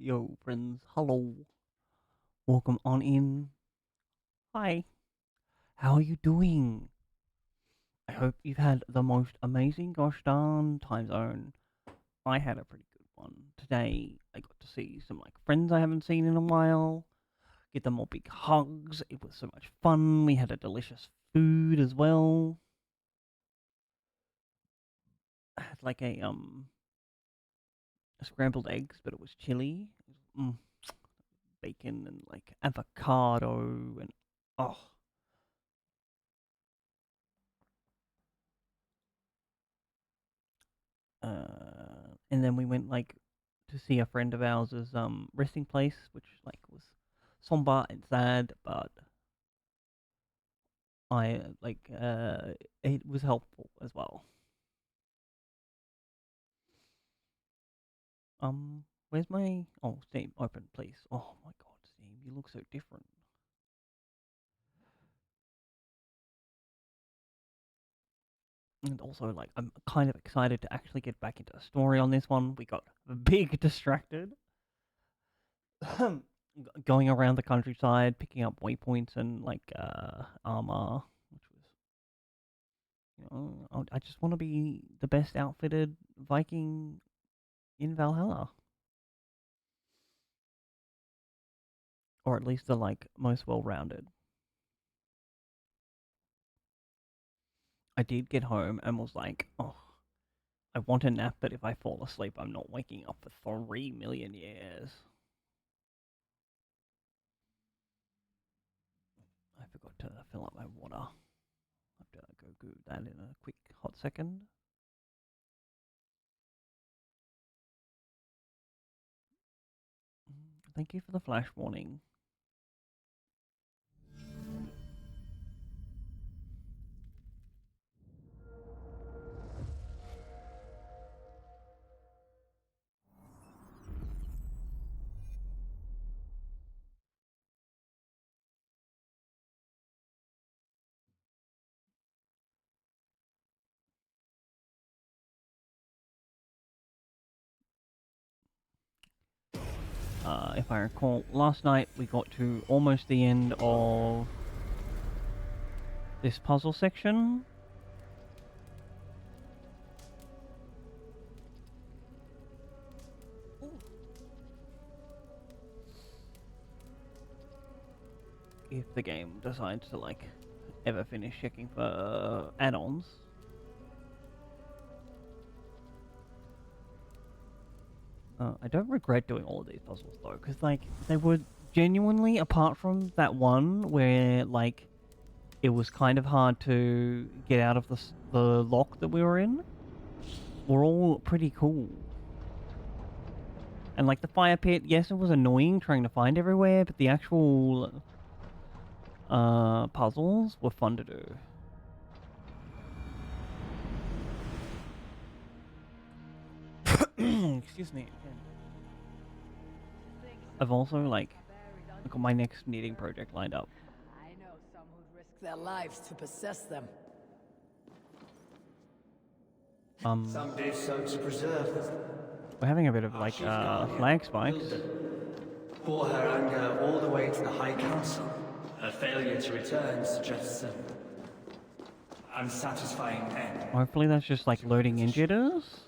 Yo, friends, hello. Welcome on in. Hi. How are you doing? I hope you've had the most amazing gosh darn time zone. I had a pretty good one. Today, I got to see some friends I haven't seen in a while. Give them all big hugs. It was so much fun. We had a delicious food as well. I had scrambled eggs, but it was chili. Mm, bacon and avocado and oh. And then we went to see a friend of ours's resting place, which was somber and sad, but I it was helpful as well. Where's my Steam open please? Oh my god, Steam, you look so different. And also I'm kind of excited to actually get back into a story on this one. We got big distracted. Going around the countryside, picking up waypoints and armor, which was I just want to be the best outfitted Viking in Valhalla, or at least the most well-rounded. I did get home and was like, oh, I want a nap, but if I fall asleep, I'm not waking up for 3 million years. I forgot to fill up my water. I have to go do that in a quick hot second. Thank you for the flash warning. If I recall, last night we got to almost the end of this puzzle section. If the game decides to ever finish checking for add-ons. I don't regret doing all of these puzzles though, because they were genuinely, apart from that one where it was kind of hard to get out of the lock that we were in, were all pretty cool. And the fire pit, yes, it was annoying trying to find everywhere, but the actual puzzles were fun to do. Excuse me. I've also got my next knitting project lined up. I know some who'd risk their lives to possess them. Some do so to preserve them. We're having a bit of flag spikes. Pour her anger all the way to the High Council. Her failure to return suggests an unsatisfying end. Hopefully that's just loading in jitters.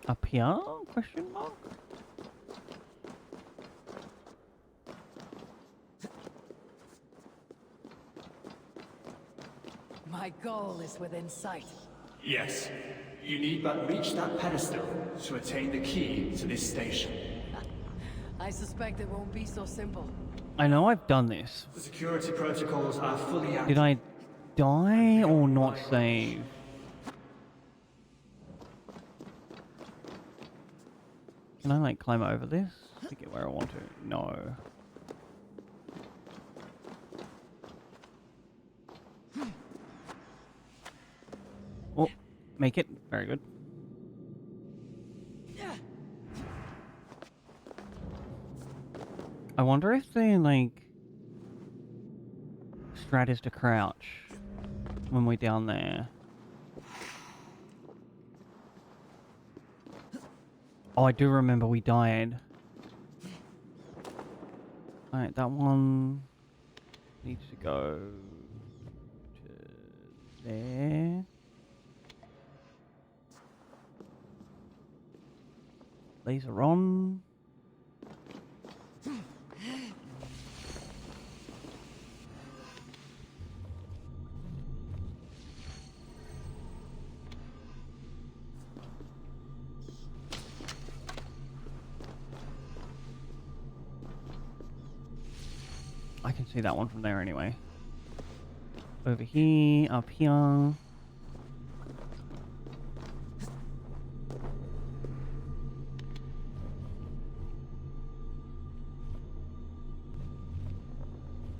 Up here? Question mark? My goal is within sight. Yes. You need but reach that pedestal to attain the key to this station. I suspect it won't be so simple. I know I've done this. The security protocols are fully active. Did I die or not save? Can I climb over this to get where I want to? No. Oh, make it. Very good. I wonder if the strat is to crouch when we're down there. Oh, I do remember we died. Alright, that one needs to go to there. Laser on. I can see that one from there anyway. Over here, up here.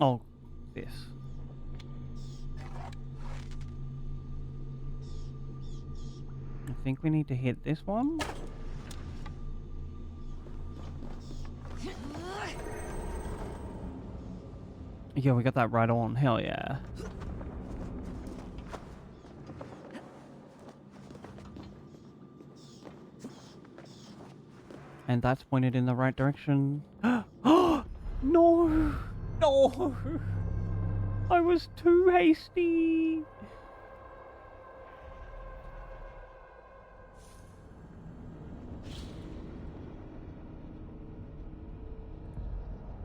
Oh, this. I think we need to hit this one. Yeah, we got that right on. Hell yeah. And that's pointed in the right direction. Oh, no! No! I was too hasty!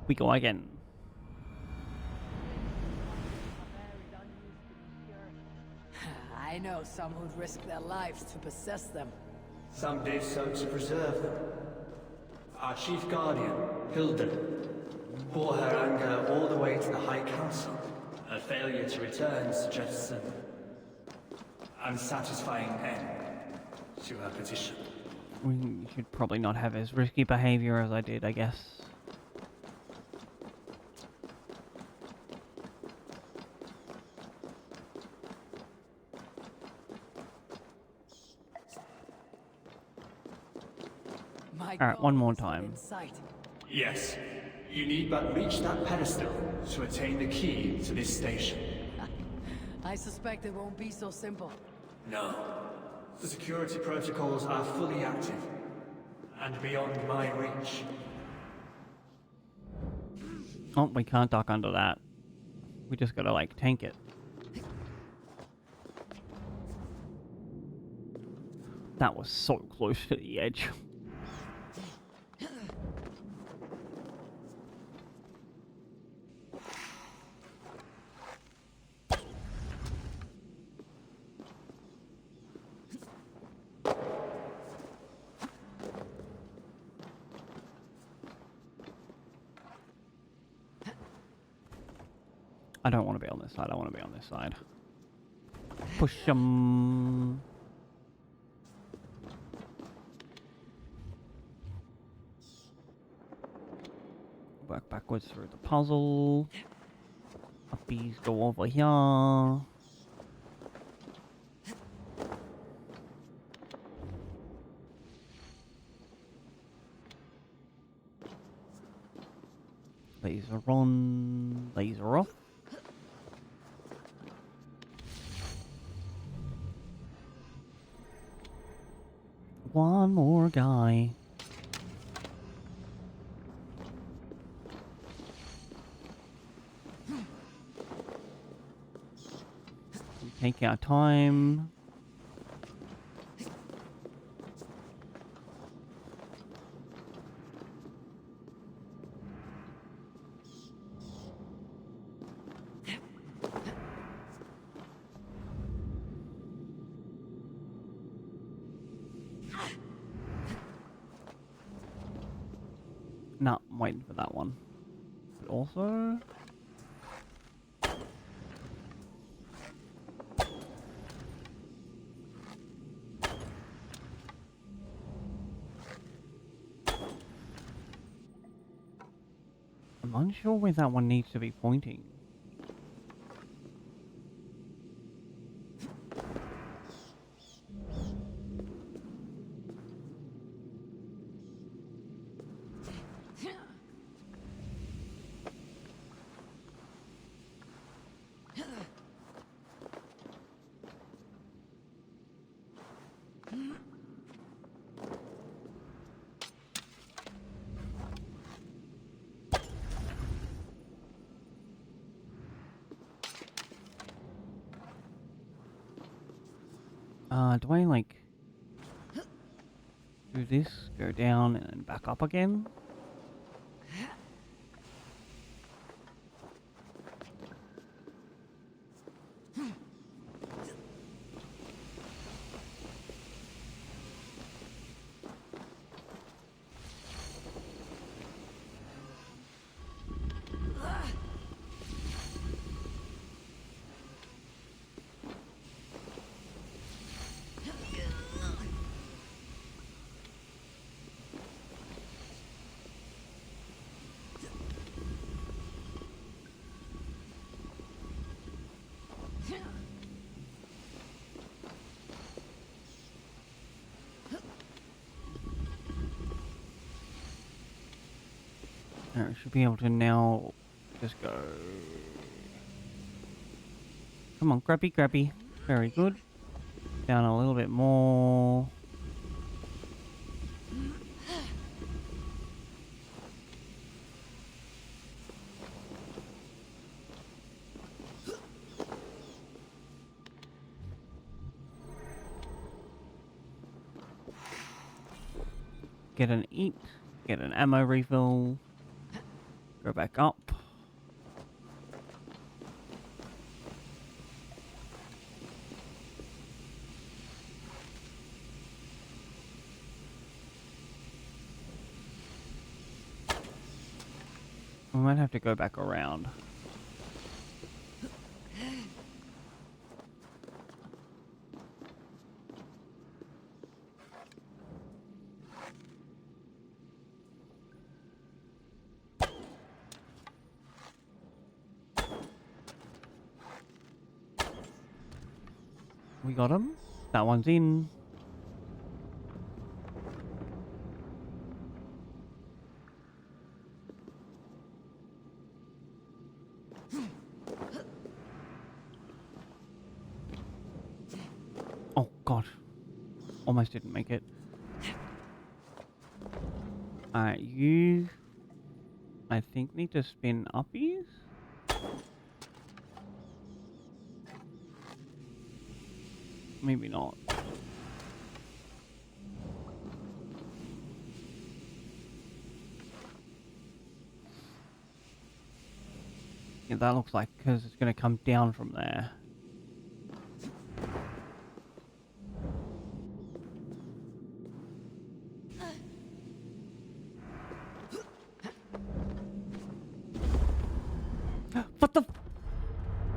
We go again. I know some who'd risk their lives to possess them. Some did so to preserve them. Our chief guardian, Hilda, bore her anger all the way to the High Council. Her failure to return suggests an unsatisfying end to her petition. We should probably not have as risky behavior as I did, I guess. Alright, one more time. Yes. You need but reach that pedestal to attain the key to this station. I suspect it won't be so simple. No. The security protocols are fully active and beyond my reach. Oh, we can't duck under that. We just gotta, like, tank it. That was so close to the edge. I don't want to be on this side, I want to be on this side. Push 'em. Work backwards through the puzzle. Uppies go over here. Laser on, laser off. One more guy. Take our time. No, I'm waiting for that one. But also... I'm unsure where that one needs to be pointing. Do I like do this, go down, and then back up again? Alright, should be able to now just go. Come on, grabby, grabby. Very good. Down a little bit more. Get an eat, get an ammo refill, go back up. We might have to go back around. We got him. That one's in. Oh god. Almost didn't make it. Alright, you I think need to spin uppies. Maybe not. Yeah, that looks like because it's going to come down from there. What the?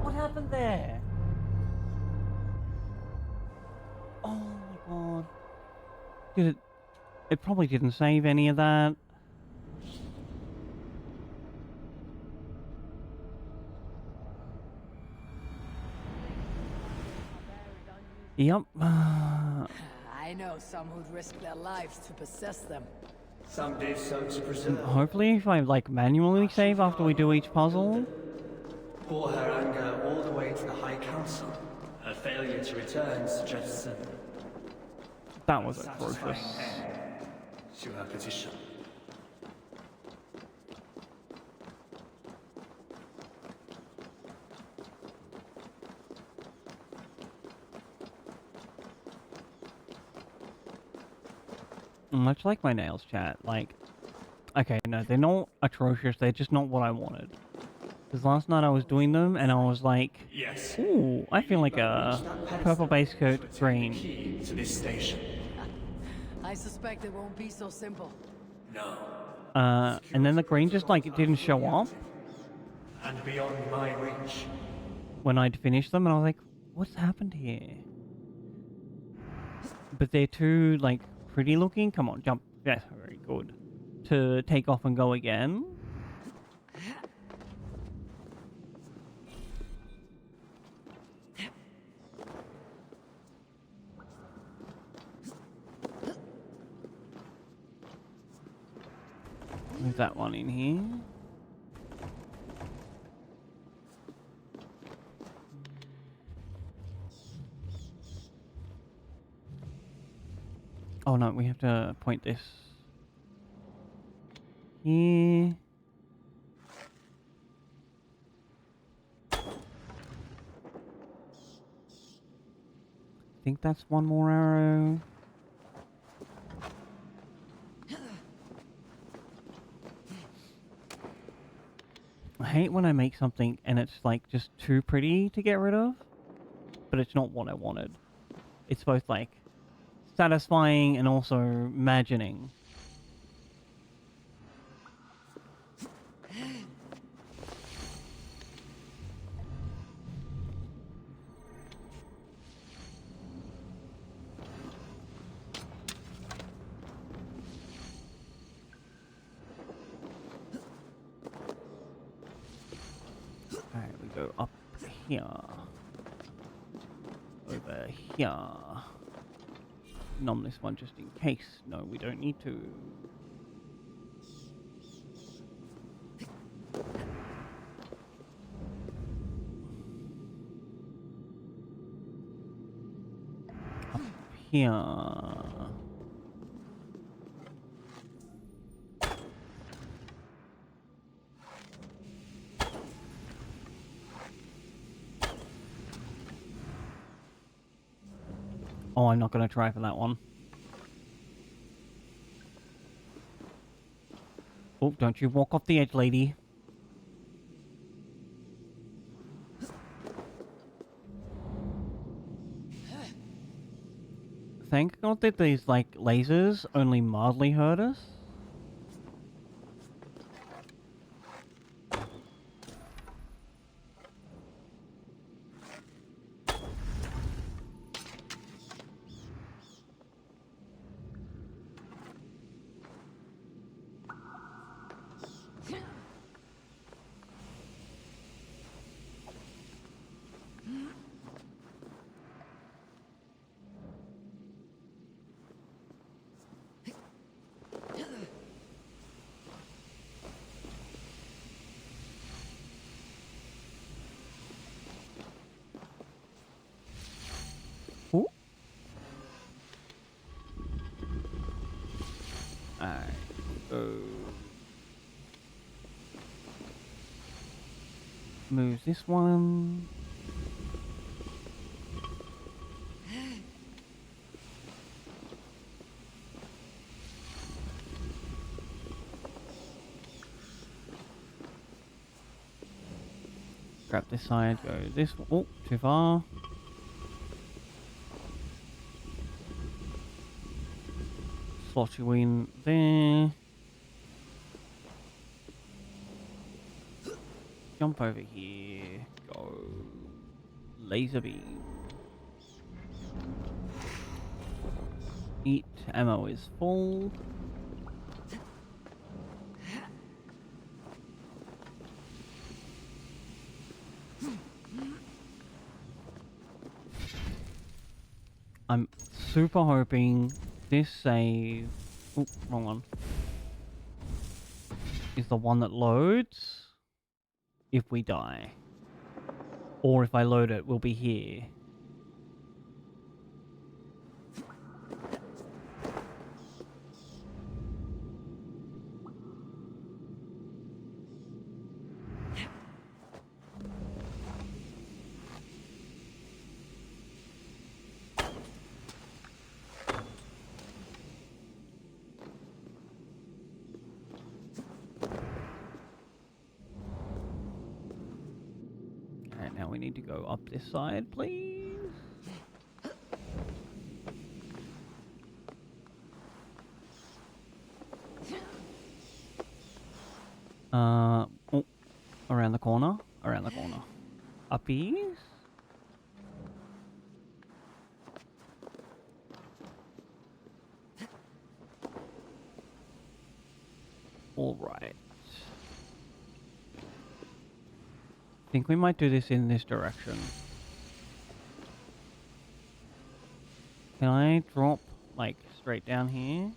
What happened there? Oh my god. Did it? It probably didn't save any of that. Yep. I know some who'd risk their lives to possess them. Some did so to preserve. Hopefully if I like manually save after we do each puzzle. Bore her anger all the way to the High Council. Her failure to return suggests That was atrocious. to her petition. Much like my nails, chat. Like, okay, no, they're not atrocious. They're just not what I wanted. Because last night I was doing them and I was like, Yes. ooh, I feel like a purple base coat green. Key to this station. I suspect it won't be so simple. No. And then the green just like it didn't show up And beyond my reach. when I'd finished them, and I was like, what's happened here? But they're too like pretty looking. Come on, jump. Yes, very good. To take off and go again. Move that one in here. Oh no, we have to point this here. I think that's one more arrow. I hate when I make something and it's like just too pretty to get rid of, but it's not what I wanted. It's both like satisfying and also imagining. Alright, we go up here. Over here. Nom this one just in case. No, we don't need to. Up here. Oh, I'm not going to try for that one. Oh, don't you walk off the edge, lady. Thank God that these, like, lasers only mildly hurt us. Ooh. Alright. Move this one. Grab this side, go this one. Oh, too far. Slot you in there. Jump over here. Go. Laser beam. Eat. Ammo is full. I'm super hoping this save... Oh, wrong one. Is the one that loads if we die. Or if I load it, we'll be here. Alright, now we need to go up this side, please. Oh, around the corner. Around the corner. Uppies. Alright. I think we might do this in this direction. Can I drop, like, straight down here?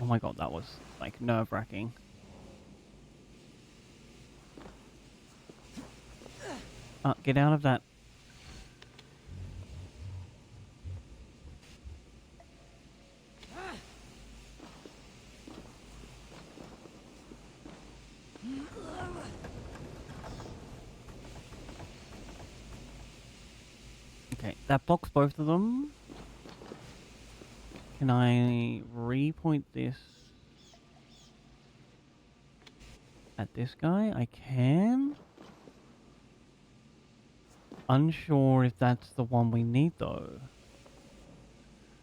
Oh my god, that was like nerve-wracking. Get out of that. Okay, that blocks both of them. Can I repoint this at this guy? I can. Unsure if that's the one we need though.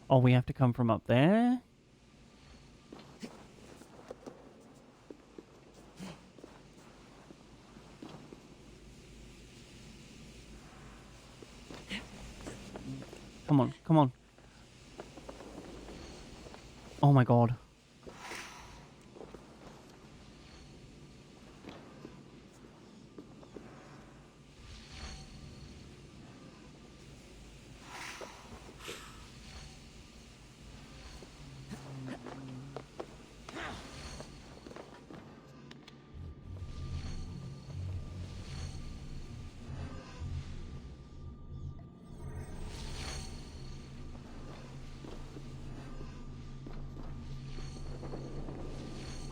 Oh, we have to come from up there? Come on, come on. Oh my god.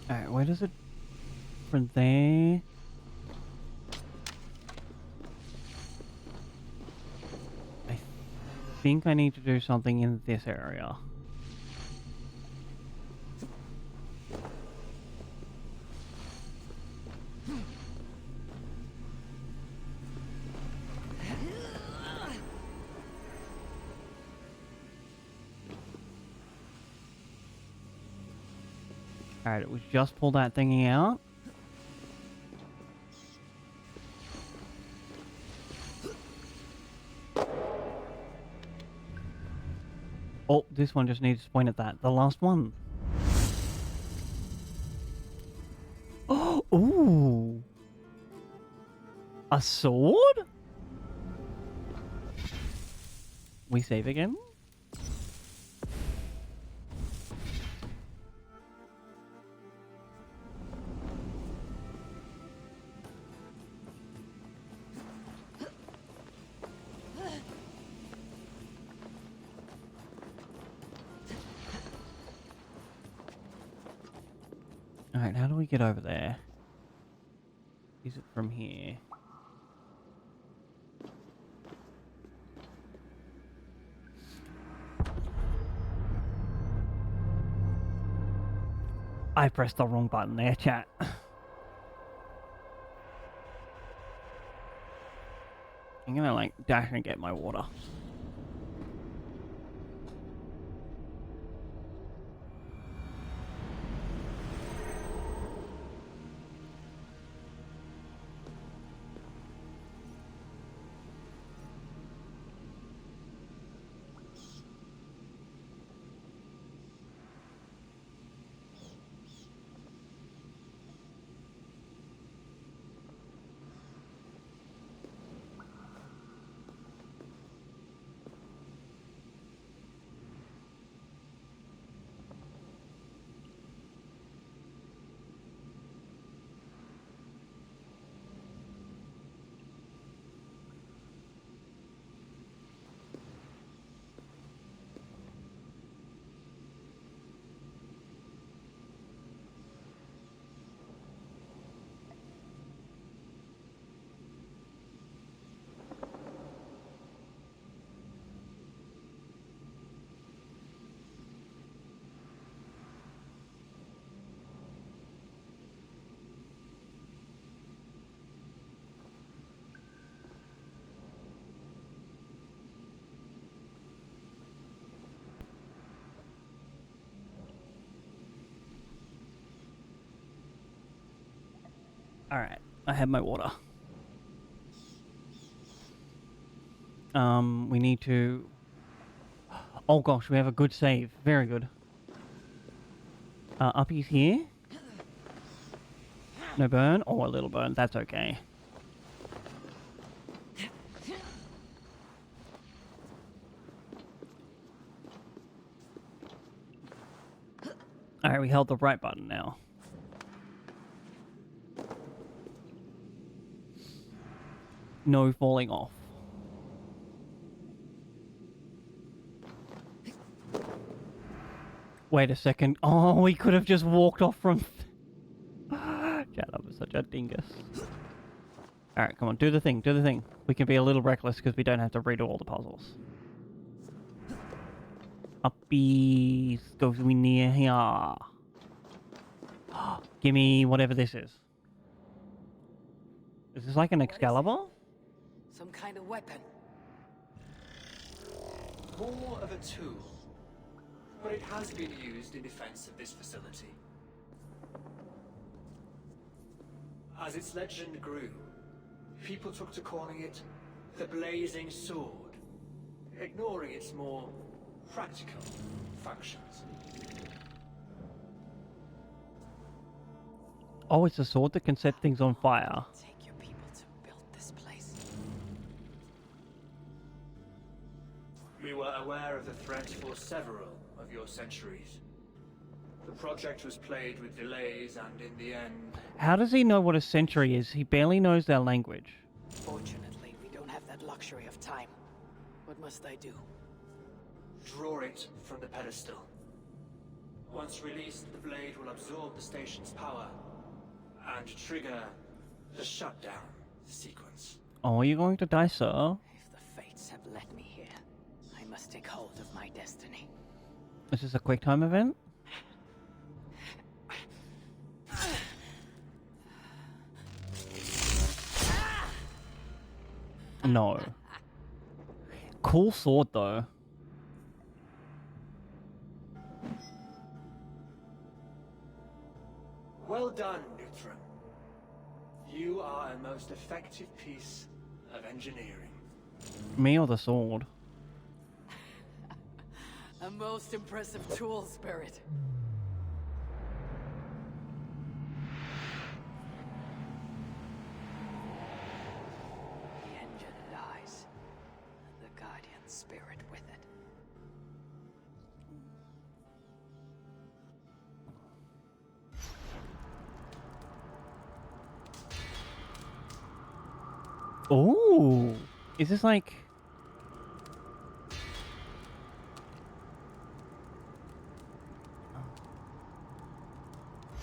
Alright, where does it... from there? I think I need to do something in this area. Alright, it was just pull that thingy out. Oh, this one just needs to point at that. The last one. Oh, ooh. A sword? We save again? Alright, how do we get over there? Is it from here? I pressed the wrong button there, chat. I'm gonna like dash and get my water. Alright, I have my water. We need to... Oh gosh, we have a good save. Very good. Uppy's here. No burn? Or a little burn, that's okay. Alright, we held the right button now. No falling off. Wait a second. Oh, we could have just walked off from... Chad, I was such a dingus. Alright, come on, do the thing, do the thing. We can be a little reckless because we don't have to redo all the puzzles. Uppies, go we near here. Gimme whatever this is. Is this like an Excalibur? Some kind of weapon. More of a tool, but it has been used in defense of this facility. As its legend grew, people took to calling it the Blazing Sword, ignoring its more practical functions. Oh, it's a sword that can set things on fire. Take your people to build this place. We were aware of the threat for several of your centuries. The project was plagued with delays, and in the end... How does he know what a century is? He barely knows their language. Fortunately, we don't have that luxury of time. What must I do? Draw it from the pedestal. Once released, the blade will absorb the station's power and trigger the shutdown sequence. Oh, are you going to die, sir? If the fates have led me here, I must take hold of my destiny. Is this a quick time event? No. Cool sword, though. Well done, Neutron. You are a most effective piece of engineering. Me or the sword? A most impressive tool, Spirit. The engine dies. The Guardian Spirit with it. Oh, is this like...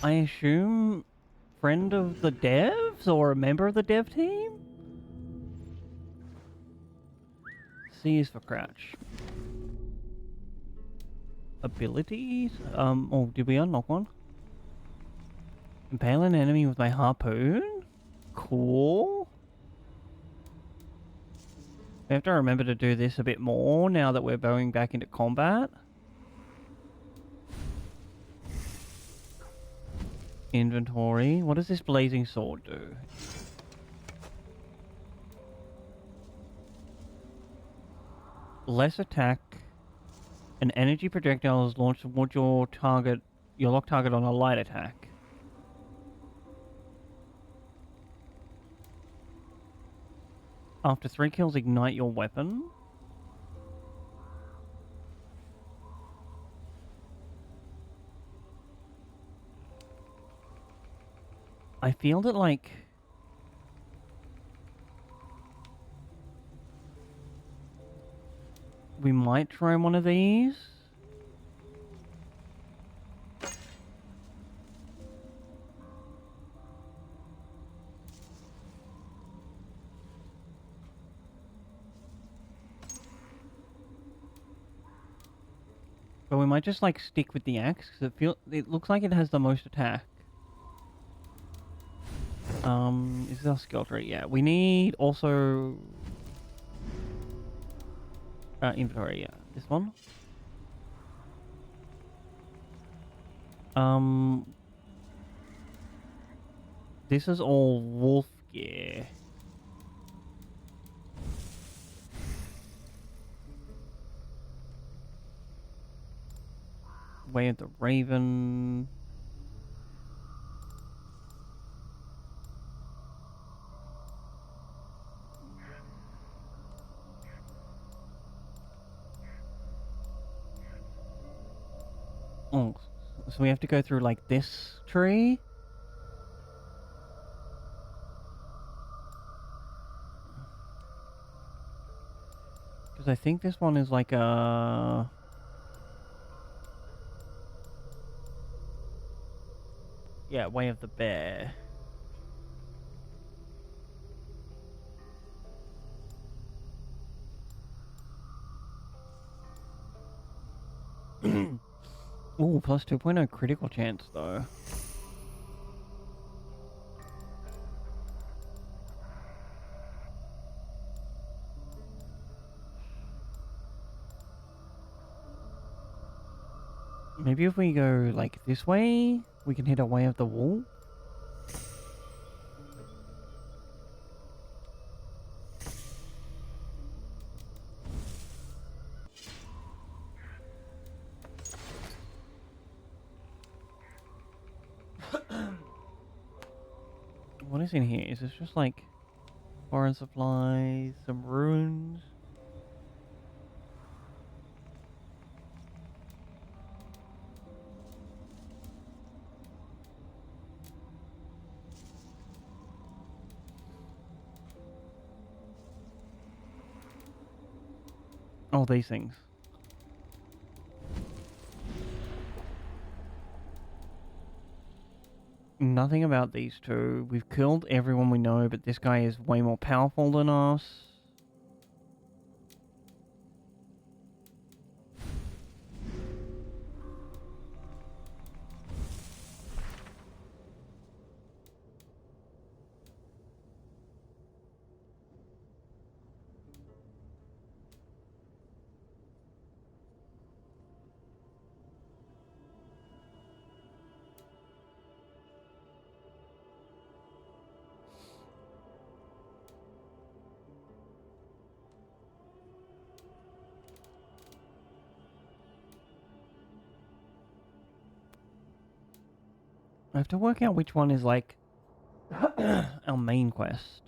I assume friend of the devs or a member of the dev team? C is for crouch. Abilities? Oh, did we unlock one? Impale an enemy with my harpoon? Cool. We have to remember to do this a bit more now that we're going back into combat. Inventory. What does this blazing sword do? Less attack. An energy projectile is launched towards your target, your locked target on a light attack. After 3 kills, ignite your weapon. I feel that, like... we might try one of these. But we might just like stick with the axe because it looks like it has the most attack. Is this our skill tree? Yeah, we need also inventory. Yeah, this one. This is all wolf gear. Way of the Raven. Oh, So we have to go through like this tree. Because I think this one is like a... Yeah, Way of the Bear. Ooh, plus 2.0 critical chance though. Maybe if we go like this way, we can hit a Way of the Wall. What is in here? Is this just like foreign supplies, some runes? Oh, these things. Nothing about these two. We've killed everyone we know, but this guy is way more powerful than us. I have to work out which one is like our main quest.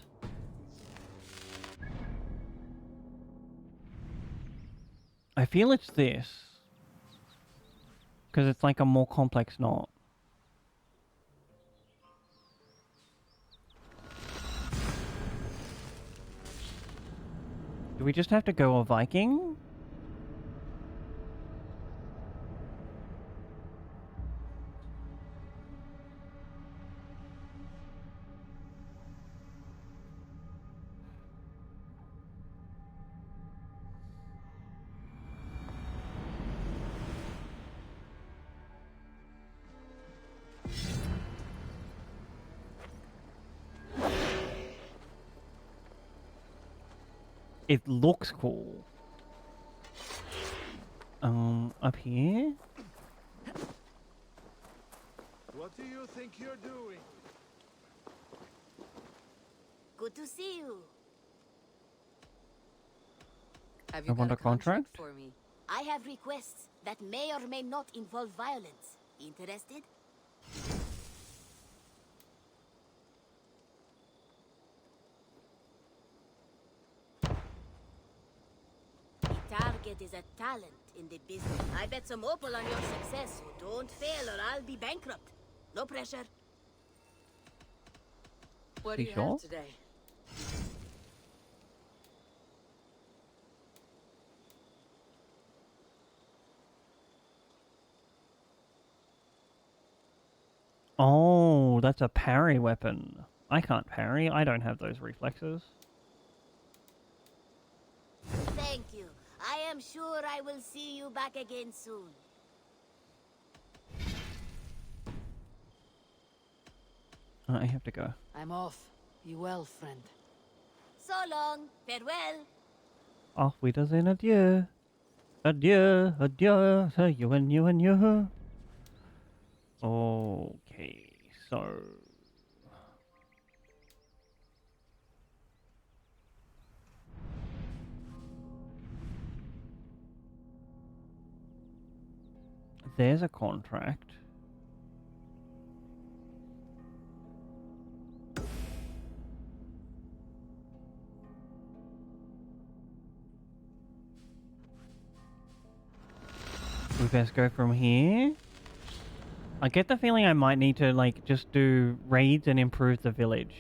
I feel it's this. Because it's like a more complex knot. Do we just have to go a Viking? It looks cool. Up here? What do you think you're doing? Good to see you. Have I you want got a contract? for me? I have requests that may or may not involve violence. Interested? The target is a talent in the business. I bet some opal on your success, so don't fail or I'll be bankrupt. No pressure. What do You you sure? have today? Oh, that's a parry weapon. I can't parry. I don't have those reflexes. Thank you. I am sure I will see you back again soon. I have to go. I'm off. Be well, friend. So long. Farewell. Auf Wiedersehen, adieu. Adieu, adieu, to you and you and you. Okay, so... There's a contract. We best go from here. I get the feeling I might need to, like, just do raids and improve the village.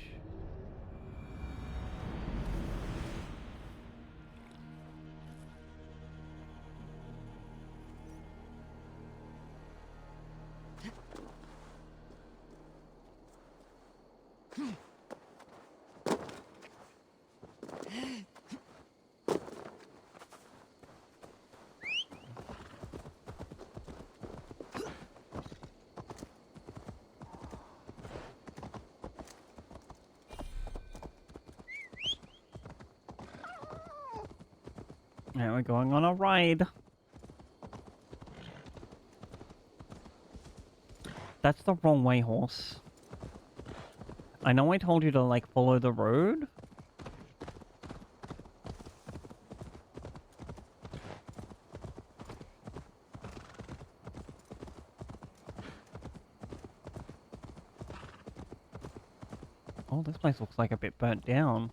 Now we're going on a ride. That's the wrong way, horse. I know I told you to, like, follow the road. Oh, this place looks like a bit burnt down.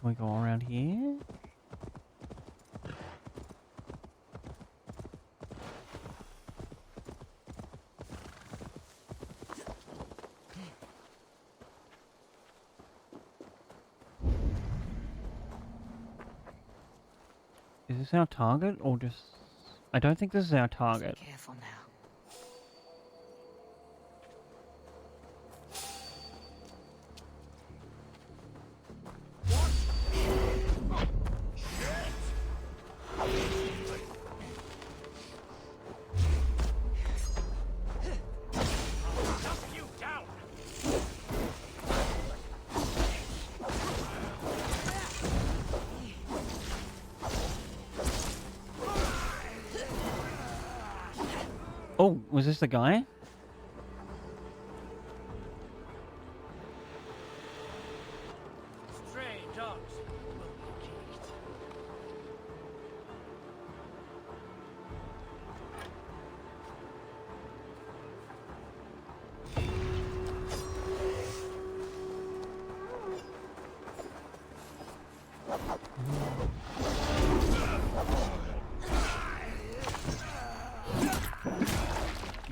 Can we go around here? Is this our target or just... I don't think this is our target. Careful now. Oh, was this the guy? Stray dogs will be kicked.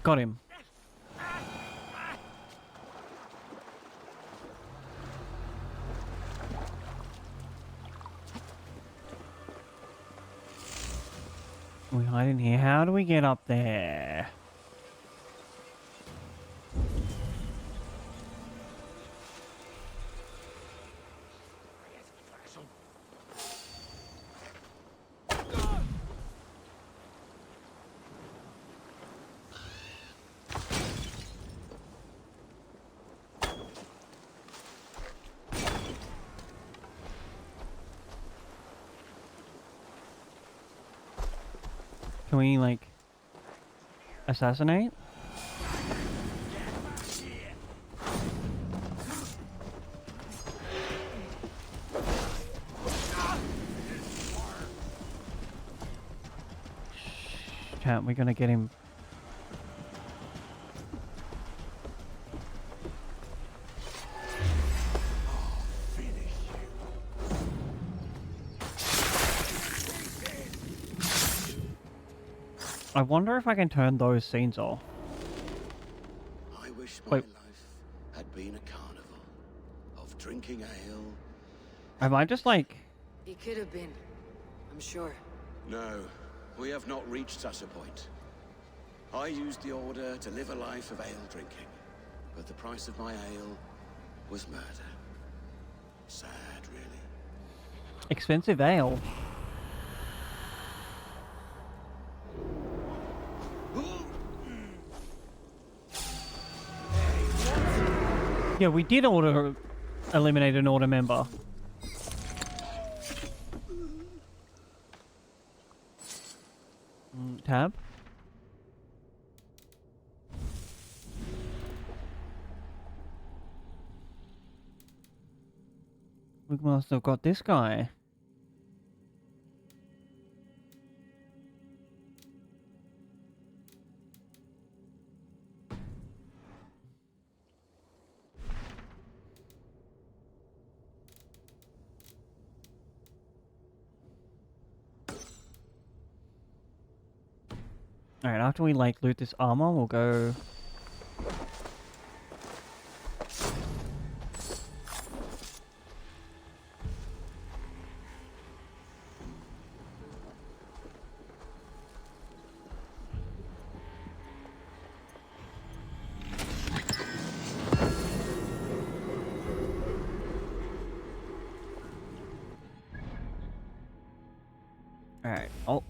Got him. We hide in here. How do we get up there? Can we, like, assassinate? Chat, we're gonna get him. I wonder if I can turn those scenes off. I wish my Wait. life had been a carnival of drinking ale. Am I just like... It could have been. I'm sure. No, we have not reached such a point. I used the order to live a life of ale drinking, but the price of my ale was murder. Sad, really. expensive ale? Yeah, we did eliminate an order member. Tab. We must have got this guy. Alright, after we like loot this armor, we'll go... Alright, oh.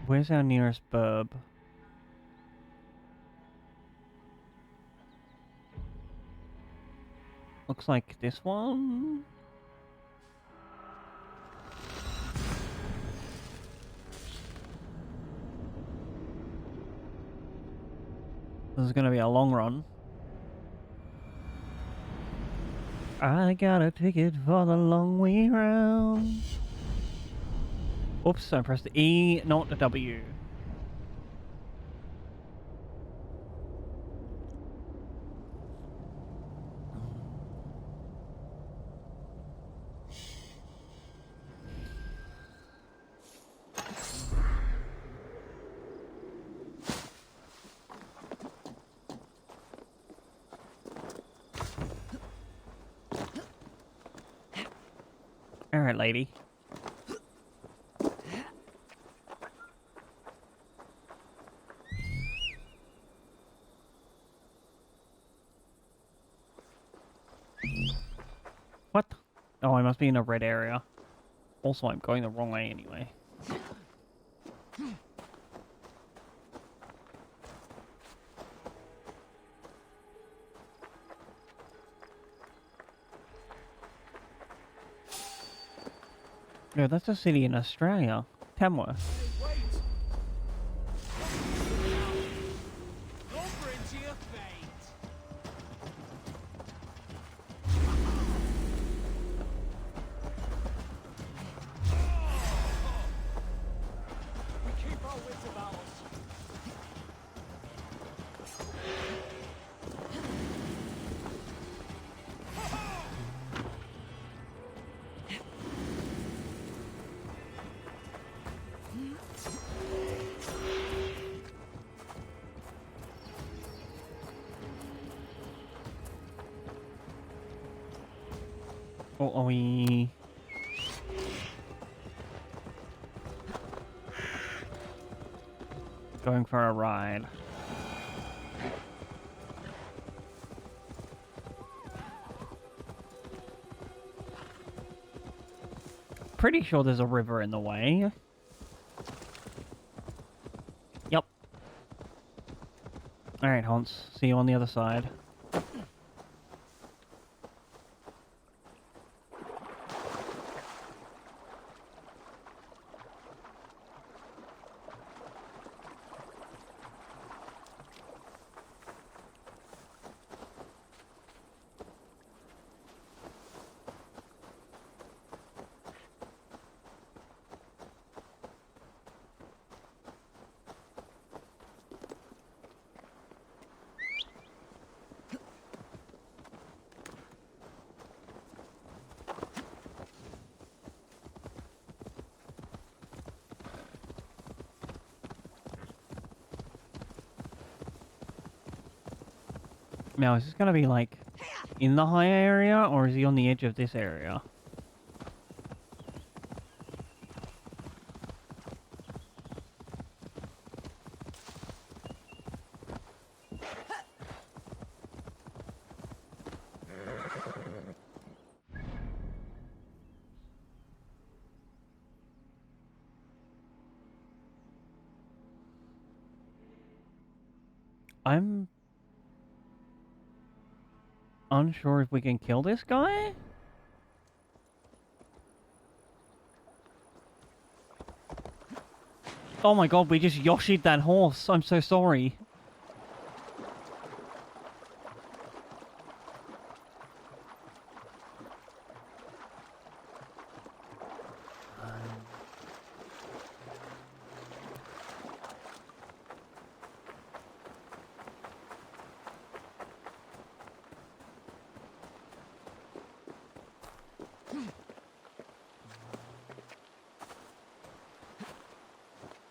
Where's our nearest burb? Looks like this one? This is gonna be a long run. I got a ticket for the long way round. Oops, I pressed the E, not the W. Alright, lady. What? Oh, I must be in a red area. Also, I'm going the wrong way anyway. No, that's a city in Australia. Tamworth. Wait! Over into your fate! We keep our wits about us. Oh, are we... going for a ride? Pretty sure there's a river in the way. Yep. Alright, Hans. See you on the other side. Now, is this gonna be like in the high area, or is he on the edge of this area? I'm unsure if we can kill this guy? Oh my god, we just Yoshi'd that horse. I'm so sorry.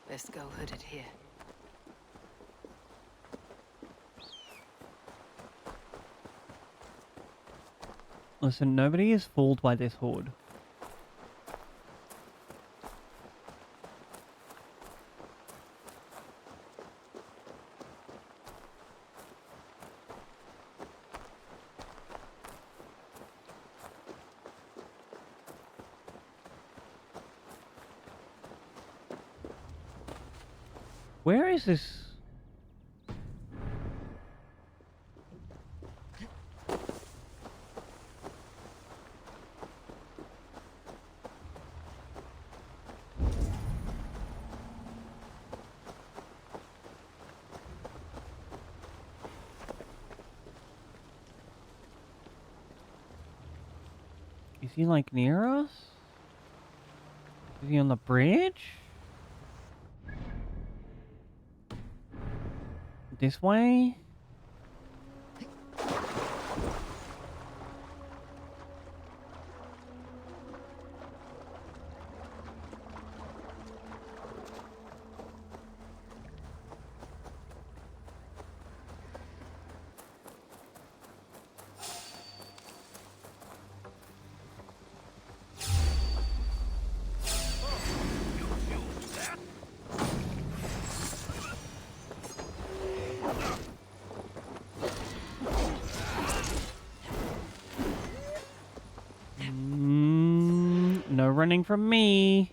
Best go hooded here. Listen, nobody is fooled by this hood. Where is this? Is he like near us? Is he on the bridge? This way? No running from me.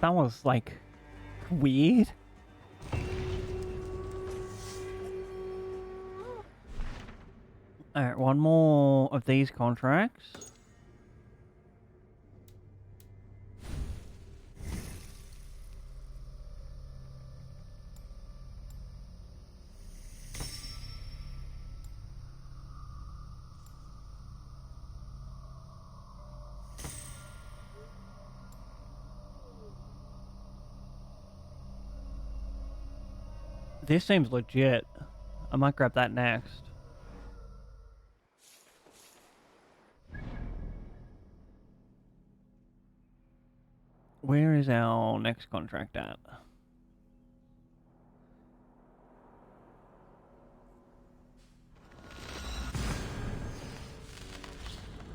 That was like weird. Alright, one more of these contracts. This seems legit. I might grab that next. Where is our next contract at?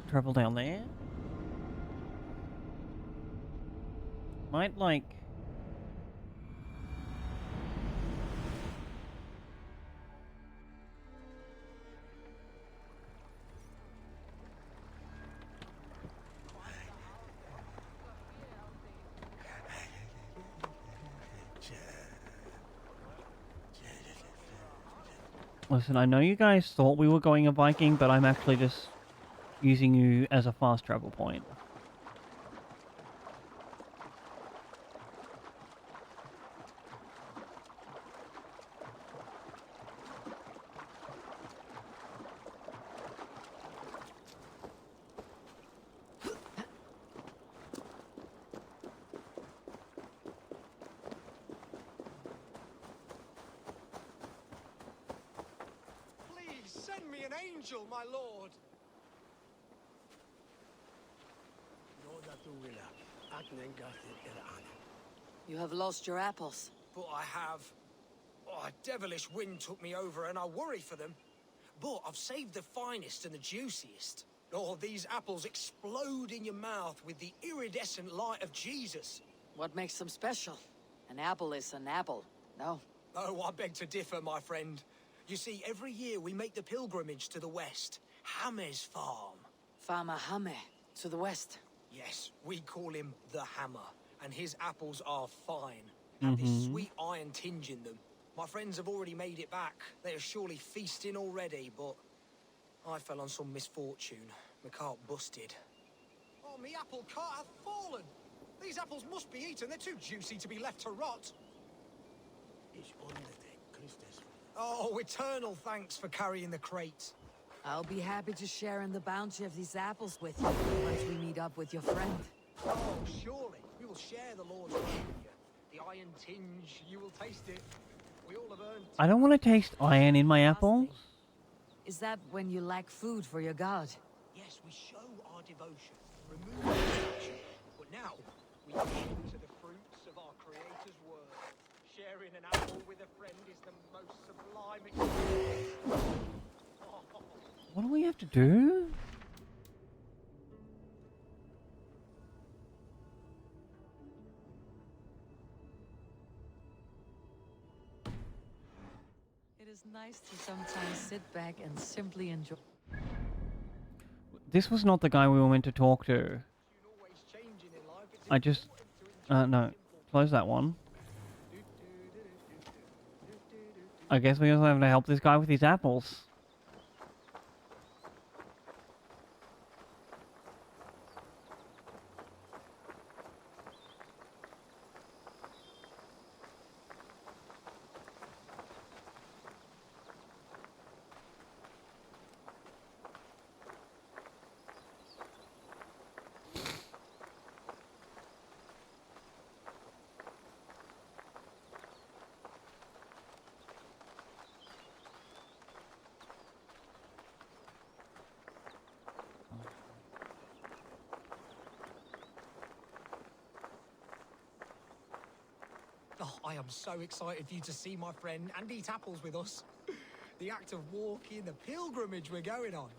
Travel down there? Might like... Listen, I know you guys thought we were going a Viking, but I'm actually just using you as a fast travel point. Send me an angel, my lord! You have lost your apples. But I have. Oh, a devilish wind took me over and I worry for them. But I've saved the finest and the juiciest. Oh, these apples explode in your mouth with the iridescent light of Jesus. What makes them special? An apple is an apple, no? Oh, I beg to differ, my friend. You see, every year we make the pilgrimage to the west. Hammer's farm. Farmer Hame, to the west. Yes, we call him the Hammer, and his apples are fine. Have this sweet iron tinge in them. My friends have already made it back. They are surely feasting already, but I fell on some misfortune. My cart busted. Oh, me apple cart hath fallen! These apples must be eaten. They're too juicy to be left to rot. Oh, eternal thanks for carrying the crate. I'll be happy to share in the bounty of these apples with you once we meet up with your friend. Oh, surely. We will share the Lord's word with you. The iron tinge, you will taste it. We all have earned... I don't want to taste iron in my apples. Is that when you lack food for your god? Yes, we show our devotion, remove distraction. But now, we enter the fruits of our Creator's word. Sharing an apple with a friend is the most sublime experience. What do we have to do? It is nice to sometimes sit back and simply enjoy. This was not the guy we were meant to talk to. I just... no. Close that one. I guess we also have to help this guy with his apples. Oh, I am so excited for you to see my friend and eat apples with us. The act of walking, the pilgrimage we're going on.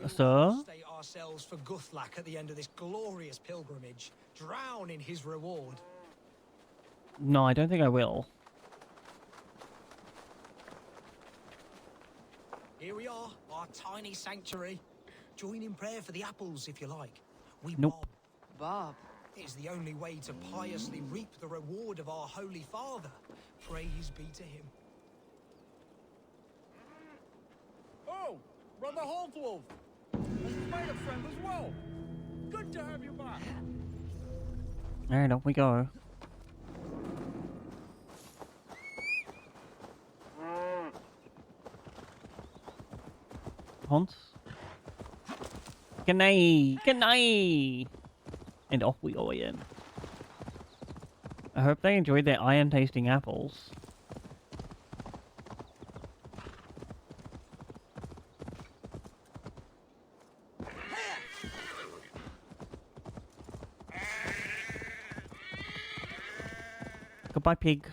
Sir? We'll state ourselves for Guthlak at the end of this glorious pilgrimage. Drown in his reward. No, I don't think I will. Here we are, our tiny sanctuary. Join in prayer for the apples, if you like. We Nope. Bob. It is the only way to piously reap the reward of our Holy Father. Praise be to him. Oh, Brother Haltwolf! And you made a friend as well. Good to have you back. Alright, off we go. Hans? Good night! Good night! And off we go again. I hope they enjoyed their iron-tasting apples. Goodbye, pig.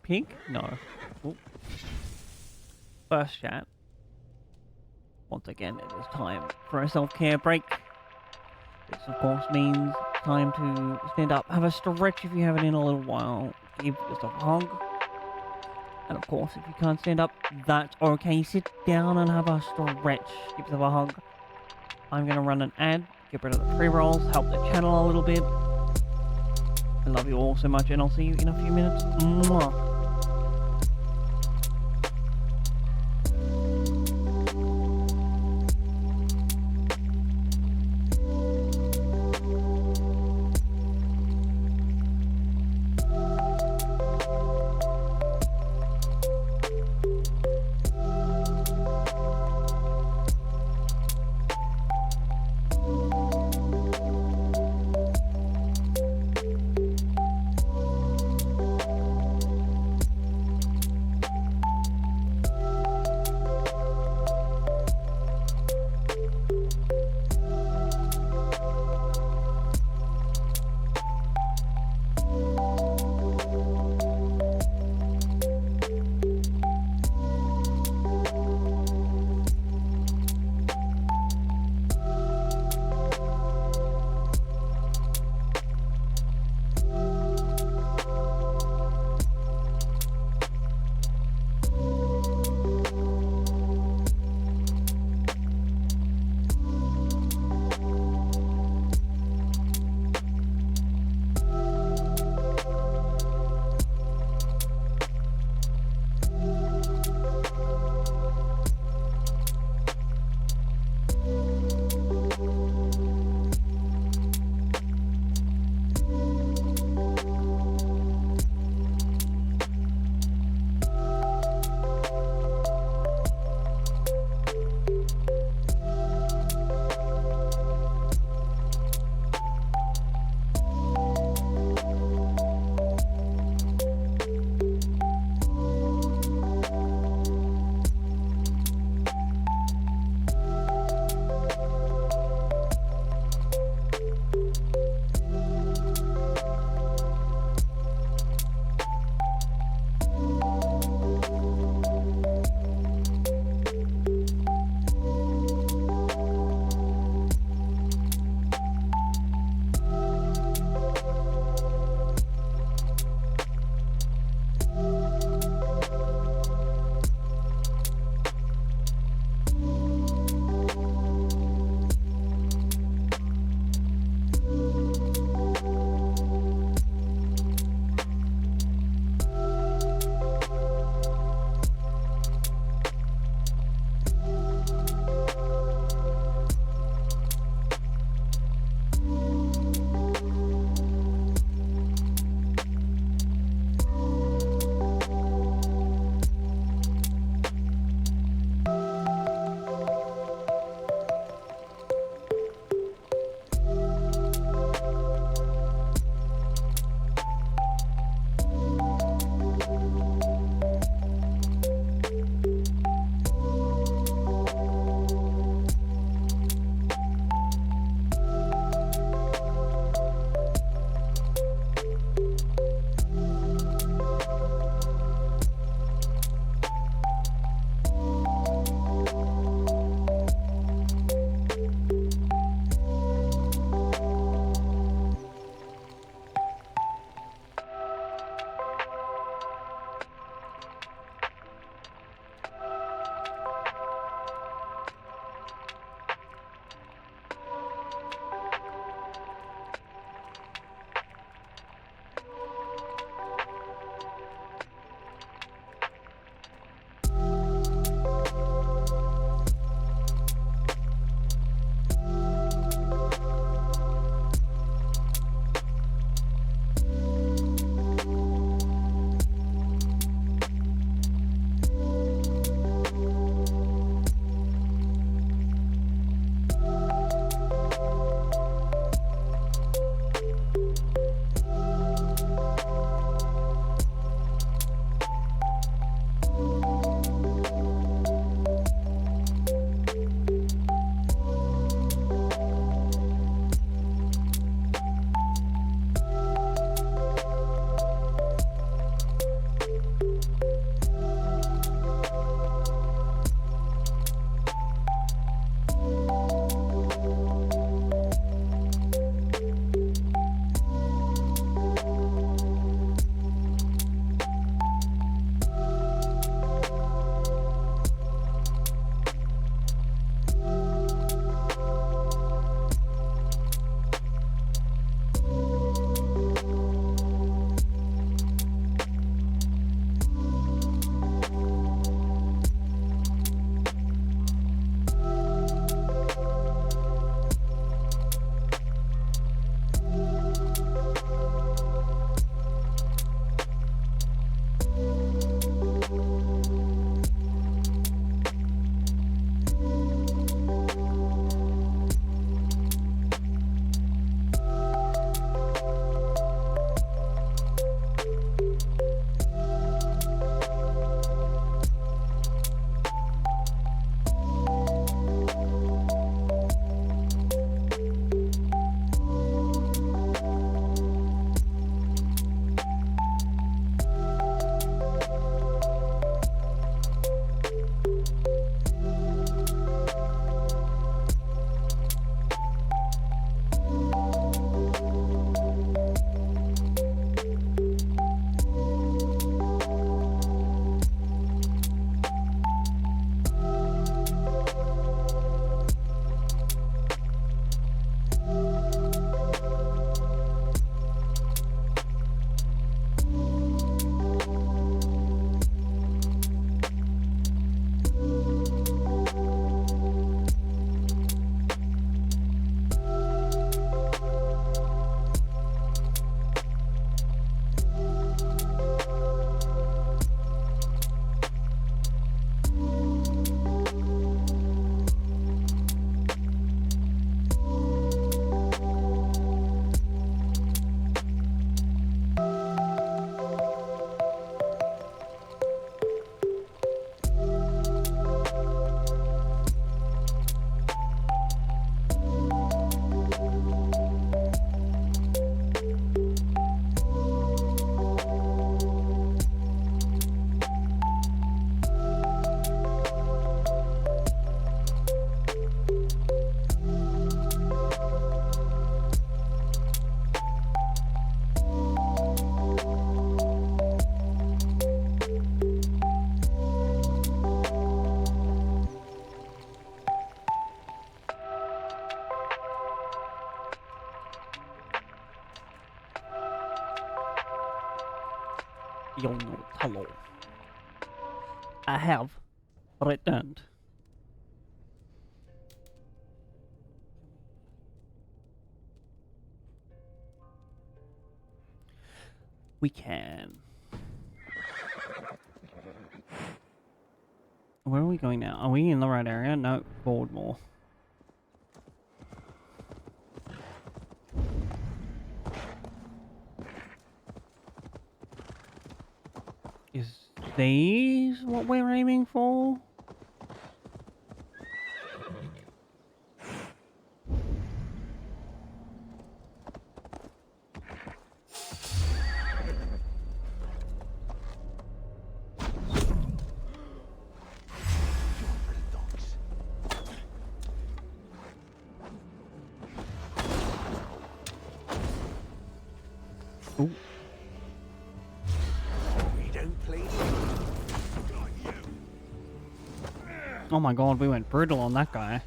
Pig? No. Ooh. First chat. Once again, it is time for a self-care break. This, of course, means time to stand up, have a stretch if you haven't in a little while, give yourself a hug. And of course, if you can't stand up, that's okay. Sit down and have a stretch. Give yourself a hug. I'm going to run an ad, get rid of the pre-rolls, help the channel a little bit. I love you all so much, and I'll see you in a few minutes. Mwah. You'll know. Hello. I have returned. We can. Where are we going now? Are we in the right area? No, forward more. Is these what we're aiming for? Ooh. We don't play. Oh my god, we went brutal on that guy.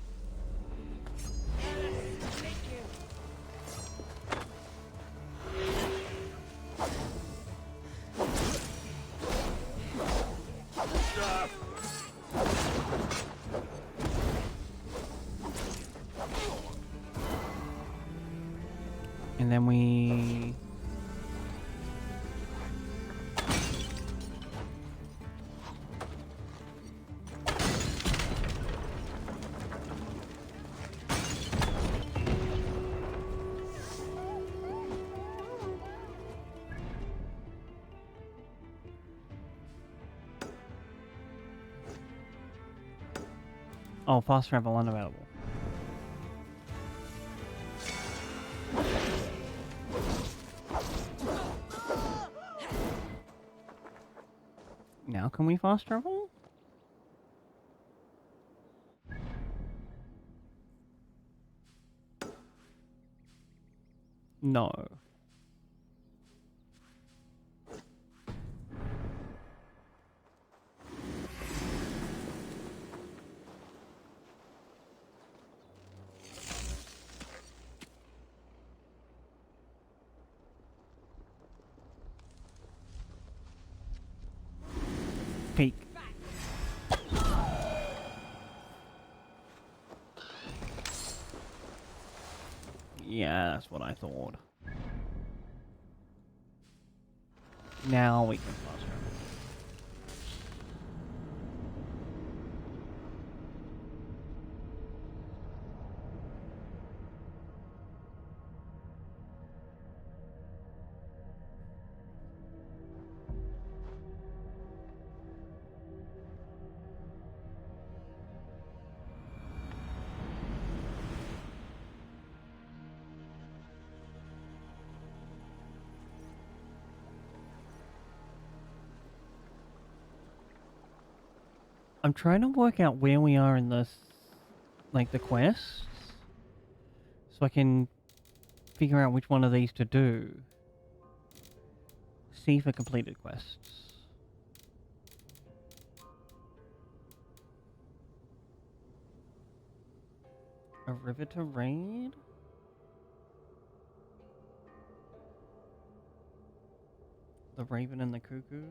And then we... Oh, fast travel unavailable. Now can we fast travel? No. Peek. Yeah, that's what I thought. Now we can fast travel. I'm trying to work out where we are in this, like the quests, so I can figure out which one of these to do. See for completed quests. A river to raid? The Raven and the Cuckoo?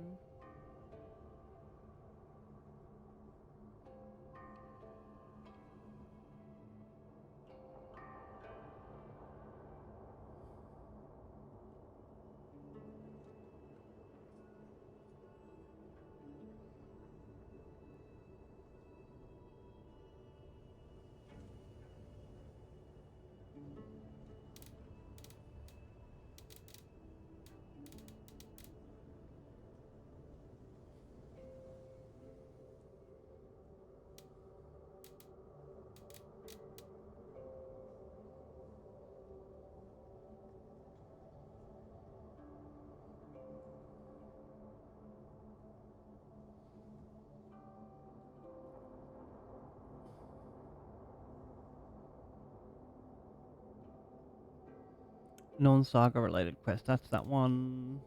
Non-saga related quest, that's that one.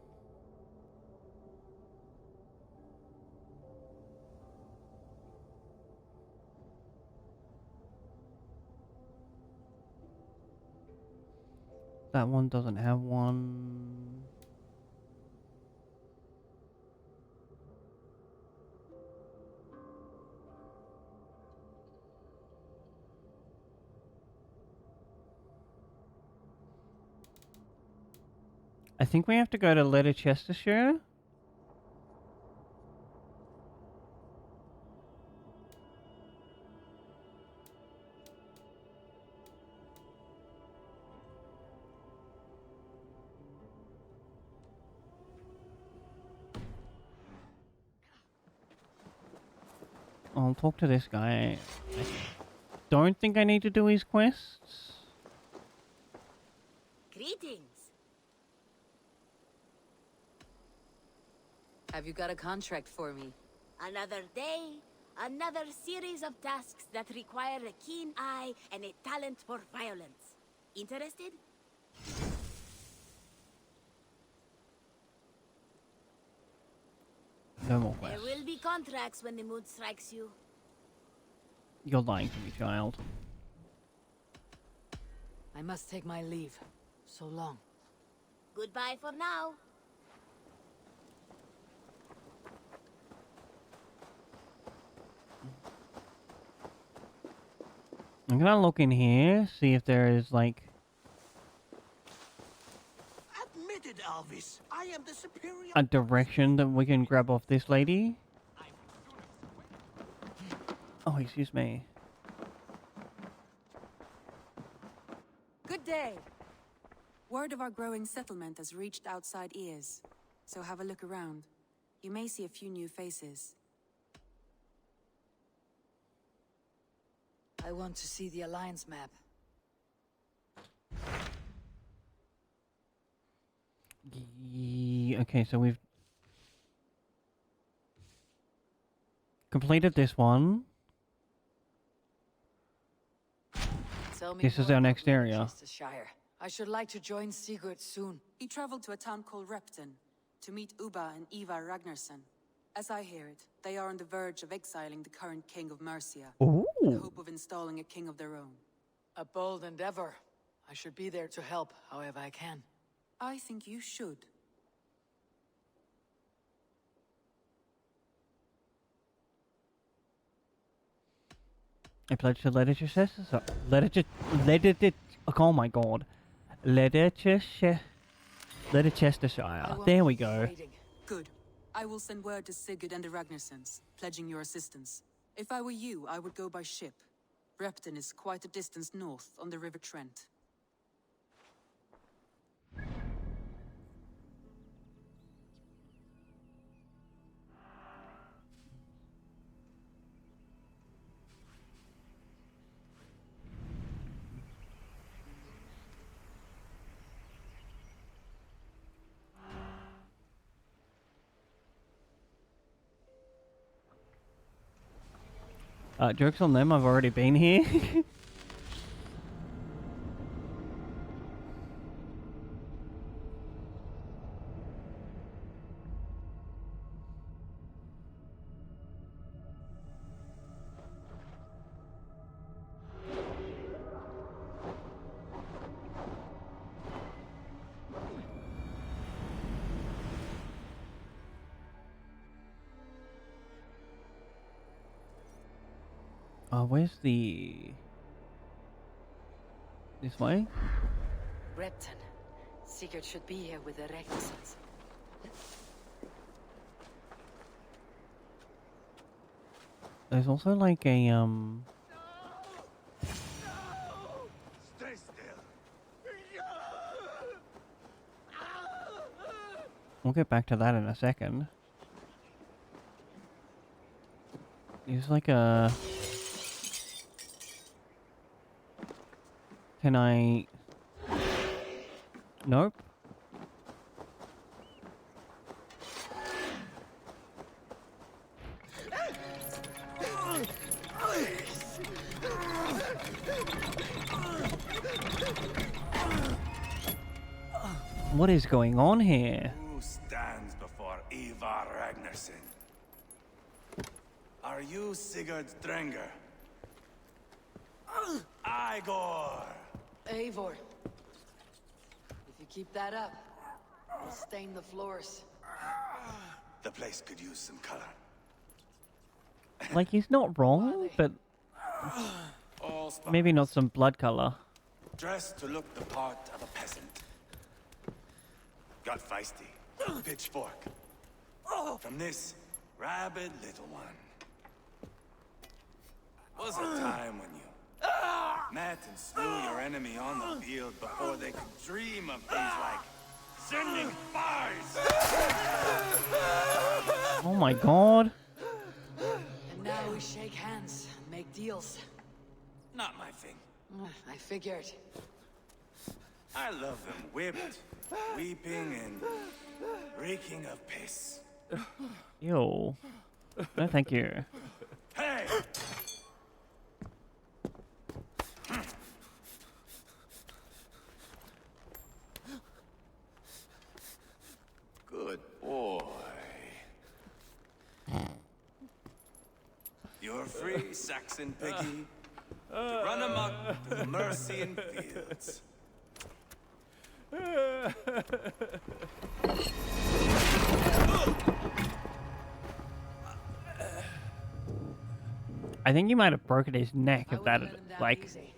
That one doesn't have one. I think we have to go to Leicestershire. I'll talk to this guy. I don't think I need to do his quests. Greetings. Have you got a contract for me? Another day, another series of tasks that require a keen eye and a talent for violence. Interested? No more There quests. will be contracts when the mood strikes you. You're lying to me, child. I must take my leave. So long. Goodbye for now. I'm gonna look in here, see if there is like... Admitted, Alvis. I am the superior. a direction that we can grab off this lady. Oh, excuse me. Good day. Word of our growing settlement has reached outside ears, so have a look around. You may see a few new faces. I want to see the Alliance map. Okay, so we've completed this one. Tell me This is more our about next area. Leicestershire. I should like to join Sigurd soon. He traveled to a town called Repton to meet Ubba and Eva Ragnarsson. As I hear it, they are on the verge of exiling the current king of Mercia, with the Ooh. hope of installing a king of their own. A bold endeavor. I should be there to help however I can. I think you should. I pledge to Leicestershire. Oh my god. Leicestershire. There we go. Good. I will send word to Sigurd and the Ragnarssons, pledging your assistance. If I were you, I would go by ship. Repton is quite a distance north on the River Trent. Joke's on them, I've already been here. Where's the... this way? Repton. Sigurd should be here with the Ragnarsons. There's also like a, Stay still. we'll get back to that in a second. There's like a... Can I... Nope. What is going on here? Who stands before Ivar Ragnarsson? Are you Sigurd Drenger? Igor! Eivor. If you keep that up, I'll stain the floors. The place could use some color. Like, he's not wrong, but All spots. maybe not some blood color. Dressed to look the part of a peasant. got feisty. Pitchfork. From this rabid little one. Was a time when you met and slew your enemy on the field before they could dream of things like sending fires. Oh my god. And now we shake hands, make deals. Not my thing. I figured. I love them whipped, weeping, and reeking of piss. Yo. No, thank you. Hey! Good boy. You're free, Saxon piggy. To run amok through the Mercian fields. I think he might have broken his neck if that, like... Easy.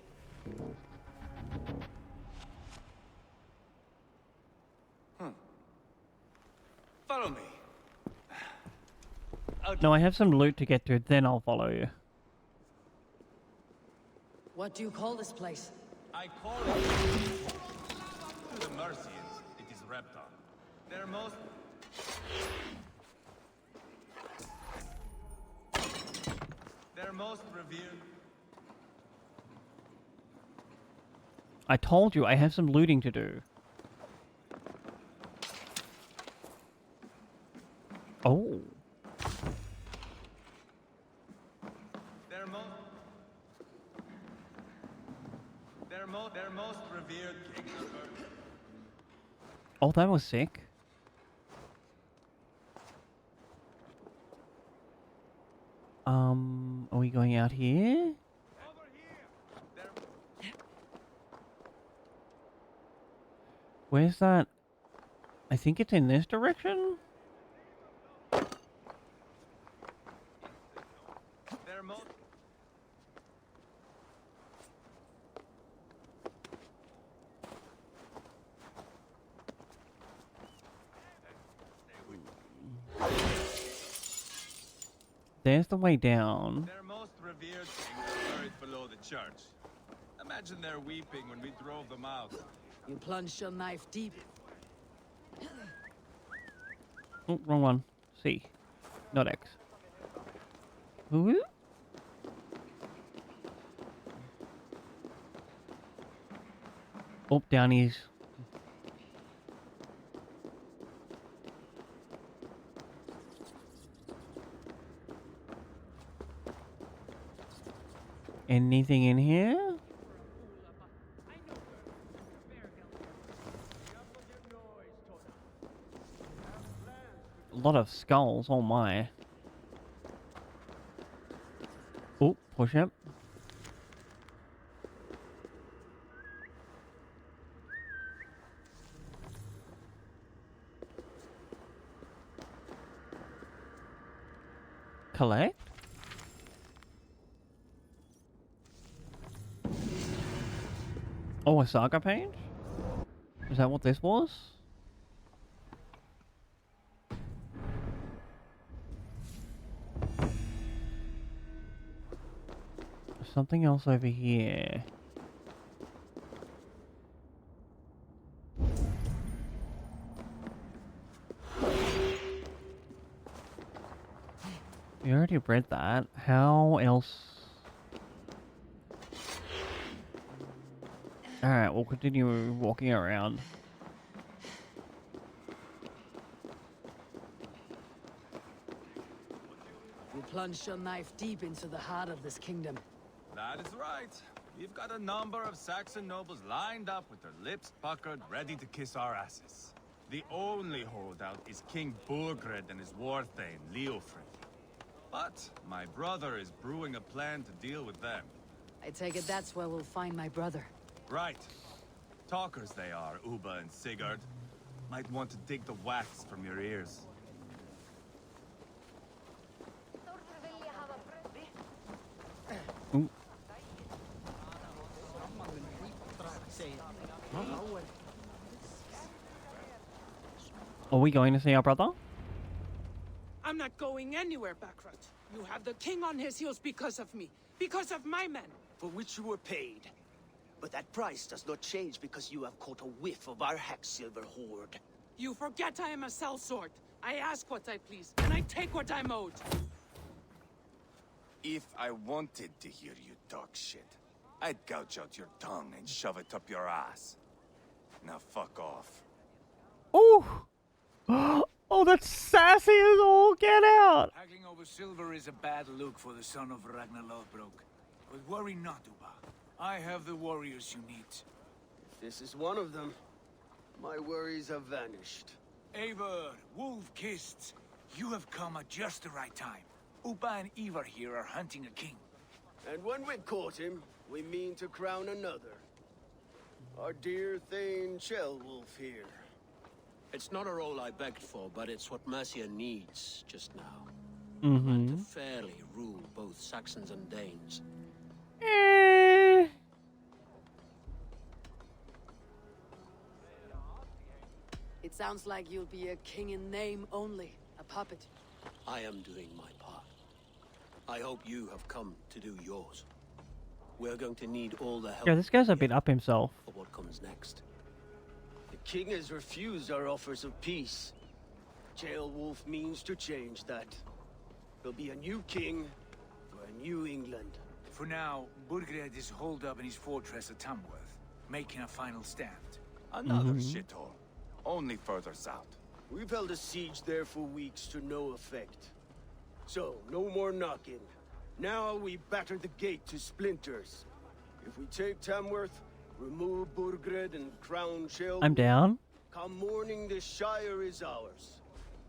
Follow me. No, I have some loot to get to, then I'll follow you. What do you call this place? I call it to the Mercians. It is Repton. Their most revered. I told you I have some looting to do. Oh. Their most revered king. Oh, that was sick. Are we going out here? Where's that? I think it's in this direction. There's the way down. Their most revered king is buried below the church. Imagine their weeping when we drove them out. You plunged your knife deep. Oh, wrong one. C, not X. Who? Oh, downies. Anything in here? A lot of skulls, oh my. Oh, push up. Collect? Oh, a saga page? Is that what this was? Something else over here. We already read that. How else? Alright, we'll continue walking around. You plunged your knife deep into the heart of this kingdom. That is right. We've got a number of Saxon nobles lined up with their lips puckered, ready to kiss our asses. The only holdout is King Burgred and his war-thane, Leofric. But my brother is brewing a plan to deal with them. I take it that's where we'll find my brother. Right. Talkers they are, Uba and Sigurd. Might want to dig the wax from your ears. Ooh. Are we going to see our brother? I'm not going anywhere, Backrut. You have the king on his heels because of me. Because of my men. For which you were paid. But that price does not change because you have caught a whiff of our Hacksilver hoard. You forget I am a sellsword. I ask what I please, and I take what I'm owed. If I wanted to hear you talk shit, I'd gouge out your tongue and shove it up your ass. Now fuck off. Ooh! Oh, that's sassy as all get out! Haggling over silver is a bad look for the son of Ragnar Lothbrok. But worry not, Uba. I have the warriors you need. If this is one of them, my worries have vanished. Eivor, Wolf-Kissed, you have come at just the right time. Uba and Ivar here are hunting a king. And when we've caught him, we mean to crown another. Our dear Thane Ceolwulf here. It's not a role I begged for, but it's what Mercia needs just now. Mm-hmm. And to fairly rule both Saxons and Danes. It sounds like you'll be a king in name only, a puppet. I am doing my part. I hope you have come to do yours. We're going to need all the help. Yeah, this guy's a bit up himself. For what comes next. The king has refused our offers of peace. Ceolwulf means to change that. There'll be a new king for a new England. For now, Burgred is holed up in his fortress at Tamworth, making a final stand. Another shithole. Only further south. We've held a siege there for weeks to no effect. So, no more knocking. Now we batter the gate to splinters. If we take Tamworth, remove Burgred and crown Ceolwulf. I'm down. Come morning, the Shire is ours.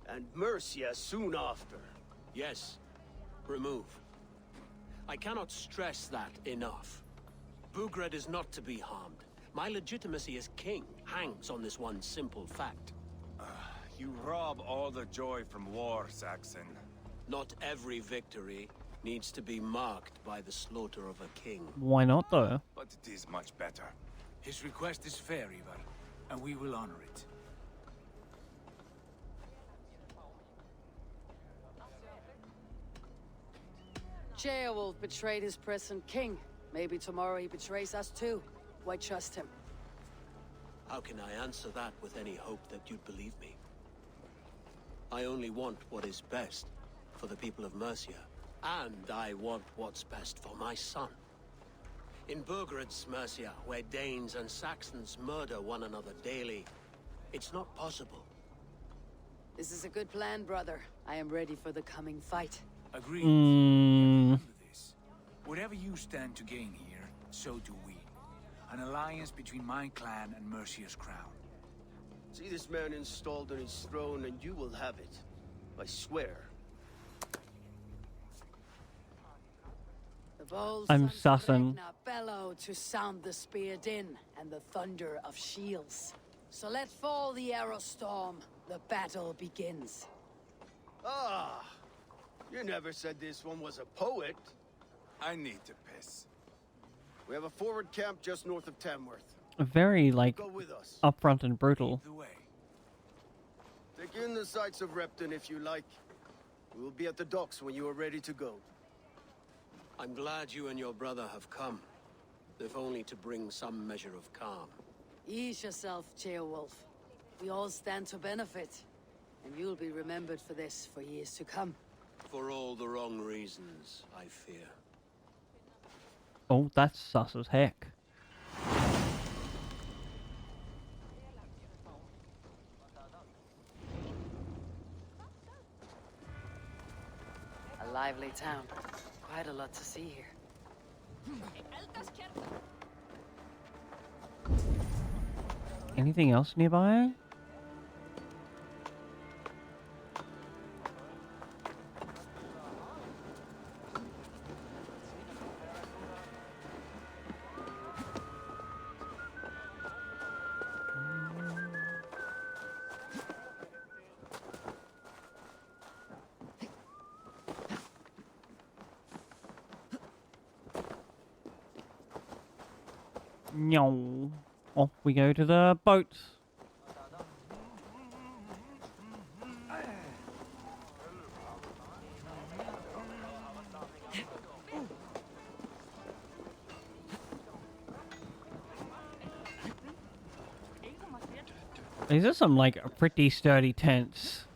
And Mercia soon after. Yes, remove. I cannot stress that enough. Burgred is not to be harmed. My legitimacy as king hangs on this one simple fact. You rob all the joy from war, Saxon. Not every victory needs to be marked by the slaughter of a king. Why not, though? But it is much better. His request is fair, Ivar, and we will honor it. Ceolwulf betrayed his present king. Maybe tomorrow he betrays us too. Why trust him? How can I answer that with any hope that you'd believe me? I only want what is best for the people of Mercia. And I want what's best for my son. In Burgred's Mercia, where Danes and Saxons murder one another daily, it's not possible. This is a good plan, brother. I am ready for the coming fight. Agreed. Remember this. Whatever you stand to gain here, so do we. An alliance between my clan and Mercia's crown. See this man installed on his throne and you will have it. I swear. The bold I'm sons of sussing. Ragnar bellow to sound the spear din and the thunder of shields. So let fall the arrow storm. The battle begins. Ah! You never said this one was a poet. I need to piss. We have a forward camp just north of Tamworth. Very, like, Go with us. upfront and brutal. The way. Take in the sights of Repton if you like. We will be at the docks when you are ready to go. I'm glad you and your brother have come, if only to bring some measure of calm. Ease yourself, Ceolwulf. We all stand to benefit. And you'll be remembered for this for years to come. For all the wrong reasons, I fear. Oh, that's sus as heck. A lively town. Quite a lot to see here. Anything else nearby? No. Off we go to the boat. These are some, like, pretty sturdy tents.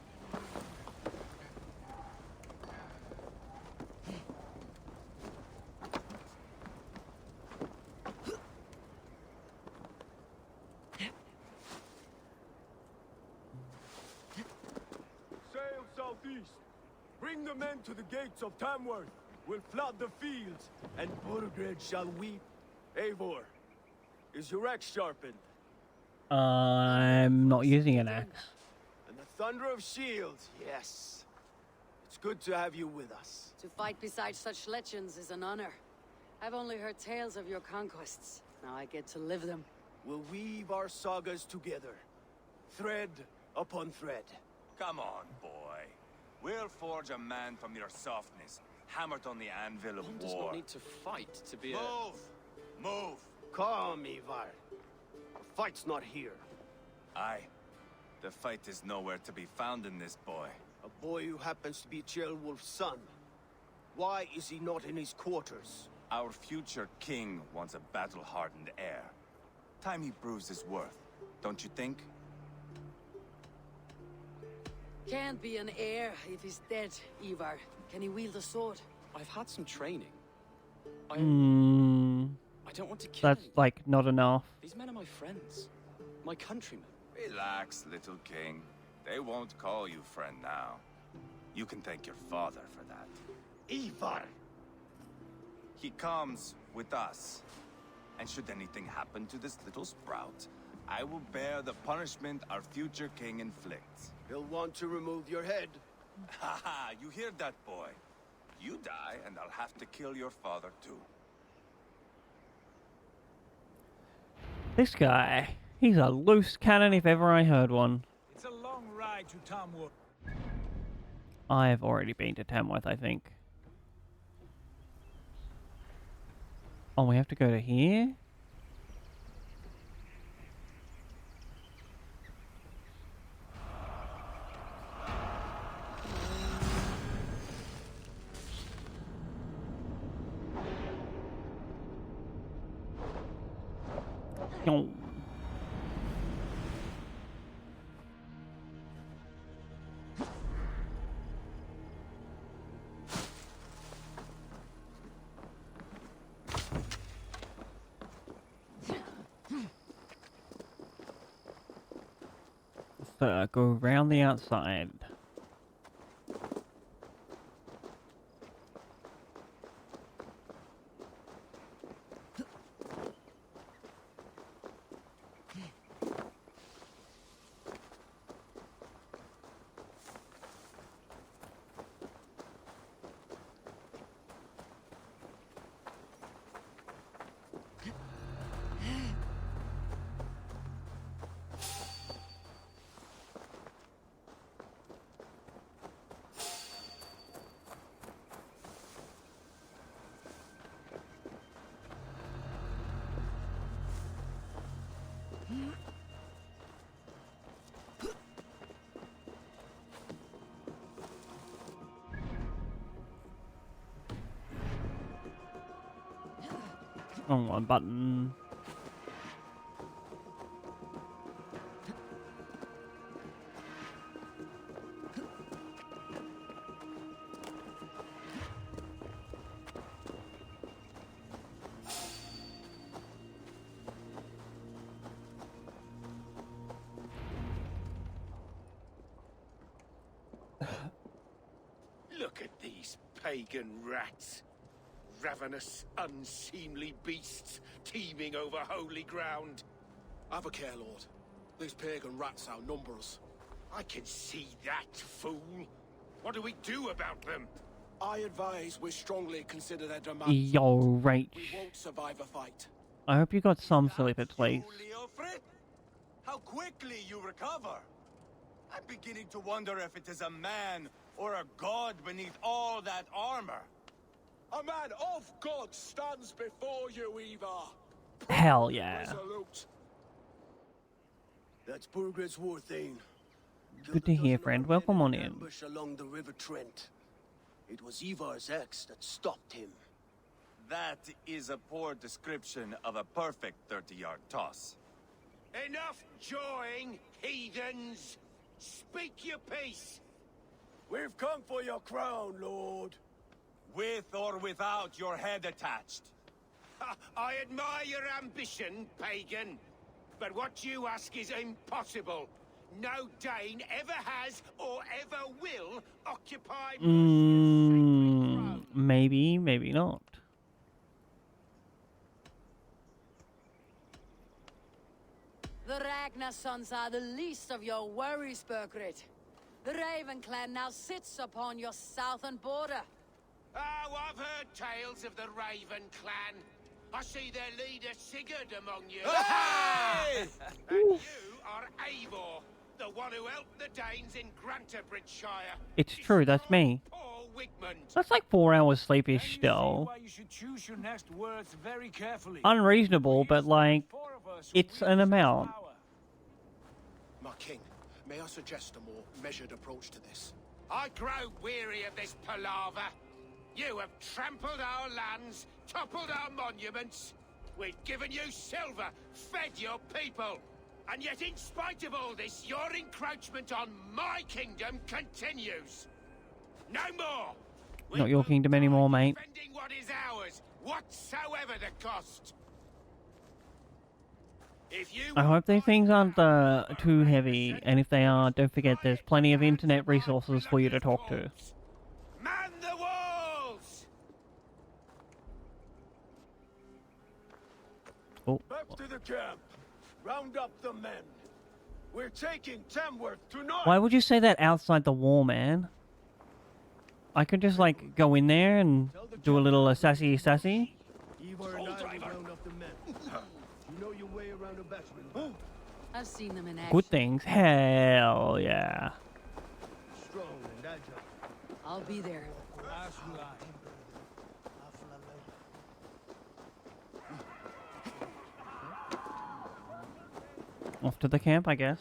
Sail southeast. Bring the men to the gates of Tamworth. We'll flood the fields, and Burgred shall weep. Eivor, is your axe sharpened? I'm not using an axe. And the thunder of shields, yes. It's good to have you with us. To fight beside such legends is an honor. I've only heard tales of your conquests. Now I get to live them. We'll weave our sagas together, thread upon thread. Come on, boy. We'll forge a man from your softness, hammered on the anvil of One war. does not need to fight to be Move! Move! Calm, Ivar. The fight's not here. Aye. The fight is nowhere to be found in this boy. A boy who happens to be Ceolwulf's son. Why is he not in his quarters? Our future king wants a battle-hardened heir. Time he proves his worth, don't you think? Can't be an heir if he's dead, Ivar. Can he wield a sword? I've had some training. I don't want to kill That's, anyone. like, not enough. These men are my friends. My countrymen. Relax, little king. They won't call you friend now. You can thank your father for that. Ivar! He comes with us. And should anything happen to this little sprout, I will bear the punishment our future king inflicts. He'll want to remove your head. Haha, you hear that, boy? You die, and I'll have to kill your father, too. This guy, he's a loose cannon if ever I heard one. It's a long ride to Tamworth. I've already been to Tamworth, I think. Oh, we have to go to here? No. So go around the outside. Wrong one button. Look at these pagan rats. Ravenous, unseemly beasts teeming over holy ground. Have a care, Lord. These pagan rats outnumber us. I can see that, fool. What do we do about them? I advise we strongly consider their demands. Yo, Rach. We won't survive a fight. I hope you got some sleep at least. Leofrid? How quickly you recover! I'm beginning to wonder if it is a man or a god beneath all that armor. A man of God stands before you, Ivar. Hell yeah. Resolute. That's Burgred's war thane. Good to hear, friend. Welcome on in. Ambush along the River Trent. It was Ivar's axe that stopped him. That is a poor description of a perfect 30-yard toss. Enough jawing, heathens! Speak your piece! We've come for your crown, Lord. With or without your head attached. I admire your ambition, pagan. But what you ask is impossible. No Dane ever has or ever will occupy... Maybe, maybe not. The Ragnar sons are the least of your worries, Burgred. The Raven clan now sits upon your southern border. Oh, I've heard tales of the Raven clan. I see their leader Sigurd among you. Hey! And you are Eivor, the one who helped the Danes in Grantabridgeshire. It's true, that's me. Poor Wigmund. That's like 4 hours sleepish still. Why you should choose your next words very carefully. Unreasonable, but like, it's an amount. My king, may I suggest a more measured approach to this? I grow weary of this palaver. You have trampled our lands, toppled our monuments. We've given you silver, fed your people. And yet in spite of all this, your encroachment on my kingdom continues. No more! Not your kingdom anymore, mate. Defending what is ours, whatsoever the cost. If you I hope these things aren't too heavy, and if they are, don't forget there's plenty of internet resources for you to talk to. man the walls! Oh. Back to the camp. Round up the men. We're taking Tamworth tonight. Why would you say that outside the wall, man? I could just, like, go in there and do a little sassy. Eivor and I will round up the men. You know your way around a battering. I've seen them in action. Good things? Hell yeah. Strong and agile. I'll be there. As will I. Off to the camp, I guess.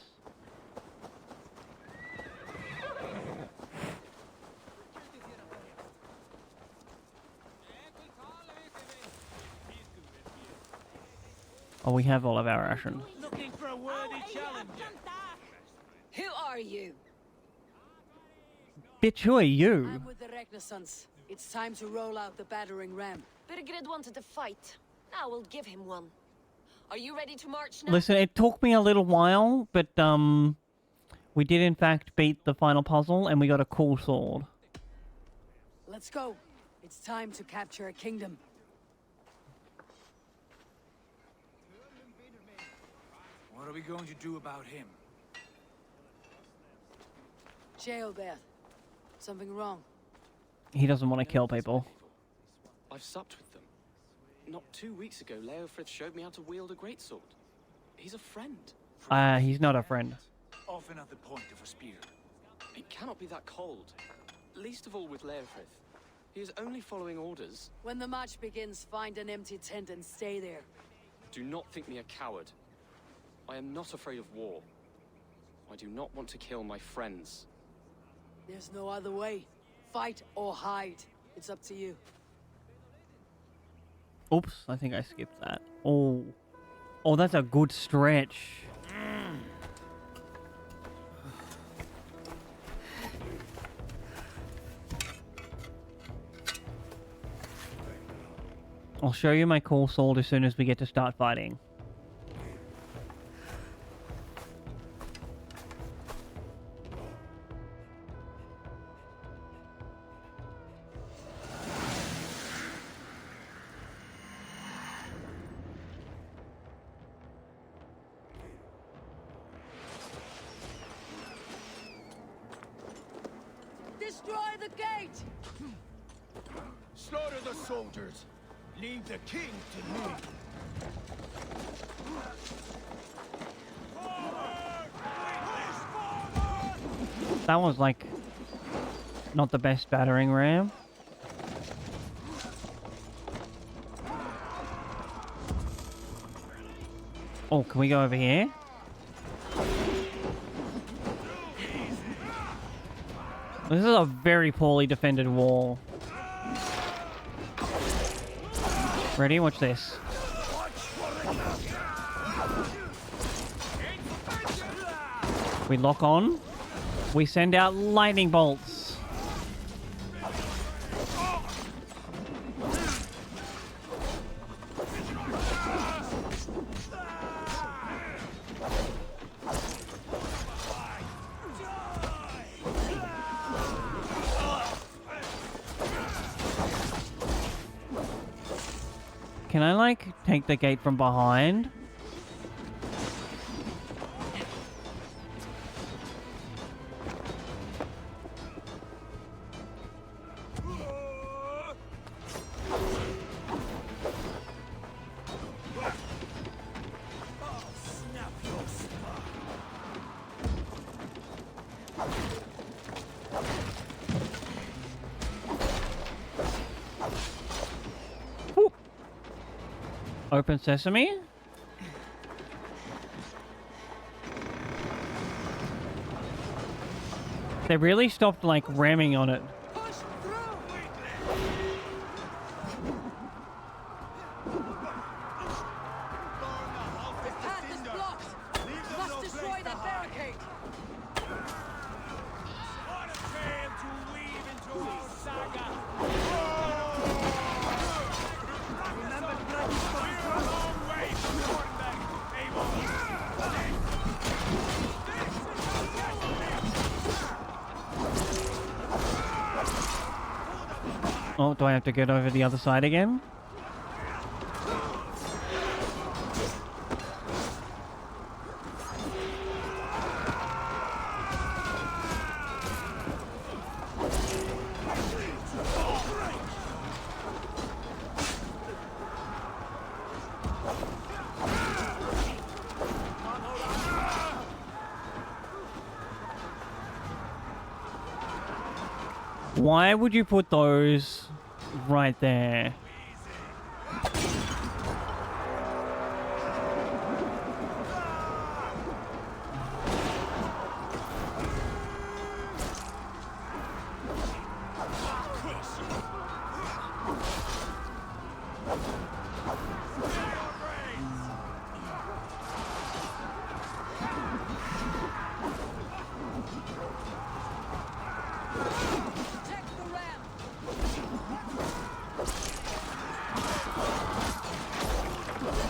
Oh, we have all of our rations. Looking for a worthy challenger. Who are you? Bitch, who are you? I'm with the Renaissance. It's time to roll out the battering ram. Birgrid wanted to fight. Now we'll give him one. Are you ready to march now? Listen, it took me a little while, but we did in fact beat the final puzzle, and we got a cool sword. Let's go. It's time to capture a kingdom. What are we going to do about him? Jailbeth. Something wrong. He doesn't want to kill people. I've supped with them. Not 2 weeks ago, Leofrith showed me how to wield a greatsword. He's a friend. He's not a friend. Often at the point of a spear. It cannot be that cold. Least of all with Leofrith. He is only following orders. When the march begins, find an empty tent and stay there. Do not think me a coward. I am not afraid of war. I do not want to kill my friends. There's no other way. Fight or hide. It's up to you. Oops, I think I skipped that. Oh. Oh, that's a good stretch. I'll show you my cool sword as soon as we get to start fighting. Destroy the gate! Slaughter the soldiers. Leave the king to me. That was like not the best battering ram. Oh, can we go over here? This is a very poorly defended wall. Ready? Watch this. We lock on. We send out lightning bolts. Can I, like, take the gate from behind? Open sesame? They really stopped, like, ramming on it. This path is blocked! You must destroy that barricade! What a tale to weave into our saga! Remember we're a long way from Nuremberg, Oh, do I have to get over the other side again? Why would you put those right there?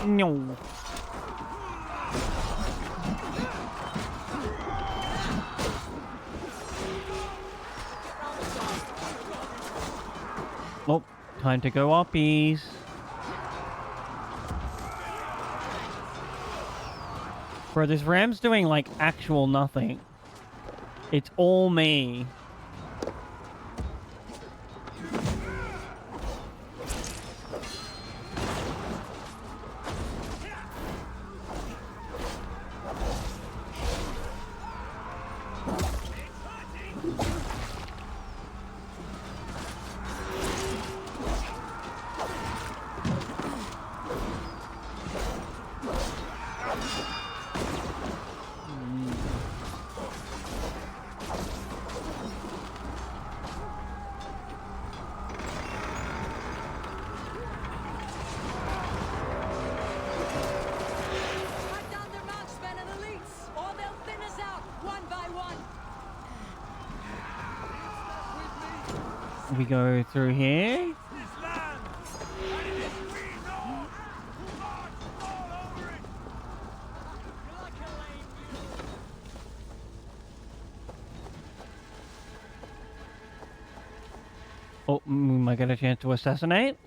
No. Oh, time to go uppies. Bro, this ram's doing like actual nothing. It's all me. We go through here. Oh, we might get a chance to assassinate.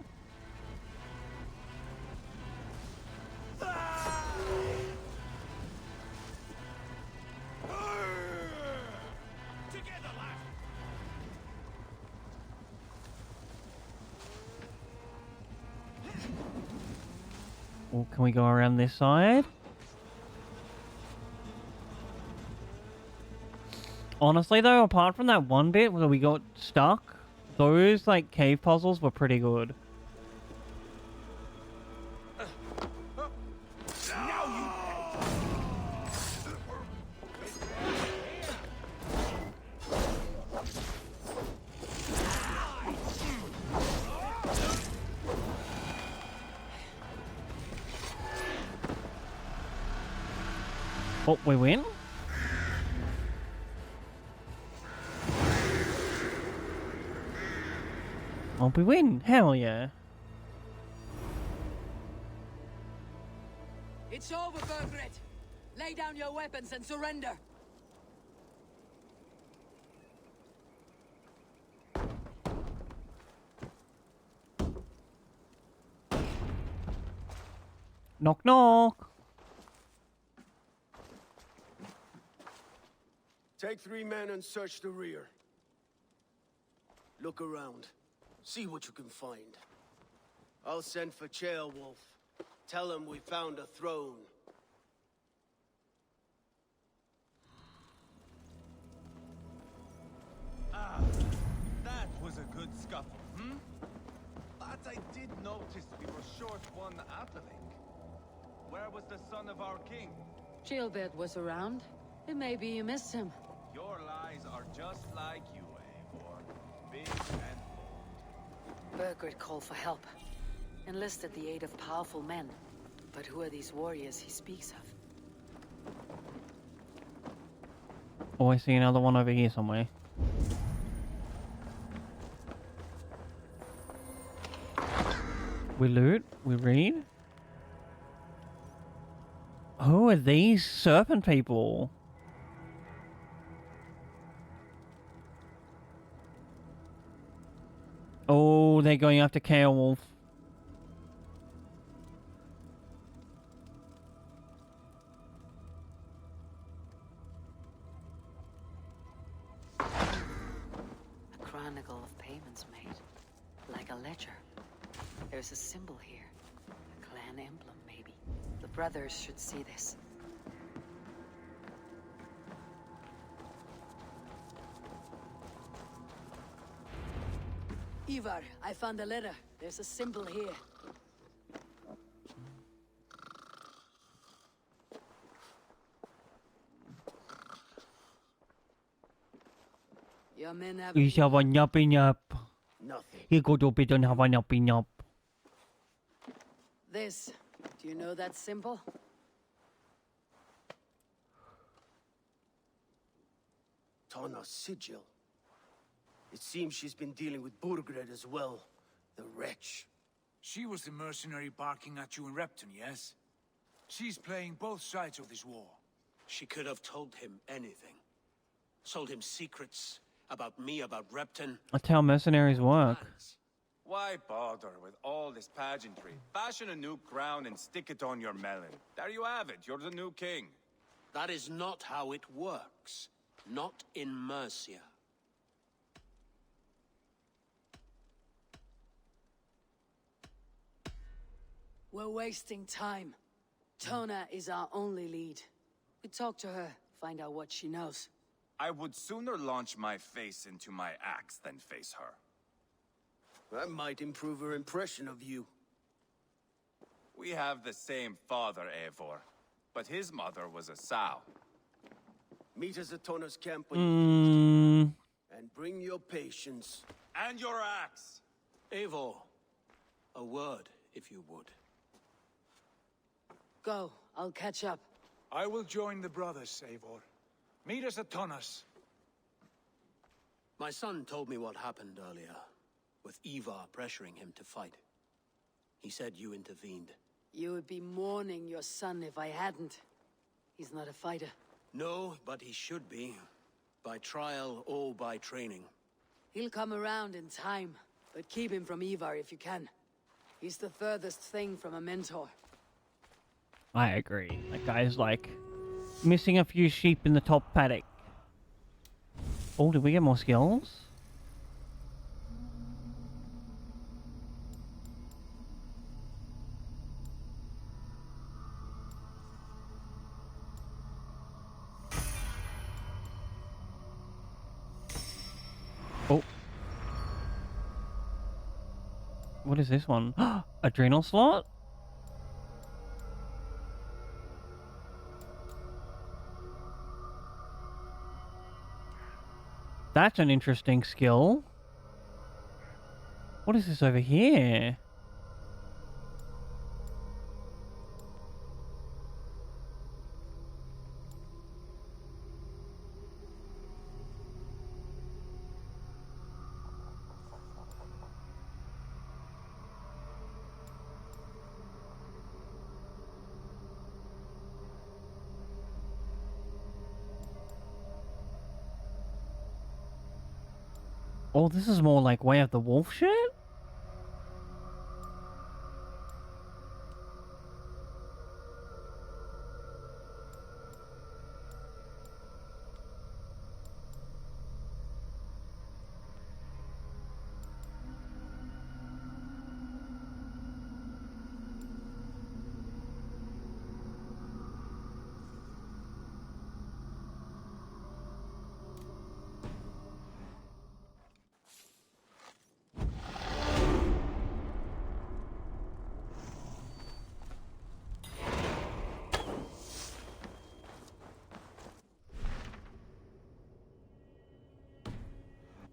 Oh, can we go around this side? Honestly though, apart from that one bit where we got stuck, those like cave puzzles were pretty good. Oh, we win? Oh, we win! Hell yeah! It's over, Burgred. Lay down your weapons and surrender. Knock knock! Take 3 men and search the rear. Look around. See what you can find. I'll send for Ceolwulf. Tell him we found a throne. Ah, that was a good scuffle, hmm? But I did notice we were short one atheling. Where was the son of our king? Gilbert was around. Maybe you missed him. Your lies are just like you, Eivor. Big and bold. Burgred called for help. Enlisted the aid of powerful men. But who are these warriors he speaks of? Oh, I see another one over here somewhere. We loot, we read. Who are these serpent people? Oh, they're going after Ceolwulf. A chronicle of payments made. Like a ledger. There's a symbol here. A clan emblem, maybe. The brothers should see this. Ivar, I found a letter. There's a symbol here. Your men have... He's have a yapping up. Nothing. He go to bit on have a yapping up. This. Do you know that symbol? Tana's sigil. It seems she's been dealing with Burgred as well. The wretch. She was the mercenary barking at you in Repton, yes? She's playing both sides of this war. She could have told him anything. Sold him secrets about me, about Repton. That's how mercenaries work. Why bother with all this pageantry? Fashion a new crown and stick it on your melon. There you have it, you're the new king. That is not how it works. Not in Mercia. We're wasting time. Tona is our only lead. We talk to her, find out what she knows. I would sooner launch my face into my axe than face her. That might improve her impression of you. We have the same father, Eivor, but his mother was a sow. Meet us at Tona's camp when you Mm. and bring your patience. And your axe! Eivor, a word, if you would. Go, I'll catch up. I will join the brothers, Eivor. Meet us at Tonas. My son told me what happened earlier, with Ivar pressuring him to fight. He said you intervened. You would be mourning your son if I hadn't. He's not a fighter. No, but he should be. By trial or by training. He'll come around in time, but keep him from Ivar if you can. He's the furthest thing from a mentor. I agree. That guy's like missing a few sheep in the top paddock. Oh, did we get more skills? Oh. What is this one? Adrenal slot? That's an interesting skill. What is this over here? Oh, this is more like Way of the Wolf shit?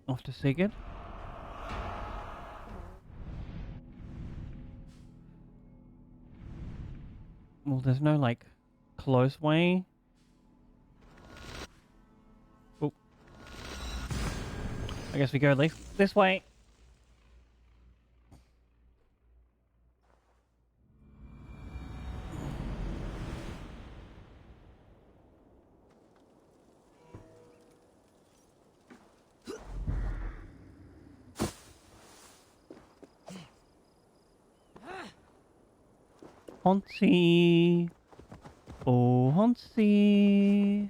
Off to Sigurd. Well, there's no, like, close way. Oh. I guess we go this way. Honsi. Oh, Honsi.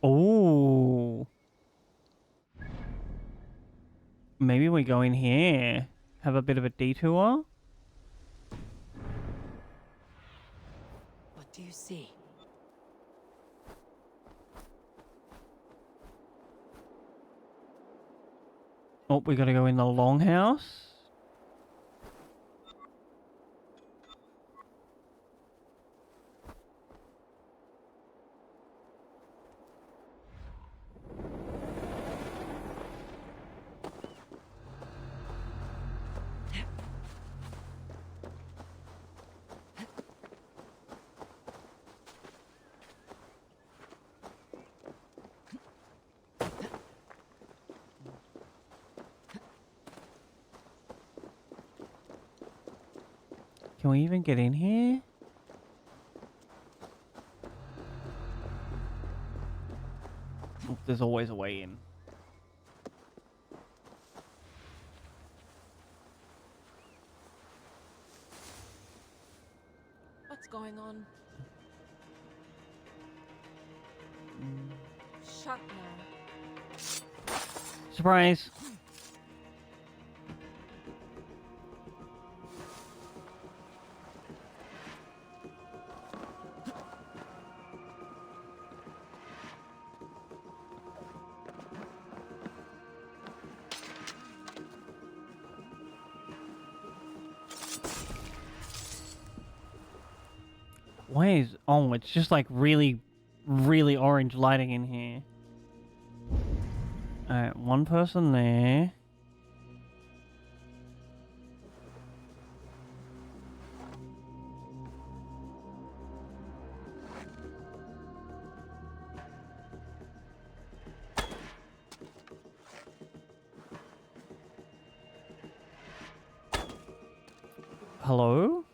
Oh. Maybe we go in here. Have a bit of a detour. What do you see? Oh, we gotta go in the longhouse. Can we even get in here? Oh, there's always a way in. What's going on? Shut now. Surprise! Why is... Oh, it's just like really, really orange lighting in here. Alright, one person there. Hello?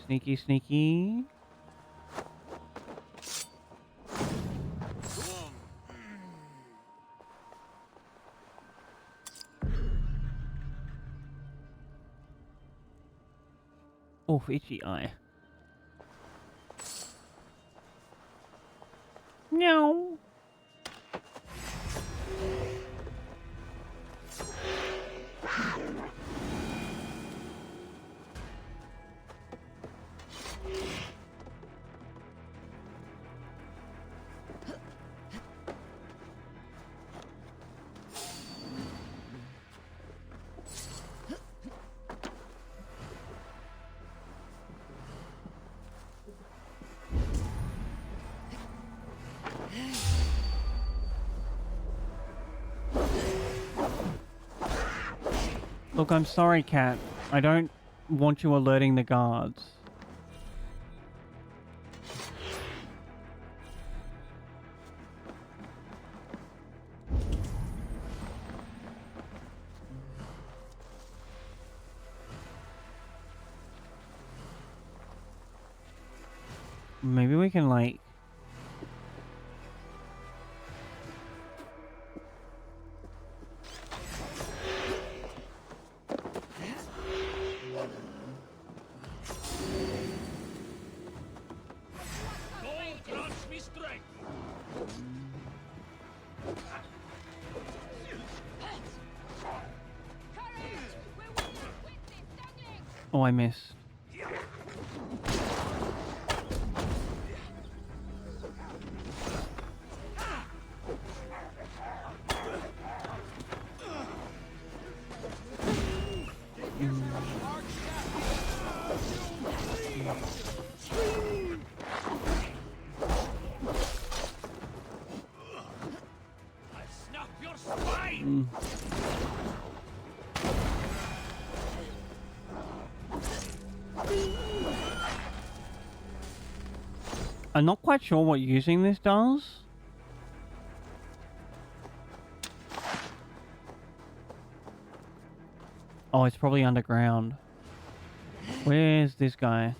Sneaky, sneaky. Oh, itchy eye. Meow. Look, I'm sorry, Cat. I don't want you alerting the guards. Maybe we can, like... Oh, I missed. I'm not quite sure what using this does. Oh, it's probably underground. Where's this guy?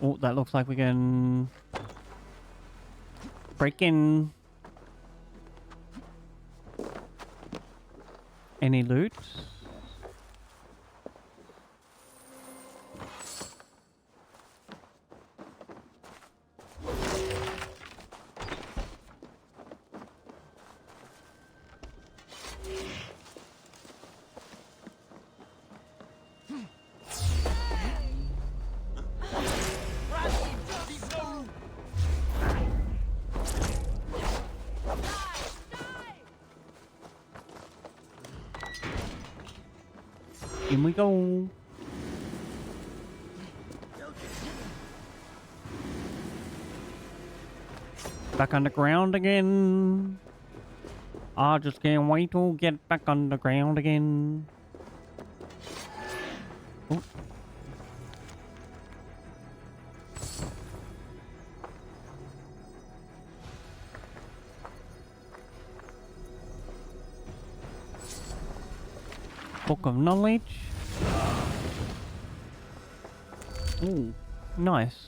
Oh, that looks like we can break in. Any loot? In we go. Back underground again. I just can't wait to get back underground again. Oh. Book of Knowledge. Ooh, nice.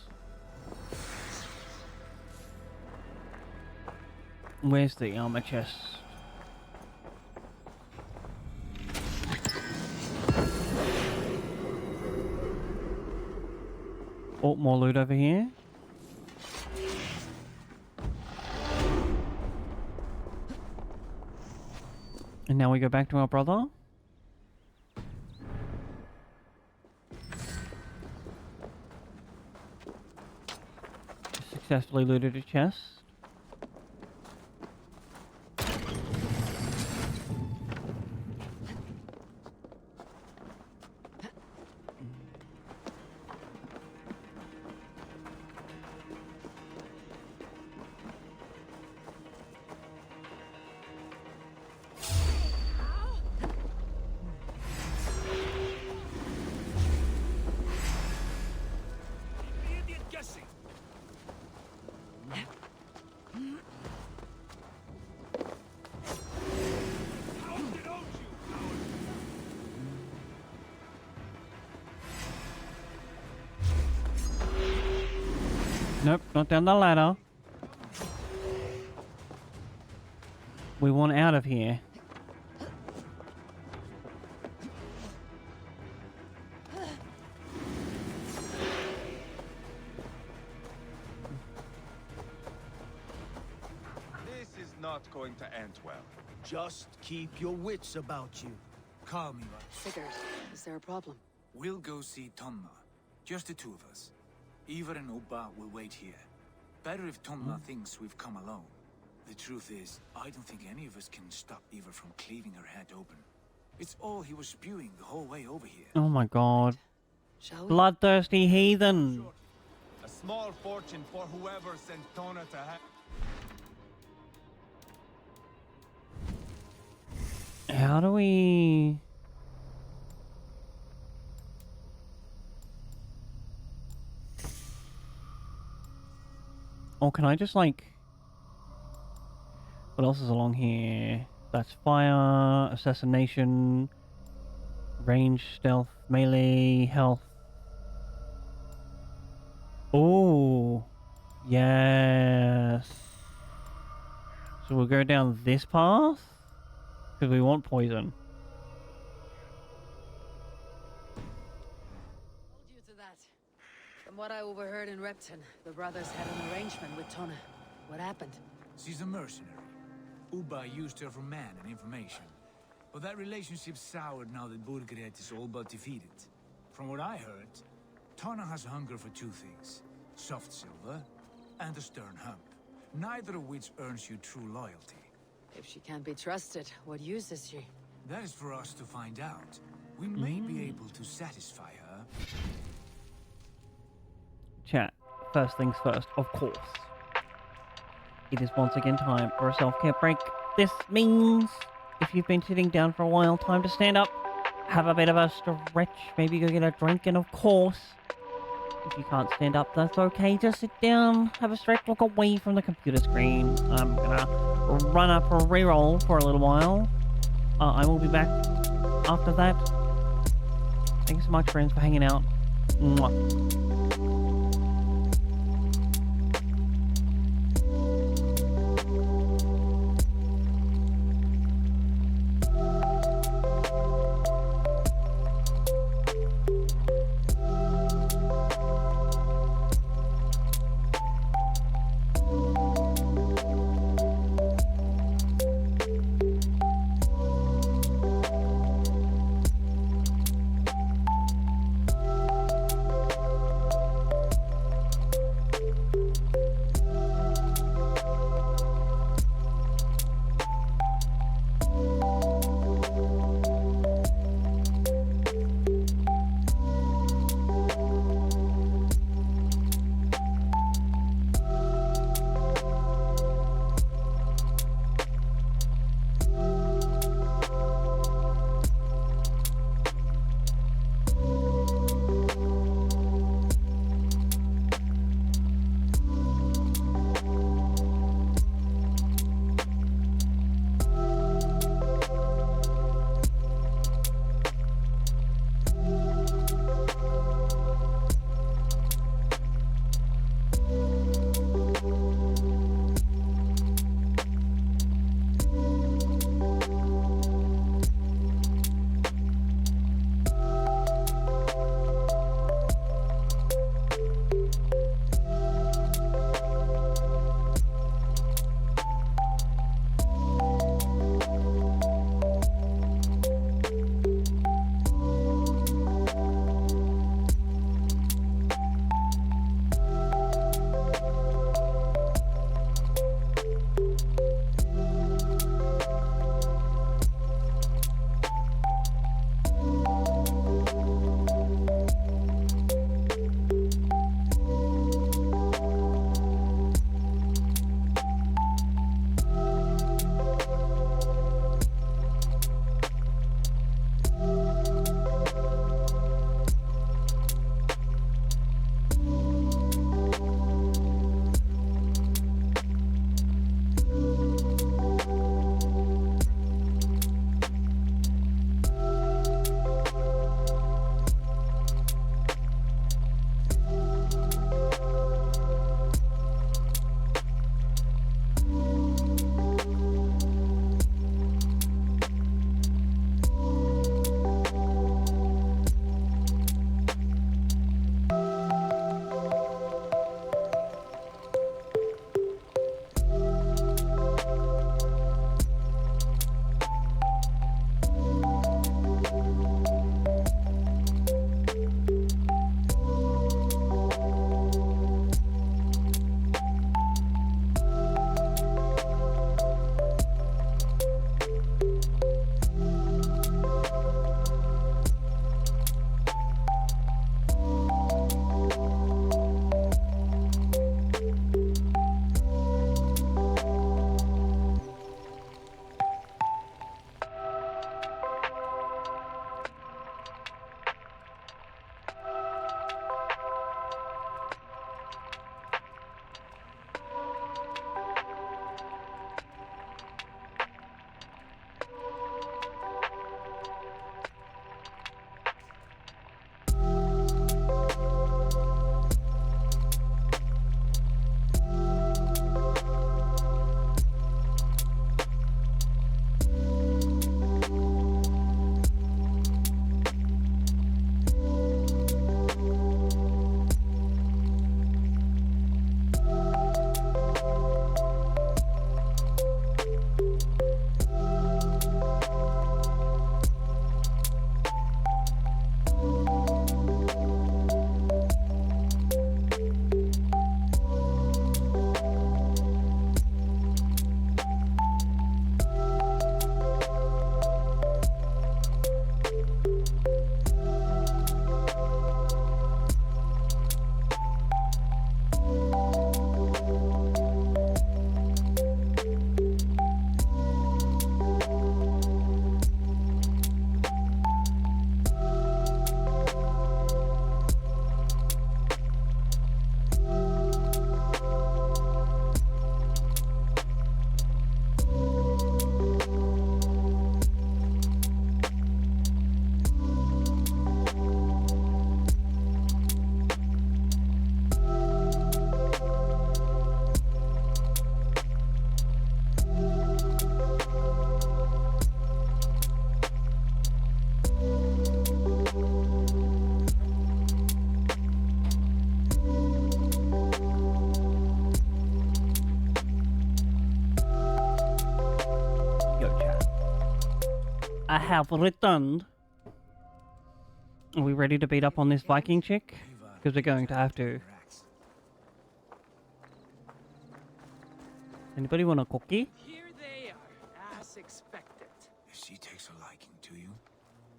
Where's the armor chest? Oh, more loot over here. And now we go back to our brother. Successfully looted a chest. Nope, not down the ladder. We want out of here. This is not going to end well. Just keep your wits about you. Calm, Ivar. Sigurd, is there a problem? We'll go see Tomna. Just the two of us. Ivar and Oba will wait here. Better if Tomna thinks we've come alone. The truth is, I don't think any of us can stop Ivar from cleaving her head open. It's all he was spewing the whole way over here. Oh my god. Shall we? Bloodthirsty heathen. small fortune for whoever sent Tona to How do we... Oh, can I just like... What else is along here? That's fire, assassination, range, stealth, melee, health. Oh, yes. So we'll go down this path? Because we want poison. Hold you to that. From what I overheard in Repton, the brothers had an arrangement with Tona. What happened? She's a mercenary. Uba used her for man and information. But that relationship soured now that Burgred is all but defeated. From what I heard, Tana has hunger for two things. Soft silver and a stern hump. Neither of which earns you true loyalty. If she can't be trusted, what use is she? That is for us to find out. We may be able to satisfy her. Chat, first things first, of course. It is once again time for a self-care break. This means, if you've been sitting down for a while, time to stand up, have a bit of a stretch, maybe go get a drink, and of course, if you can't stand up, that's okay. Just sit down, have a stretch, look away from the computer screen. I'm gonna run up a reroll for a little while. I will be back after that. Thanks so much, friends, for hanging out. Mwah. I have returned. Are we ready to beat up on this Viking chick? Because we're going to have to. Anybody want a cookie? Here they are, as expected. If she takes a liking to you,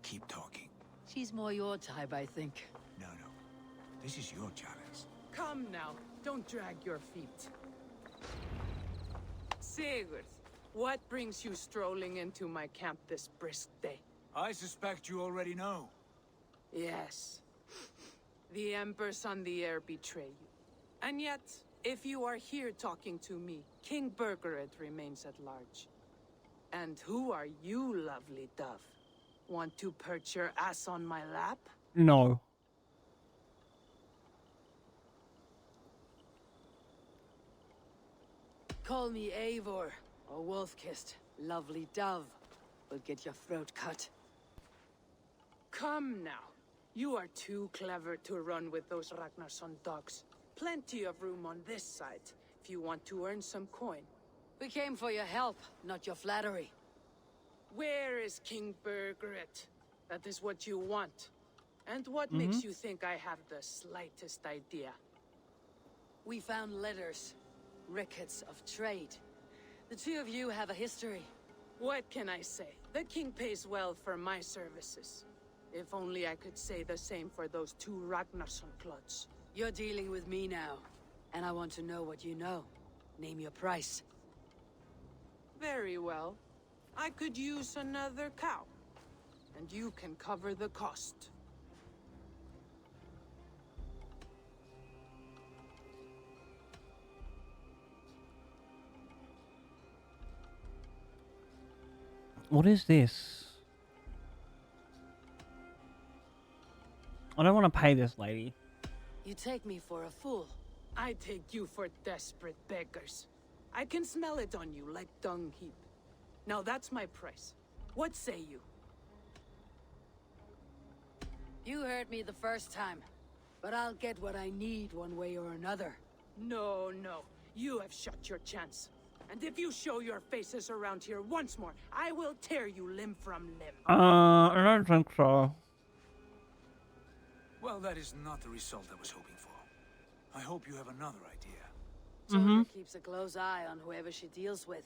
keep talking. She's more your type, I think. No. This is your challenge. Come now, don't drag your feet. Sigurd, what brings you strolling into my camp this brisk day? I suspect you already know. Yes. The Embers on the air betray you. And yet, if you are here talking to me, King Burgered remains at large. And who are you, lovely dove? Want to perch your ass on my lap? No. Call me Eivor, or Wolf-Kissed. Lovely dove. Will get your throat cut. Come now. You are too clever to run with those Ragnarsson dogs. Plenty of room on this side, if you want to earn some coin. We came for your help, not your flattery. Where is King Burgered? That is what you want. And what makes you think I have the slightest idea? We found letters. Records of trade. The two of you have a history. What can I say? The king pays well for my services. If only I could say the same for those two Ragnarsson clods. You're dealing with me now, and I want to know what you know. Name your price. Very well. I could use another cow. And you can cover the cost. What is this? I don't want to pay this lady. You take me for a fool. I take you for desperate beggars. I can smell it on you like dung heap. Now that's my price. What say you? You heard me the first time, but I'll get what I need one way or another. No. You have shot your chance. And if you show your faces around here once more, I will tear you limb from limb. I don't think so. Well, that is not the result I was hoping for. I hope you have another idea. Tilda keeps a close eye on whoever she deals with.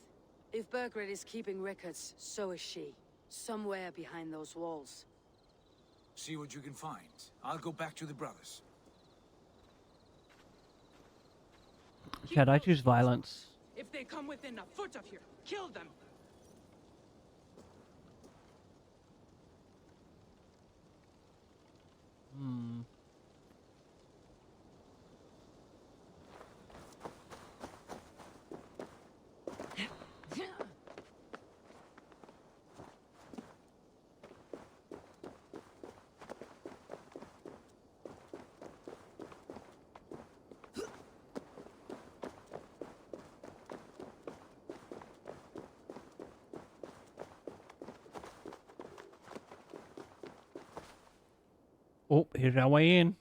If Burgred is keeping records, so is she. Somewhere behind those walls. See what you can find. I'll go back to the brothers. Should I choose violence? If they come within a foot of here, kill them. Oh, here's our way in.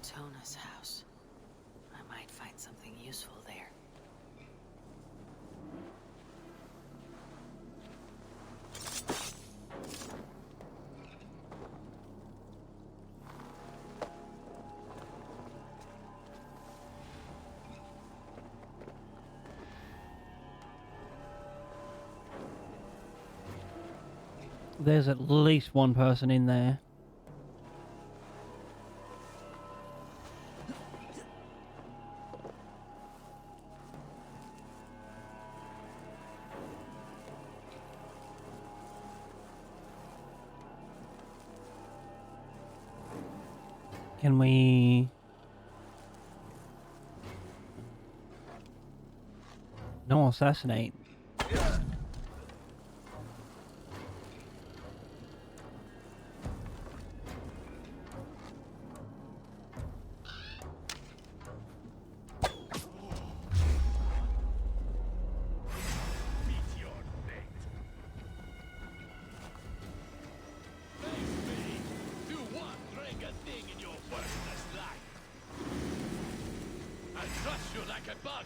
Tona's house. I might find something useful there. There's at least one person in there. Can we... No, assassinate. You're like a bug.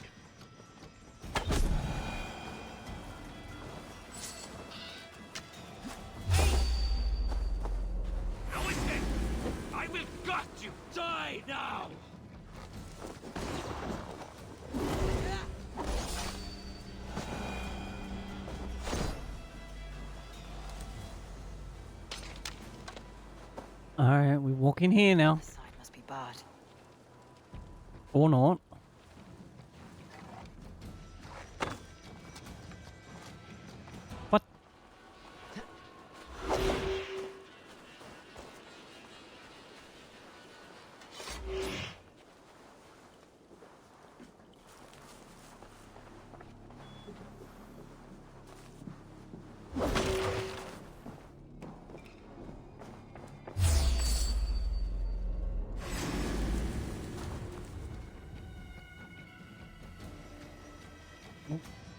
Now it's dead. I will gut you. Die now. Alright, we walk in here now. The side must be barred. Or not. What?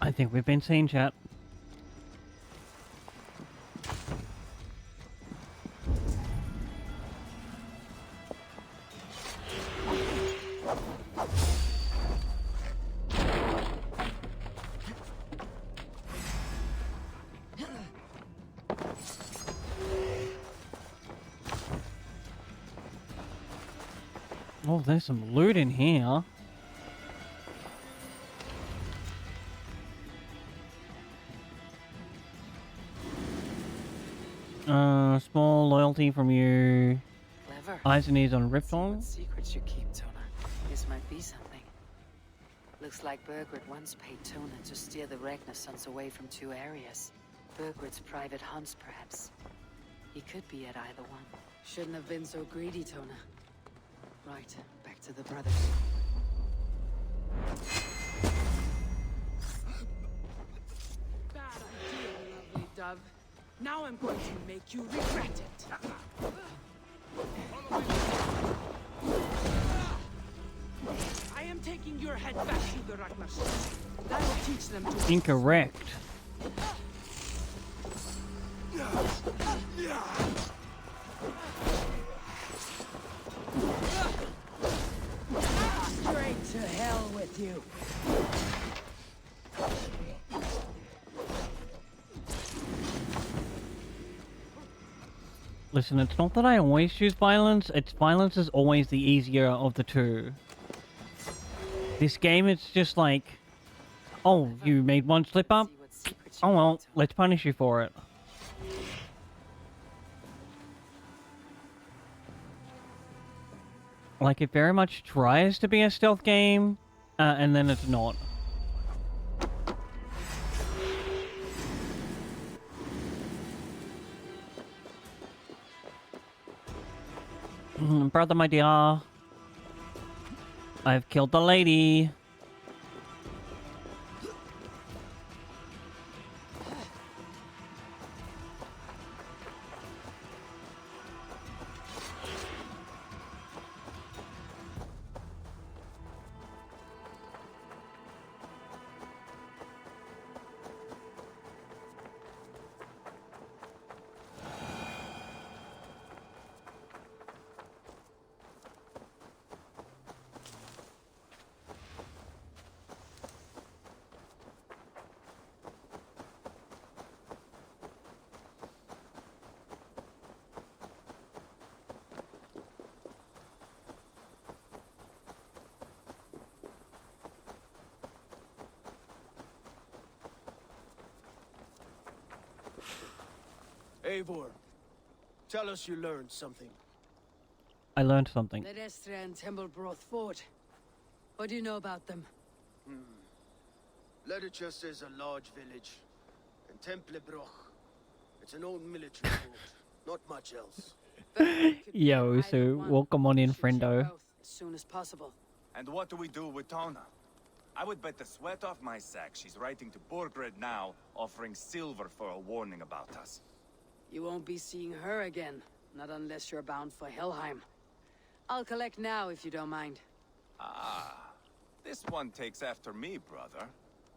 I think we've been seen, chat. Oh, there's some loot in here. Small loyalty from you. Clever. Eyes and ears on Riptide. What secrets you keep, Tona? This might be something. Looks like Burgred once paid Tona to steer the Renaissance away from 2 areas. Burgred's private hunts, perhaps. He could be at either one. Shouldn't have been so greedy, Tona. Right, back to the brothers. Bad idea, lovely dove. Now I'm going to make you regret it. I am taking your head back to the Ragnarsson. That will teach them to... Incorrect. Straight to hell with you. Listen, it's not that I always choose violence, it's violence is always the easier of the two. This game, it's just like, oh, you made one slip up? Oh well, let's punish you for it. Like, it very much tries to be a stealth game, and then it's not. Brother, my dear. I've killed the lady. Eivor, tell us you learned something. I learned something. Ledestra and Templebroth fought. What do you know about them? Ledestra is a large village, and Templebroch, it's an old military fort. Not much else. Yo, so welcome on in, friendo. As soon as possible. And what do we do with Tona? I would bet the sweat off my sack she's writing to Burgred now, offering silver for a warning about us. You won't be seeing her again, not unless you're bound for Helheim. I'll collect now if you don't mind. Ah, this one takes after me, brother.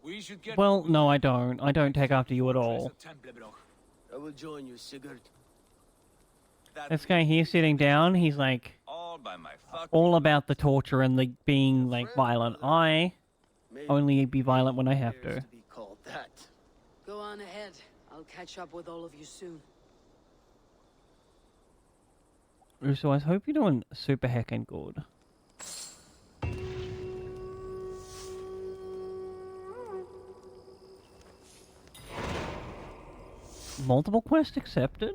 We should get... Well, no, I don't. I don't take after you at all. I will join you, Sigurd. This guy here sitting down, he's like, all by my fucking... All about the torture and the being, like, violent. I only be violent when I have to. Be called that. Go on ahead. I'll catch up with all of you soon. So I hope you're doing super heckin' good. Multiple quests accepted?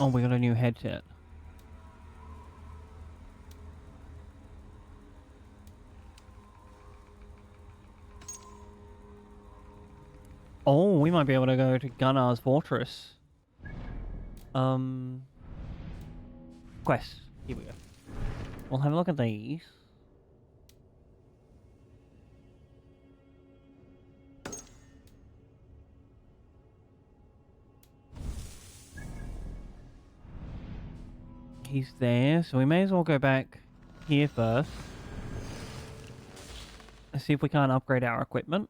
Oh, we got a new headset. Oh, we might be able to go to Gunnar's fortress. Quests. Here we go. We'll have a look at these. He's there, so we may as well go back here first. Let's see if we can't upgrade our equipment.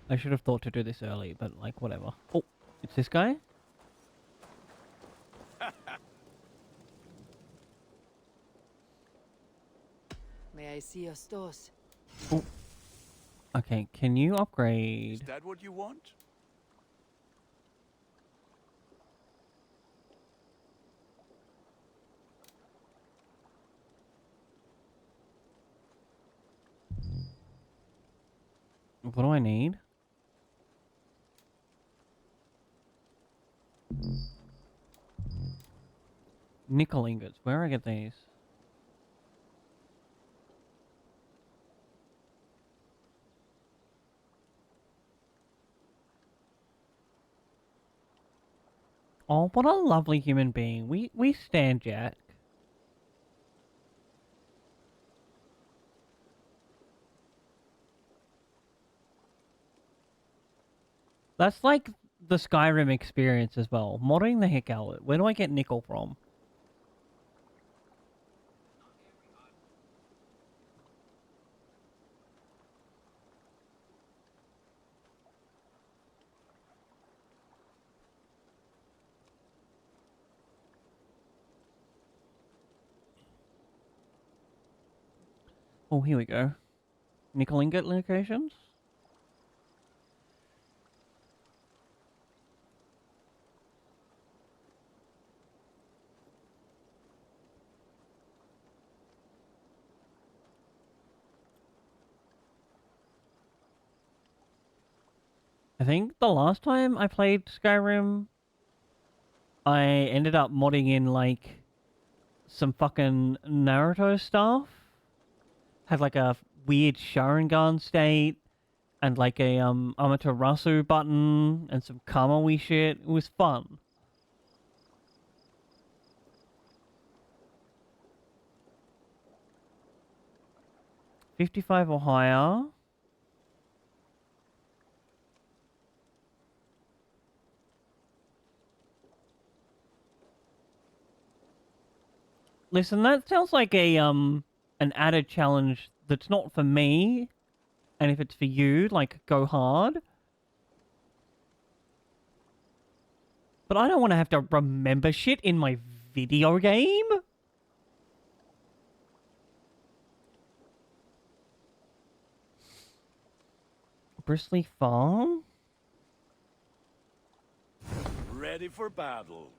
I should have thought to do this early, but like, whatever. Oh, it's this guy? May I see your stores? Oh. Okay, can you upgrade? Is that what you want? What do I need? Nickel ingots. Where do I get these? Oh, what a lovely human being. We stand Jack. That's like the Skyrim experience as well. Modding the heck out of it. Where do I get nickel from? Oh, here we go. Nickel ingot locations? I think the last time I played Skyrim, I ended up modding in, like, some fucking Naruto stuff. Had, like, a weird Sharingan state, and, like, a, Amaterasu button, and some Kamui shit. It was fun. $55 or higher. Listen, that sounds like a, an added challenge that's not for me. And if it's for you, like, go hard. But I don't want to have to remember shit in my video game. Bristly Farm? Ready for battle.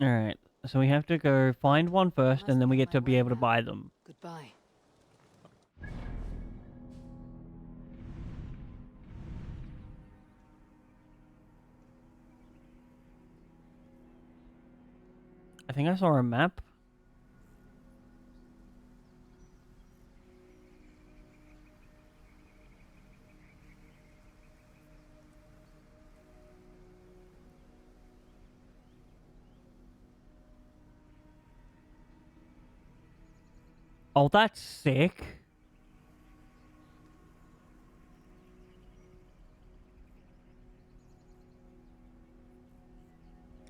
Alright, so we have to go find one first, and then we get to be able to buy them. Goodbye. I think I saw a map. Oh, that's sick.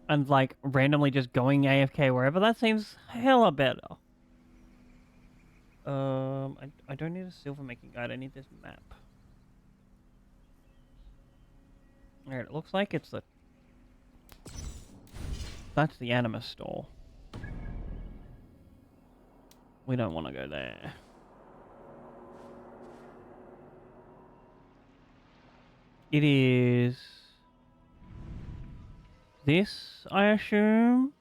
And like randomly just going AFK wherever, that seems hella better. I don't need a silver making guide, I need this map. Alright, it looks like it's the... That's the Animus store. We don't want to go there. It is... this, I assume?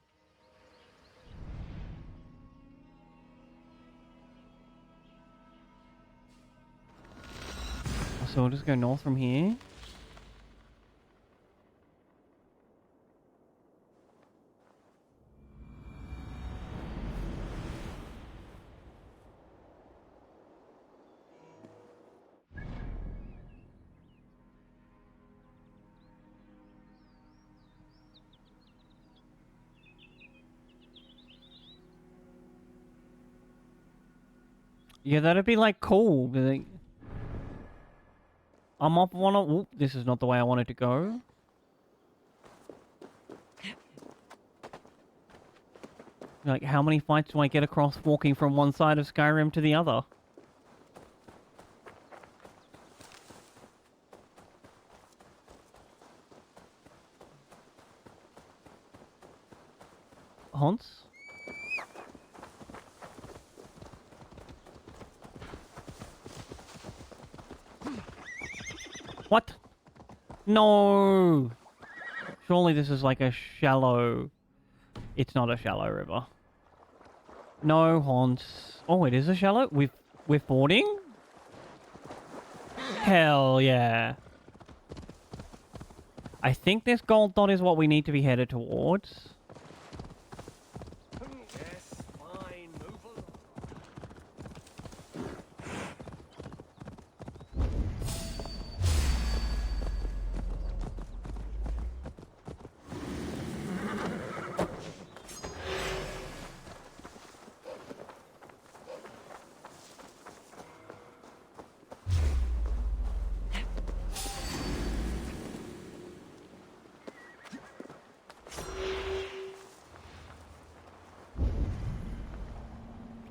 So we'll just go north from here. Yeah, that'd be like cool. Like, I'm off one of... Oop, this is not the way I wanted to go. Like, how many fights do I get across walking from one side of Skyrim to the other? Hans? What? No! Surely this is like a shallow... It's not a shallow river. No, Hans. Oh, it is a shallow? We're fording? Hell yeah. I think this gold dot is what we need to be headed towards. Yes, fine, move along.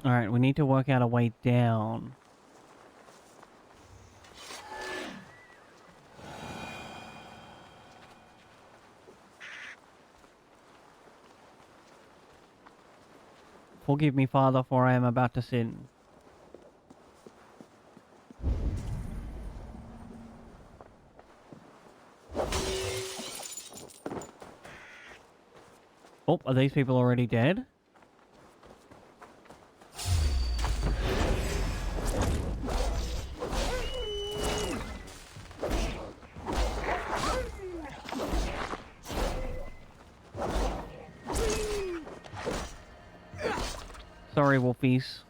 Alright, we need to work out a way down. Forgive me, Father, for I am about to sin. Oh, are these people already dead? Sorry, Wolfies.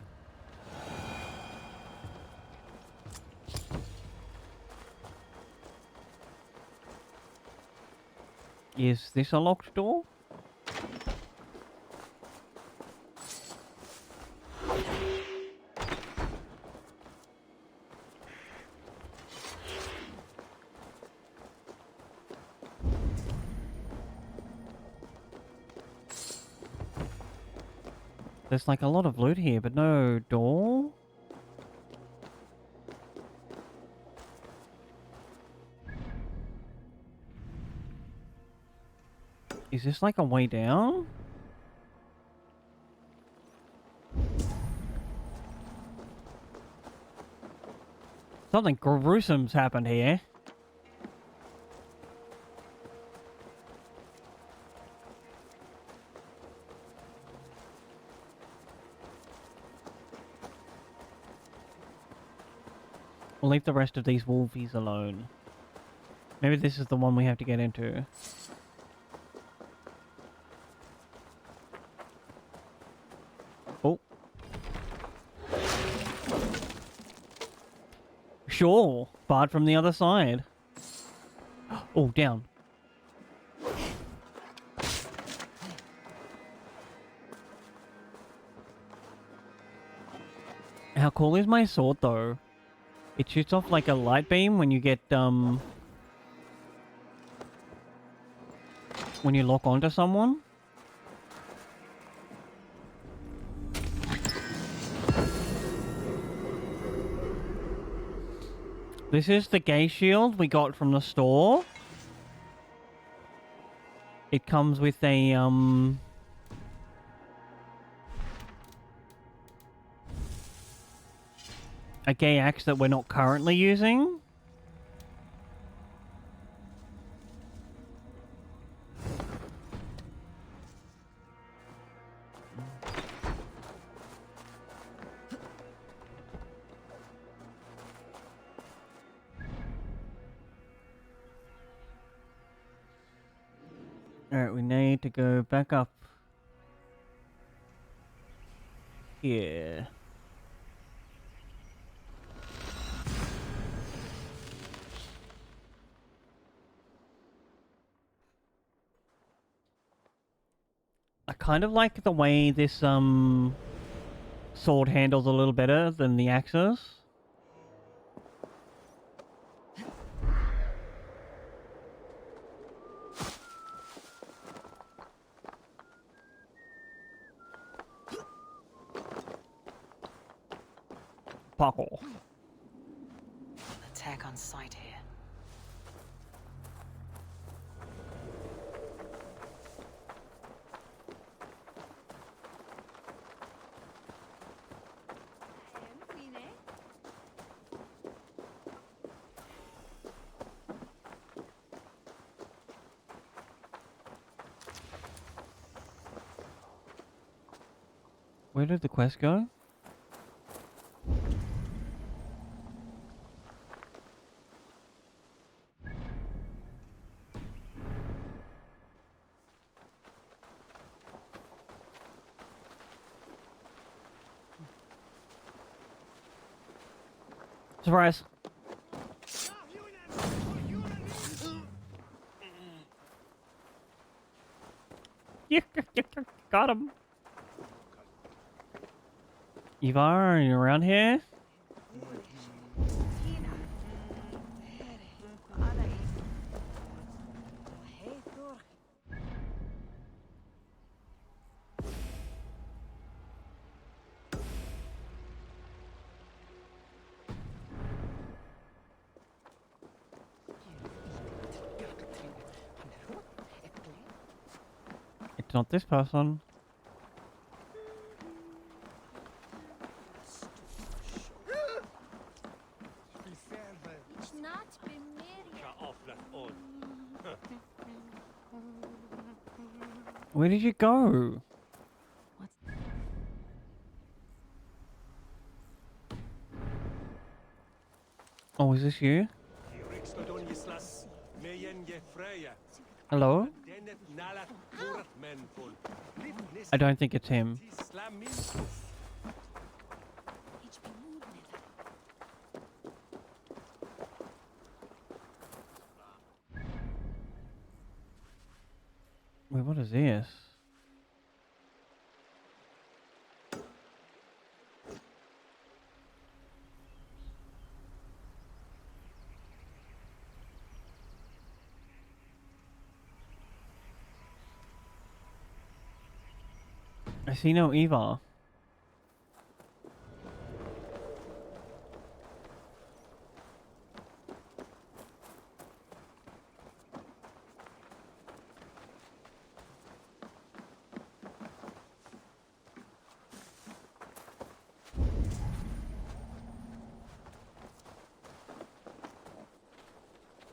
Is this a locked door? There's like a lot of loot here, but no door? Is this like a way down? Something gruesome's happened here. We'll leave the rest of these wolfies alone. Maybe this is the one we have to get into. Oh. Sure, but from the other side. Oh, down. How cool is my sword, though? It shoots off like a light beam when you get, when you lock onto someone. This is the gay shield we got from the store. It comes with a, gay axe that we're not currently using. Alright, we need to go back up here. I kind of like the way this sword handles a little better than the axes. Parkour. Attack on sight here. Where did the quest go? Surprise! Yeah, got him. Ivar, are you around here? It's not this person. Where did you go? Oh, is this you? Hello? I don't think it's him. Wait, what is this? I see no Eva.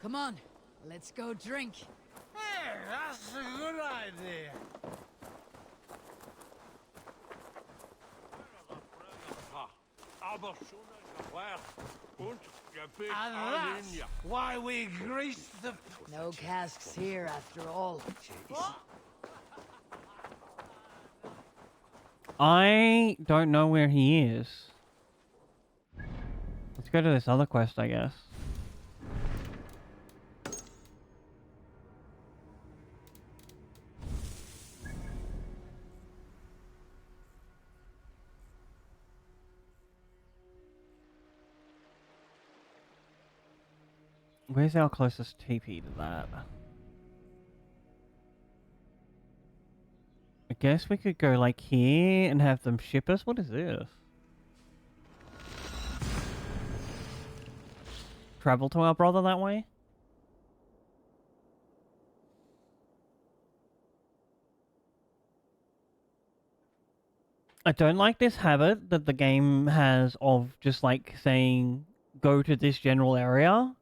Come on, let's go drink. Hey, that's a good idea. Aber schon und big And onion, that's why we grease the... No casks here, after all. I don't know where he is. Let's go to this other quest, I guess. Where's our closest TP to that? I guess we could go like here and have them ship us. What is this? Travel to our brother that way? I don't like this habit that the game has of just like saying go to this general area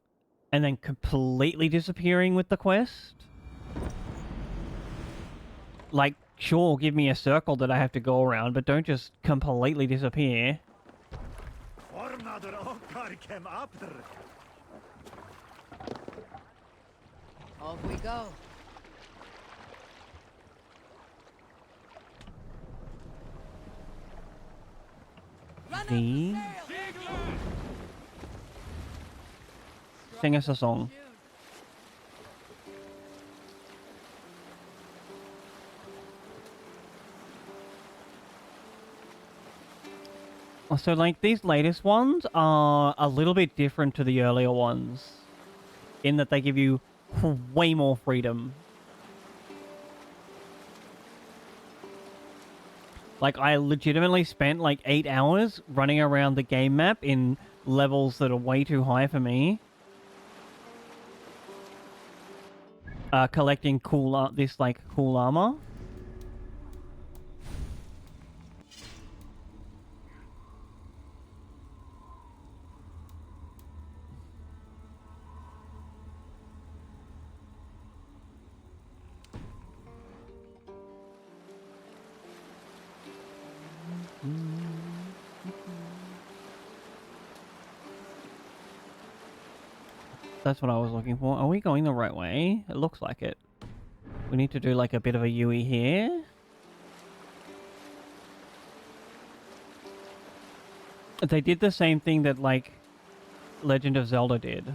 and then completely disappearing with the quest. Like, sure, give me a circle that I have to go around, but don't just completely disappear. Off we go. See? Sing us a song. So, like, these latest ones are a little bit different to the earlier ones in that they give you way more freedom. Like, I legitimately spent like 8 hours running around the game map in levels that are way too high for me. Collecting cool armor. That's what I was looking for. Are we going the right way? It looks like it. We need to do like a bit of a UE here. They did the same thing that like Legend of Zelda did.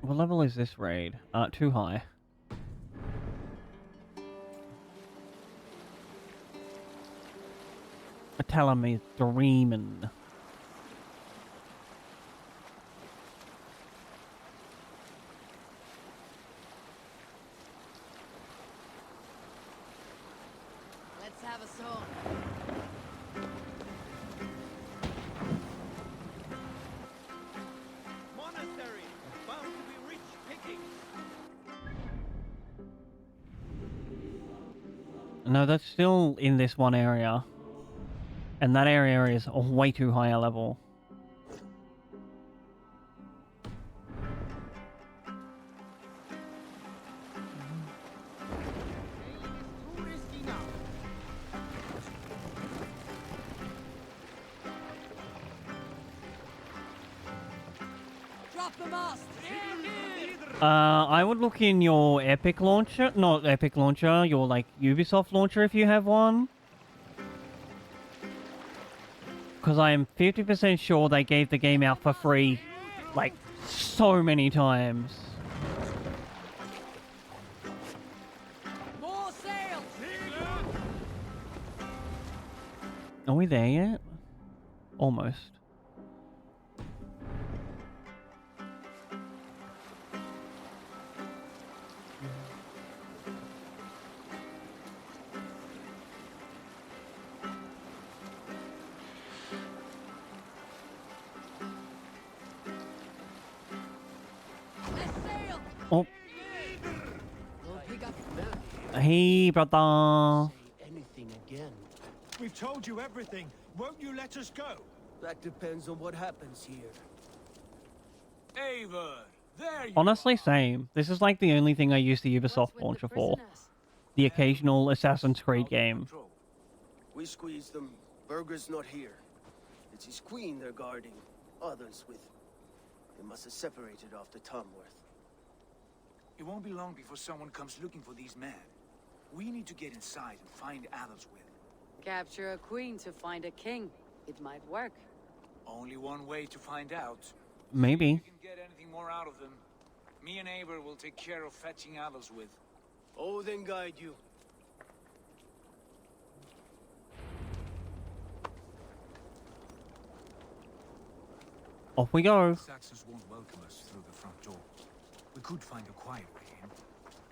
What level is this raid? Too high. Telling me dreaming. Let's have a song. Monastery, bound to be rich pickings. No, that's still in this one area. And that area is a way too high a level. Drop the mast. I would look in your Epic launcher, not Epic launcher, your like Ubisoft launcher if you have one. Because I am 50% sure they gave the game out for free, like, so many times. More sails. Are we there yet? Almost. Oh. Hey, brother. Anything again? We've told you everything. Won't you let us go? That depends on what happens here. Hey, Eivor, there you Honestly, same. This is like the only thing I use the Ubisoft launcher for. The occasional Assassin's Creed game. We squeezed them. Burger's not here. It's his queen they're guarding. Others with him. They must have separated after Tomworth. It won't be long before someone comes looking for these men. We need to get inside and find Adelswith. Capture a queen to find a king. It might work. Only one way to find out. Maybe. If you can get anything more out of them, me and Eivor will take care of fetching Adelswith. Odin guide you. Off we go. Saxons won't welcome us through the front door. We could find a quiet way in,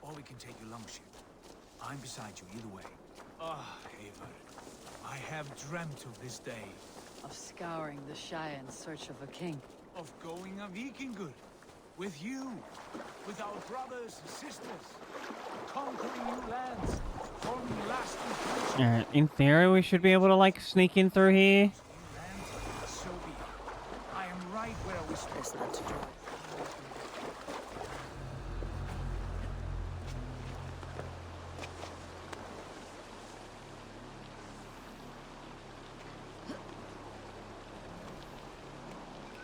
or we can take your longship. I'm beside you either way. Ah, Eivor, I have dreamt of this day. Of scouring the Shire in search of a king. Of going a Vikingur. With you. With our brothers and sisters. Conquering new lands. Forming lasting friendships. Alright, in theory we should be able to like sneak in through here. So be it. I am right where we Best not to drive.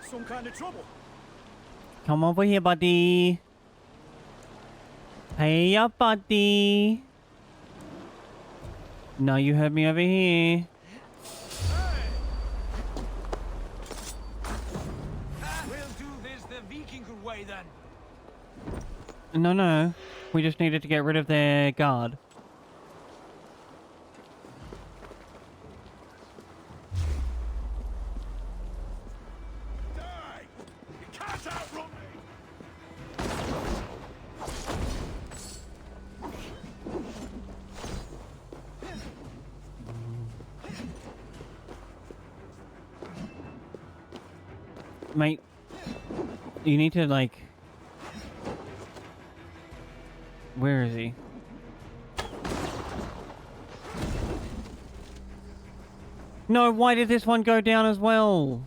Some kind of trouble. Come over here, buddy. Hey up, buddy. No, you heard me over here. We'll do this the Vikingur way then. No. We just needed to get rid of their guard. Mate, you need to, like... Where is he? No, why did this one go down as well?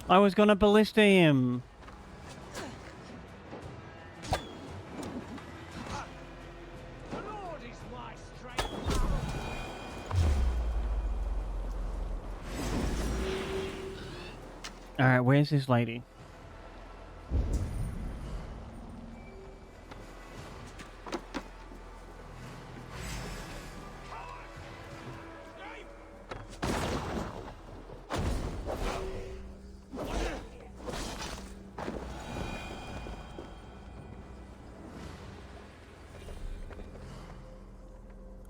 I was gonna ballista him. Alright, where's this lady?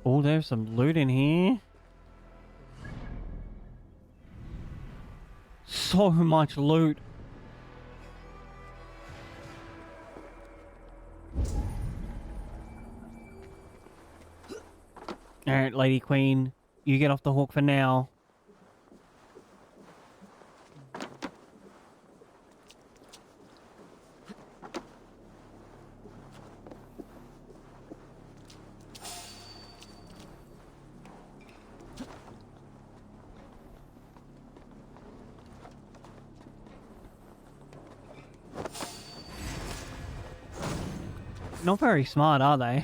Oh, there's some loot in here. So much loot. Alright, Lady Queen. You get off the hook for now. Not very smart, are they?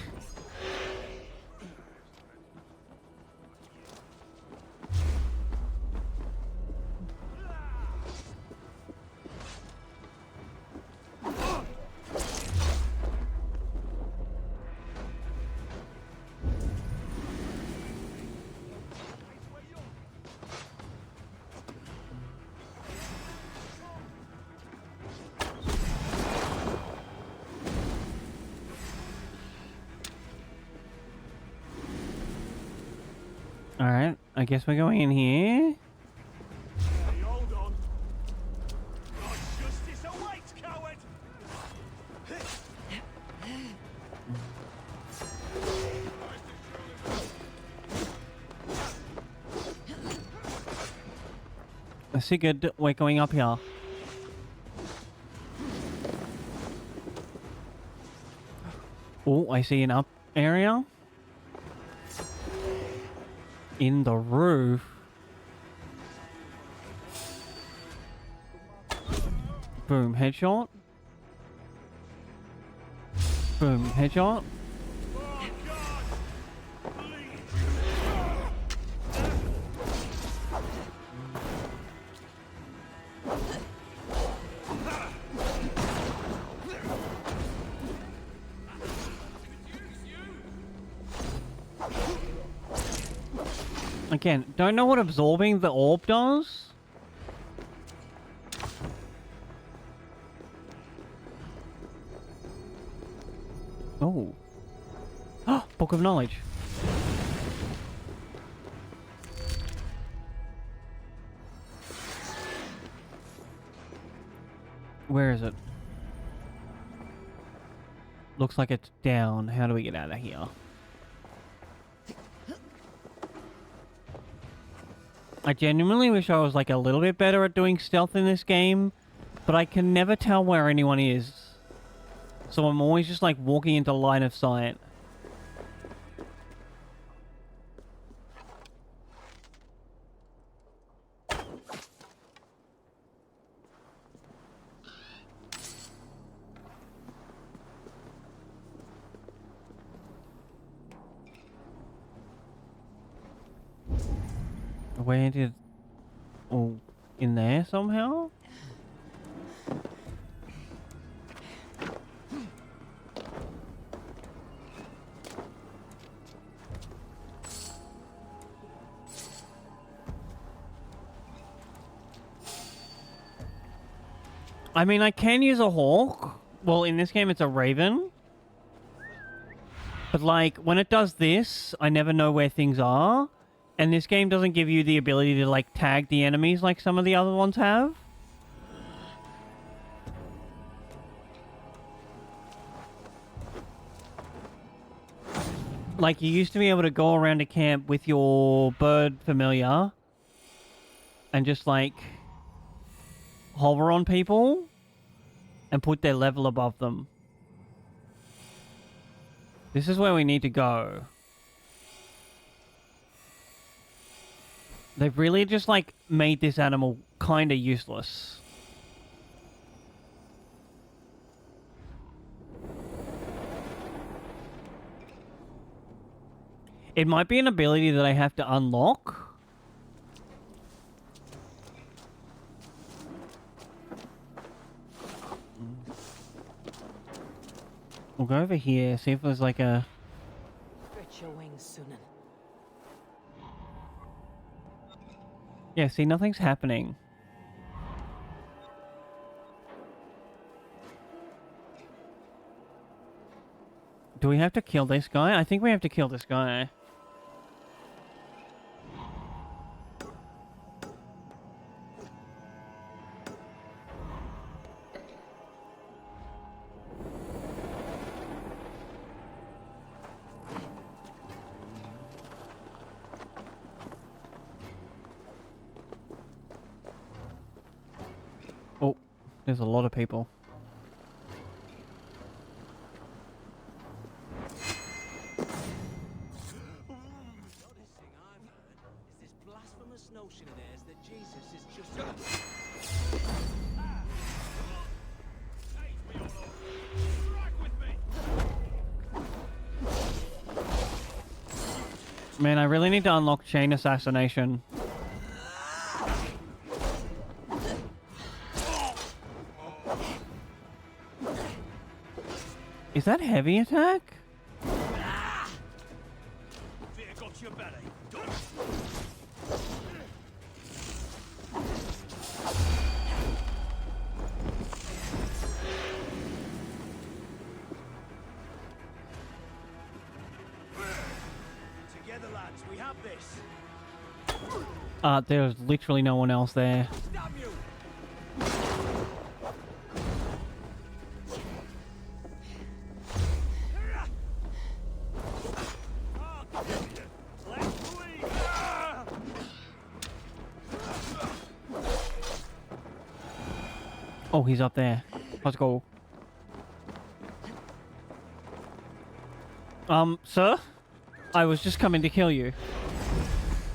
Alright, I guess we're going in here. Hey, hold on. God's justice awaits, coward! Sigurd, we're going up here. Oh, I see an up area. In the roof. Boom, headshot. Boom, headshot. Again, don't know what absorbing the orb does. Oh. Book of Knowledge. Where is it? Looks like it's down. How do we get out of here? I genuinely wish I was like a little bit better at doing stealth in this game, but I can never tell where anyone is. So I'm always just like walking into line of sight. Where did... Oh, in there somehow? I mean, I can use a hawk. Well, in this game, it's a raven. But, like, when it does this, I never know where things are. And this game doesn't give you the ability to, like, tag the enemies like some of the other ones have. Like, you used to be able to go around a camp with your bird familiar and just, like, hover on people and put their level above them. This is where we need to go. They've really just, like, made this animal kind of useless. It might be an ability that I have to unlock. We'll go over here, see if there's like a... Stretch your wings, Sunan. Yeah, see, nothing's happening. Do we have to kill this guy? I think we have to kill this guy. Oh, there's a lot of people. Notion of theirs that Jesus is just Man, I really need to unlock chain assassination. Is that heavy attack? Fear got your belly. Together, lads, we have this. There's literally no one else there. Damn you! Oh, he's up there. Let's go. Sir? I was just coming to kill you.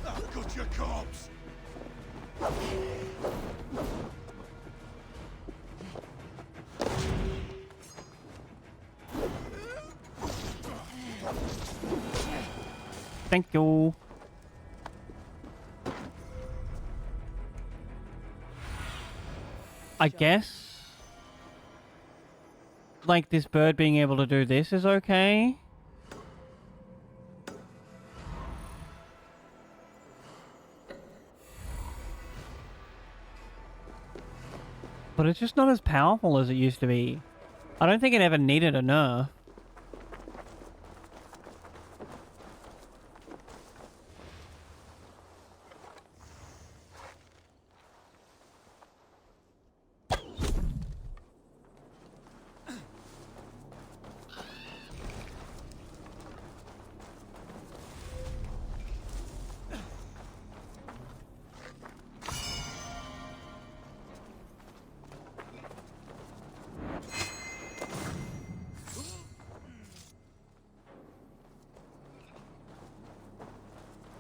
I've got your corpse. Thank you. I guess, like, this bird being able to do this is okay. But it's just not as powerful as it used to be. I don't think it ever needed a nerf.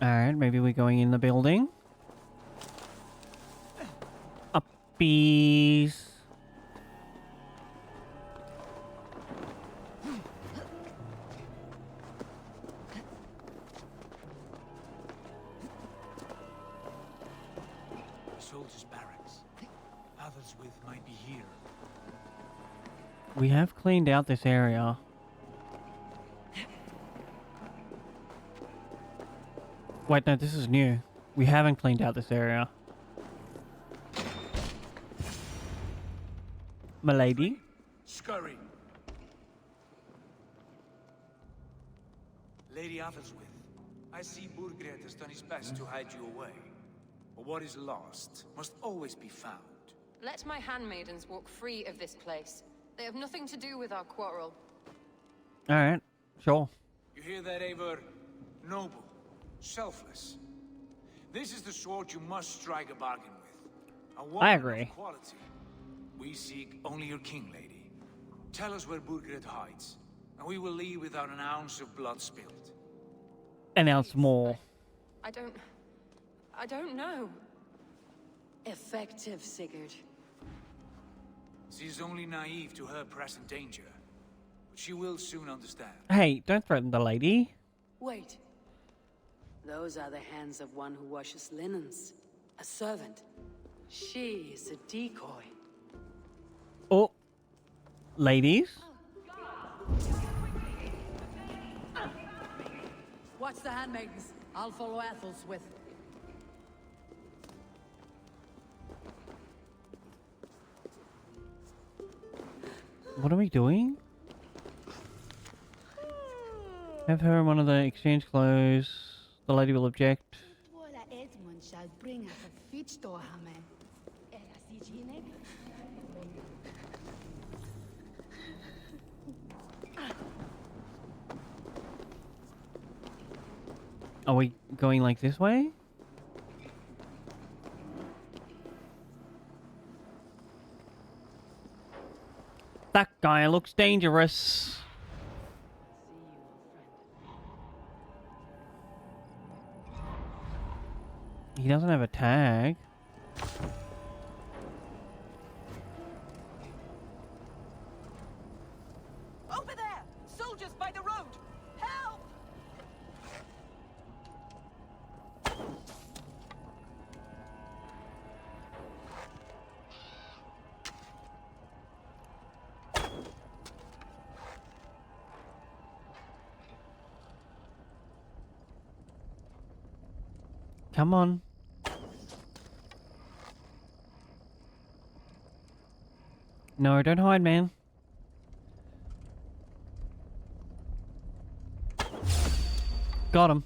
Alright, maybe we're going in the building. Uppies. Soldiers' barracks. Others with might be here. We have cleaned out this area. Wait, no, this is new. We haven't cleaned out this area. Milady? Scurry. Lady Athelwith, I see Burgred has done his best to hide you away. But what is lost must always be found. Let my handmaidens walk free of this place. They have nothing to do with our quarrel. Alright, sure. You hear that, Eivor? Noble. Selfless. This is the sort you must strike a bargain with. A woman I agree. of quality. We seek only your king, lady. Tell us where Burgred hides, and we will leave without an ounce of blood spilled. An ounce more. I don't know. Effective, Sigurd. She is only naive to her present danger, but she will soon understand. Hey, don't threaten the lady. Wait. Those are the hands of one who washes linens. A servant. She is a decoy. Oh. Ladies? Watch the handmaidens. I'll follow Athel's. What are we doing? Have her in one of the exchange clothes. The lady will object. Edmund shall bring us a feast to Hame. Are we going like this way? That guy looks dangerous. He doesn't have a tag. Over there! Soldiers by the road! Help! Come on. No, don't hide, man. Got him.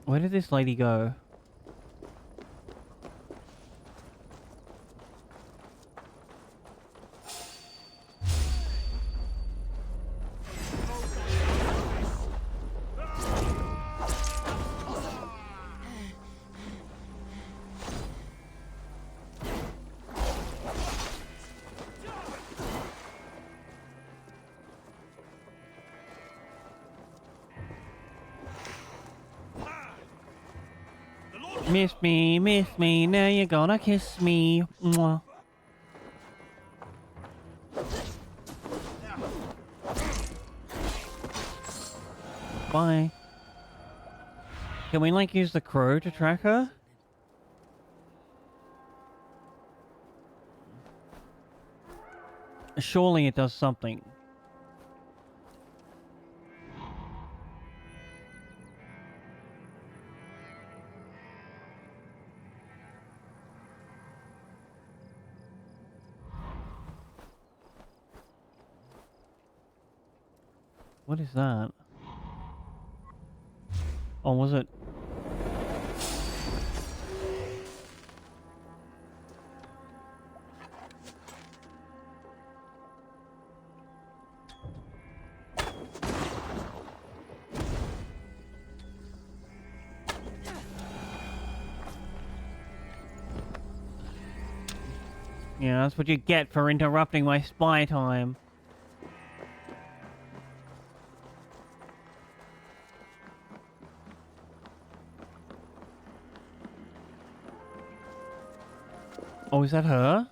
Where did this lady go? Miss me, now you're gonna kiss me. Mwah. Bye. Can we, like, use the crow to track her? Surely it does something. What is that? Oh, was it? Yeah, that's what you get for interrupting my spy time. Oh, is that her?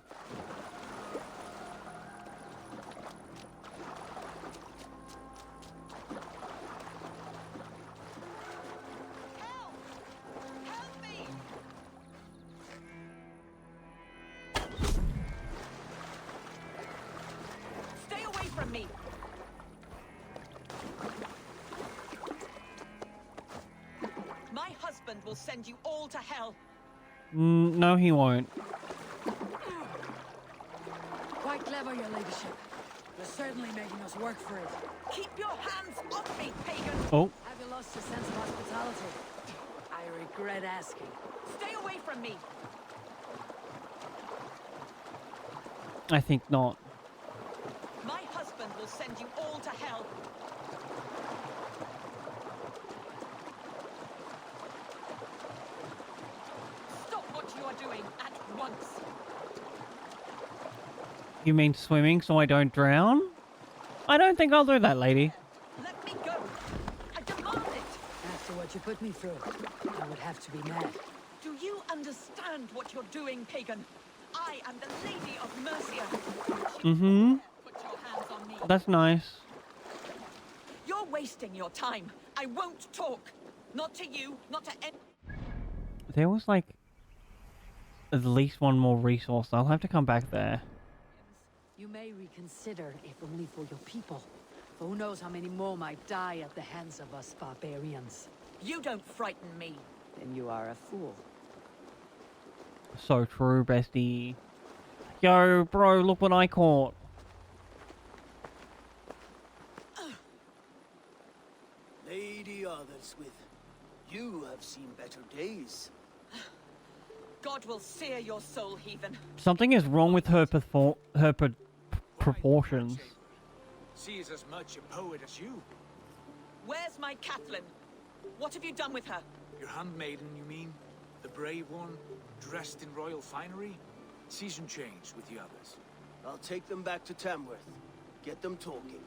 Stay away from me! My husband will send you all to hell. No, he won't. Quite clever, your ladyship. You're certainly making us work for it. Keep your hands off me, pagan! Oh. Have you lost your sense of hospitality? I regret asking. Stay away from me! I think not. My husband will send you all to hell. Stop what you are doing at once. You mean swimming so I don't drown? I don't think I'll do that, lady. Let me go. I demand it. After what you put me through, I would have to be mad. Do you understand what you're doing, pagan? I am the Lady of Mercia. Mm-hmm. Put your hands on me. That's nice. You're wasting your time. I won't talk. Not to you, not to any... There was, like, at least one more resource. I'll have to come back there. You may reconsider, if only for your people. For who knows how many more might die at the hands of us barbarians. You don't frighten me. Then you are a fool. So true, bestie. Yo, bro, look what I caught. Lady Otherswith, you have seen better days. God will sear your soul, heathen. Something is wrong with her proportions. She is as much a poet as you. Where's my Catelyn? What have you done with her? Your handmaiden, you mean? The brave one, dressed in royal finery? Season change with the others. I'll take them back to Tamworth. Get them talking.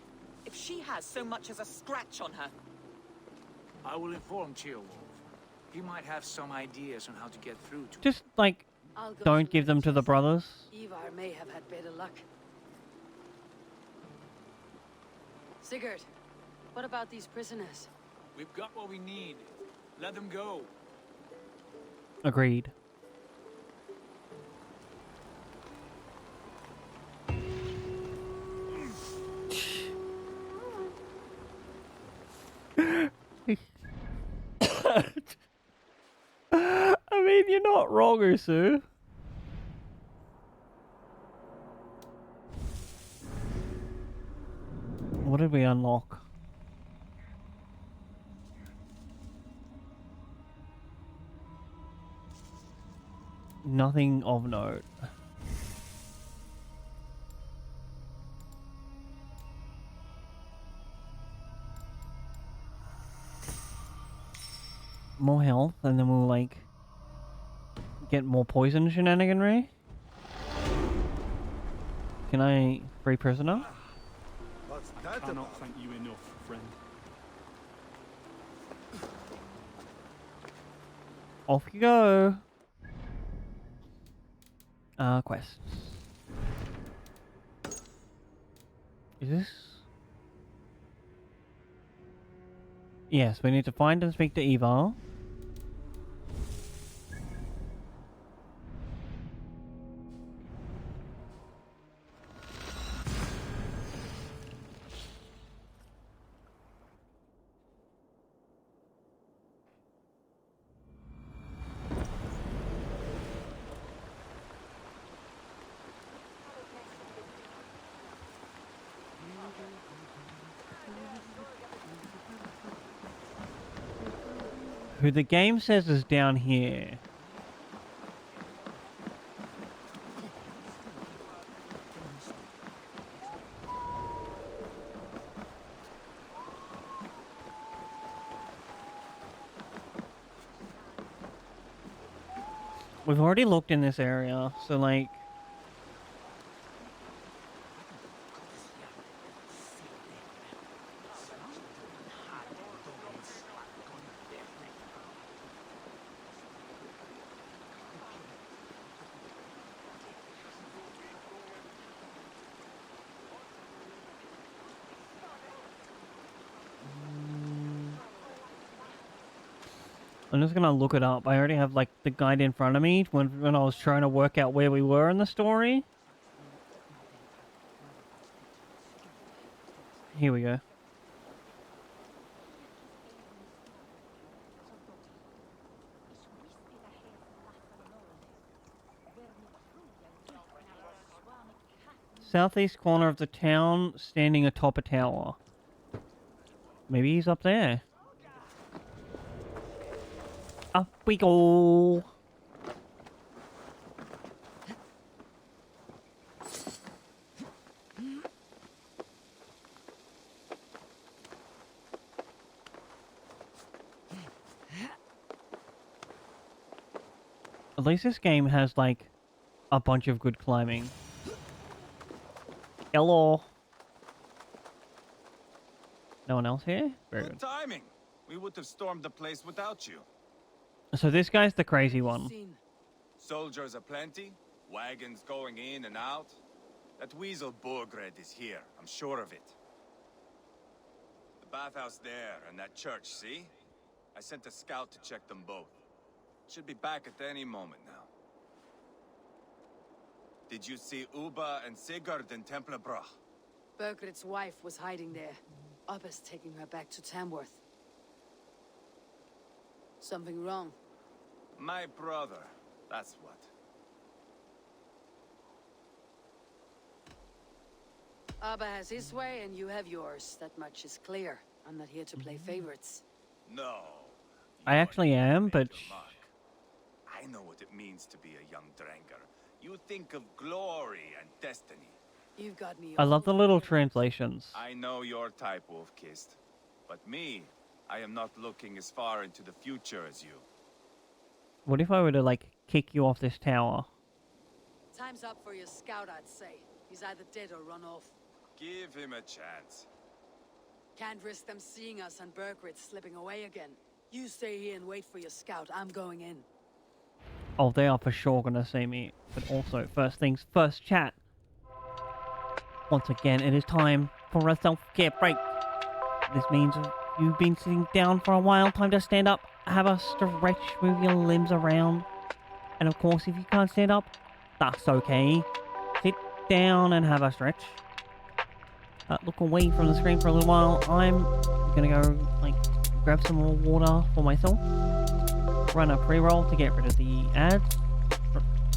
If she has so much as a scratch on her... I will inform Cheerwolf. He might have some ideas on how to get through to... Just, like, don't give them to the brothers. Ivar may have had better luck. Sigurd, what about these prisoners? We've got what we need. Let them go. Agreed. I mean, you're not wrong, Ursu. What did we unlock? Nothing of note. More health, and then we'll, like, get more poison shenaniganry. Can I free prisoner? What's that I cannot thank you enough, friend. Off you go. Quests. Is this? Yes, we need to find and speak to Eva. Who the game says is down here. We've already looked in this area, so like... I'm just gonna look it up. I already have like the guide in front of me when I was trying to work out where we were in the story. Here we go. Southeast corner of the town, standing atop a tower. Maybe he's up there. Up we go. At least this game has like a bunch of good climbing. Hello. No one else here? Very good. Timing. We would have stormed the place without you. So this guy's the crazy one. Soldiers aplenty, wagons going in and out. That weasel Borgred is here, I'm sure of it. The bathhouse there and that church, see? I sent a scout to check them both. Should be back at any moment now. Did you see Uba and Sigurd in Templebrach? Bergred's wife was hiding there. Ubba's taking her back to Tamworth. Something wrong? My brother, that's what. Abba has his way and you have yours. That much is clear. I'm not here to play favorites. No. I actually am, but... I know what it means to be a young Dranger. You think of glory and destiny. You've got me. I love the little translations. I know your type, Wolf-Kissed. But me, I am not looking as far into the future as you. What if I were to, like, kick you off this tower? Time's up for your scout, I'd say. He's either dead or run off. Give him a chance. Can't risk them seeing us and Bergred slipping away again. You stay here and wait for your scout. I'm going in. Oh, they are for sure gonna see me. But also, first things first, chat. Once again, it is time for a self-care break. This means you've been sitting down for a while. Time to stand up, have a stretch, move your limbs around. And of course, if you can't stand up, that's okay. Sit down and have a stretch. Look away from the screen for a little while. I'm gonna go, like, grab some more water for myself. Run a pre-roll to get rid of the ads.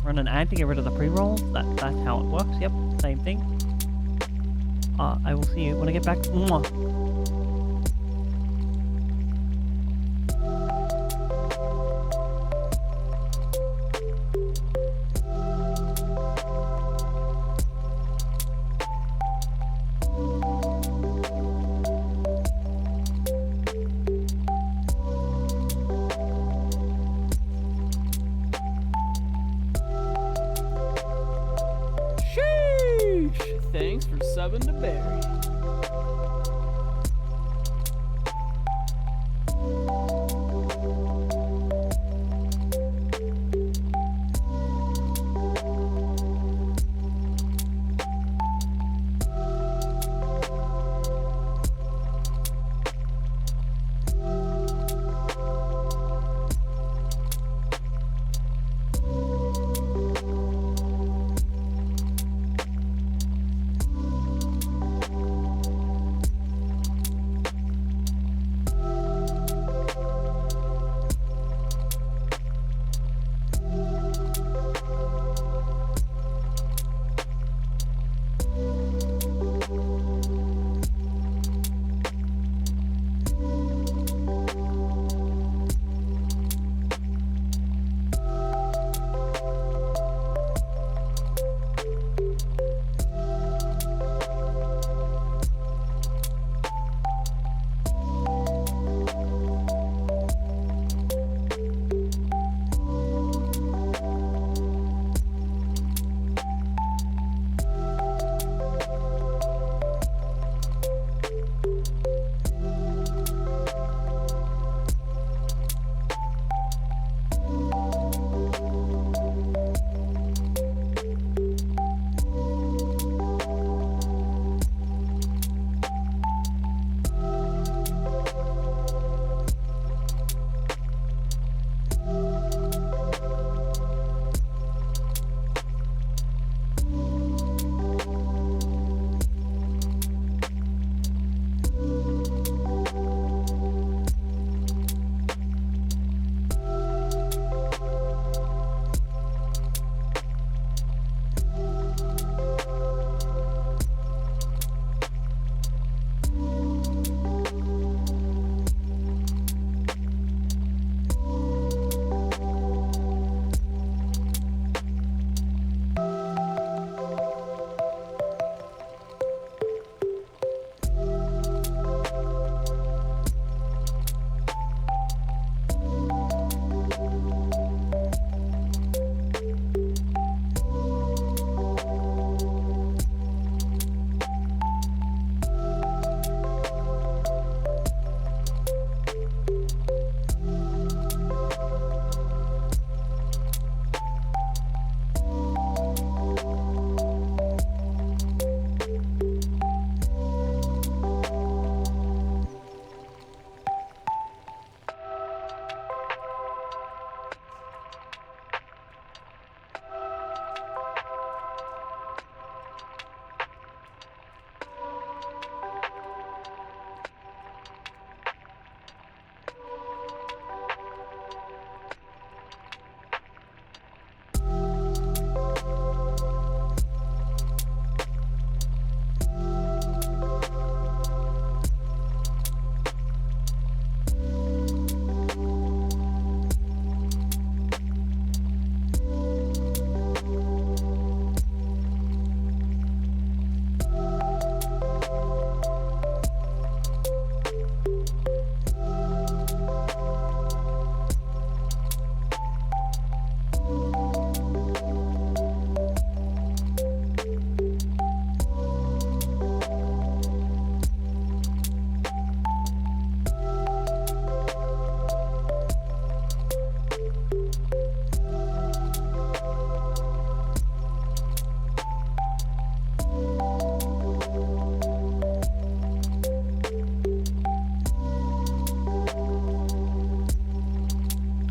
Run an ad to get rid of the pre-rolls. That's how it works. Yep, same thing. I will see you when I get back. Mwah. Thanks for subbing to Barry.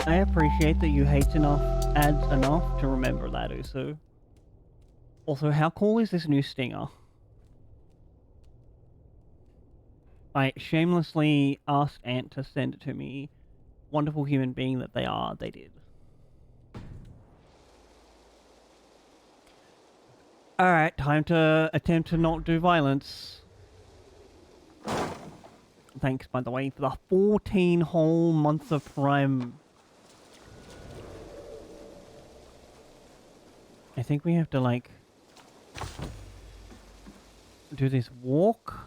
I appreciate that you hate enough ads enough to remember that, Usu. Also, how cool is this new stinger? I shamelessly asked Ant to send it to me. Wonderful human being that they are, they did. Alright, time to attempt to not do violence. Thanks, by the way, for the 14 whole months of Prime. I think we have to, like, do this walk.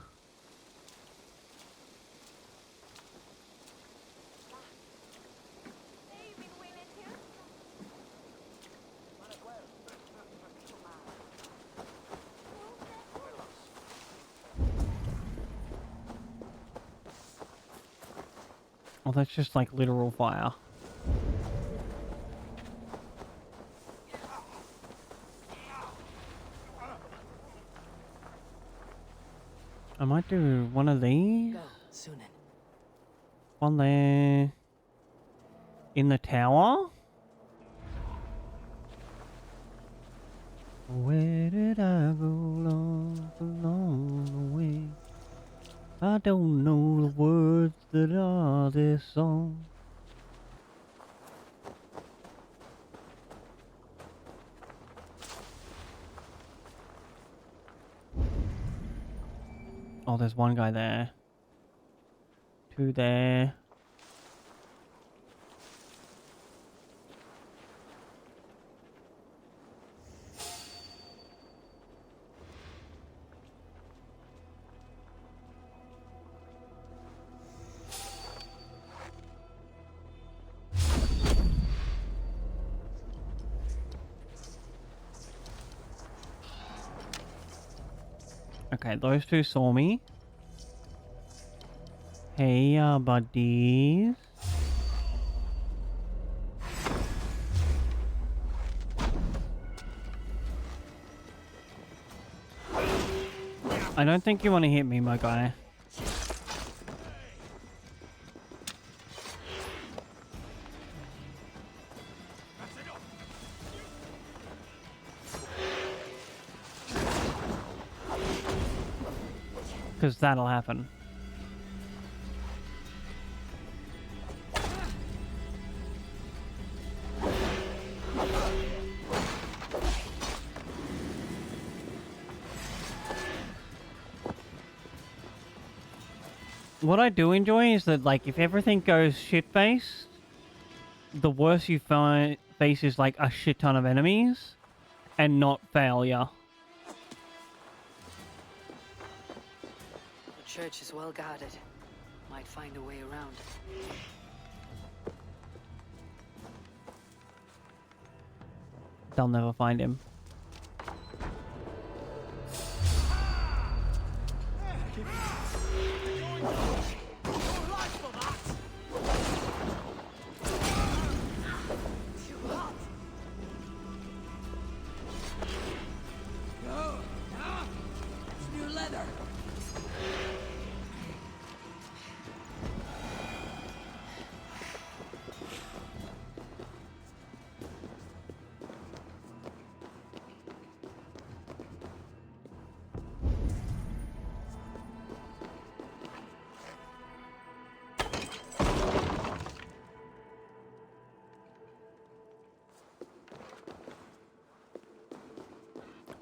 Oh, that's just like literal fire. I might do one of these. Go, Sunan. One there. In the tower. Where did I go along the way? I don't know the words that are this song. Oh, there's one guy there. Two there. Okay, those two saw me. Hey, buddies. I don't think you want to hit me, my guy. Because that'll happen. What I do enjoy is that, like, if everything goes shit-faced, the worse you face is, like, a shit ton of enemies, and not failure. The church is well guarded. Might find a way around. They'll never find him.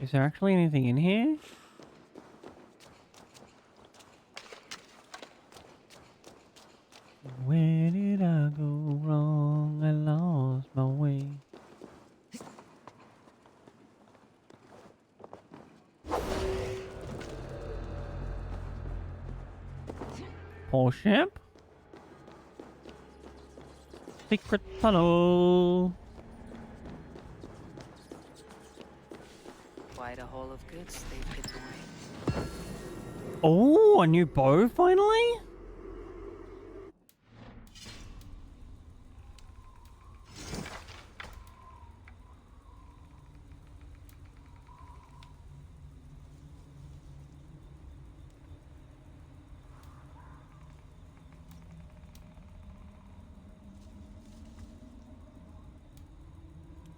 Is there actually anything in here? Where did I go wrong? I lost my way. Paul ship? Secret tunnel. Quite a haul of goods they've hidden away. Oh, a new bow finally?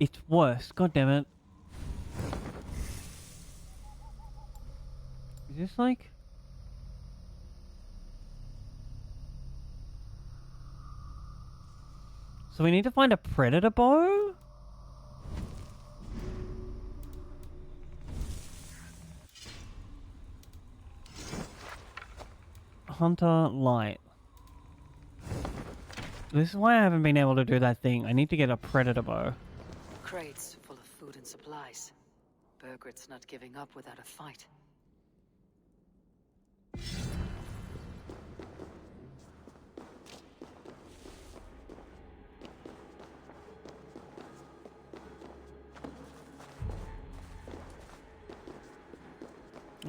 It's worse. God damn it. Is this like... So we need to find a predator bow? Hunter light. This is why I haven't been able to do that thing. I need to get a predator bow. Crates full of food and supplies. Burgred's not giving up without a fight.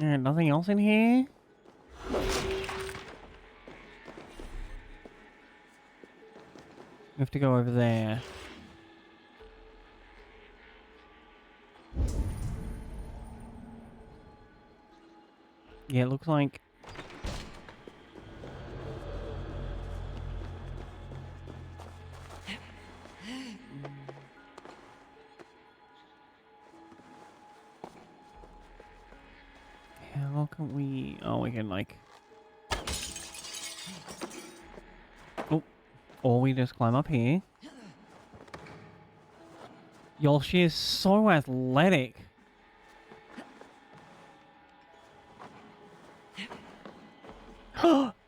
And nothing else in here? We have to go over there. Yeah, it looks like... How can we... Oh, we can like... Oh. Or we just climb up here. Y'all, she is so athletic.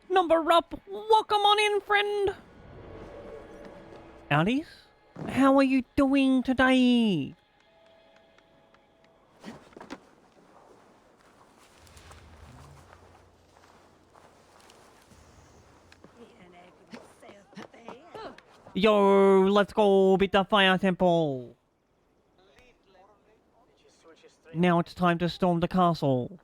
Number up! Welcome on in, friend! Outies? How are you doing today? Yo, let's go beat the fire temple. Now it's time to storm the castle.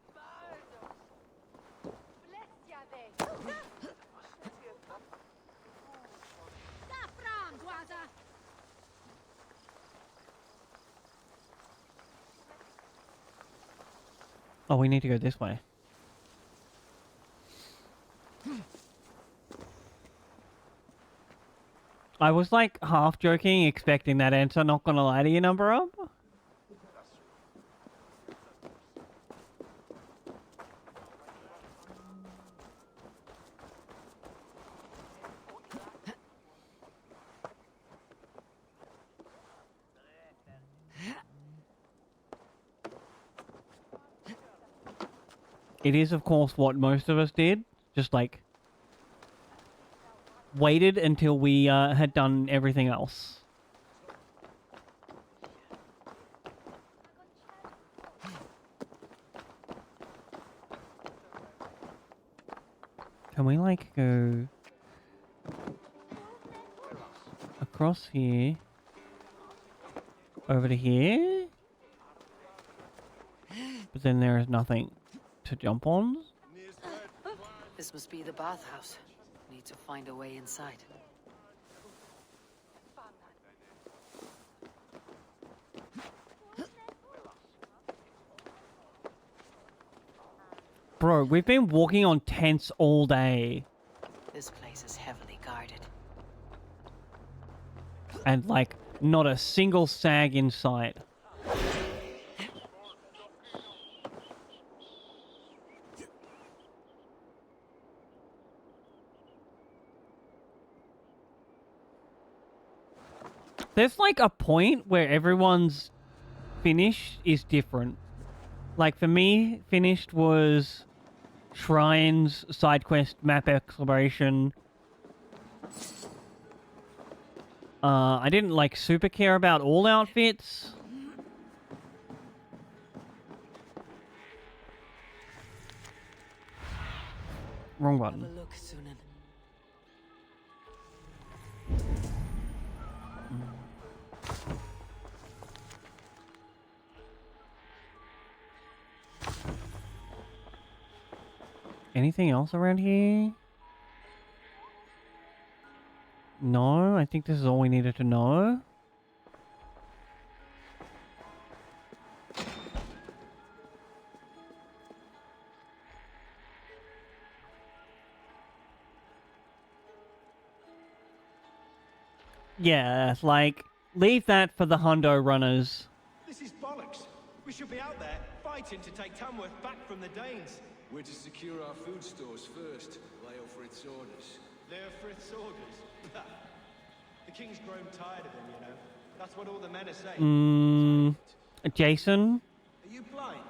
Oh, we need to go this way. I was like half joking, expecting that answer, not gonna lie to you, number up. It is, of course, what most of us did. Just like waited until we had done everything else. Can we like go across here, over to here? But then there is nothing to jump on. This must be the bathhouse. Need to find a way inside. Bro, we've been walking on tents all day. This place is heavily guarded. And like, not a single sag in sight. There's like a point where everyone's finish is different. Like for me, finished was shrines, side quest, map exploration. I didn't like super care about all outfits. Wrong button. Have a look, Sunan. Anything else around here? No, I think this is all we needed to know. Yeah, like, Leave that for the hundo runners. This is bollocks. We should be out there fighting to take Tamworth back from the Danes. We're to secure our food stores first. Leo Frith's orders. Leo Frith's orders? The king's grown tired of him, you know. That's what all the men are saying. Jason? Are you blind?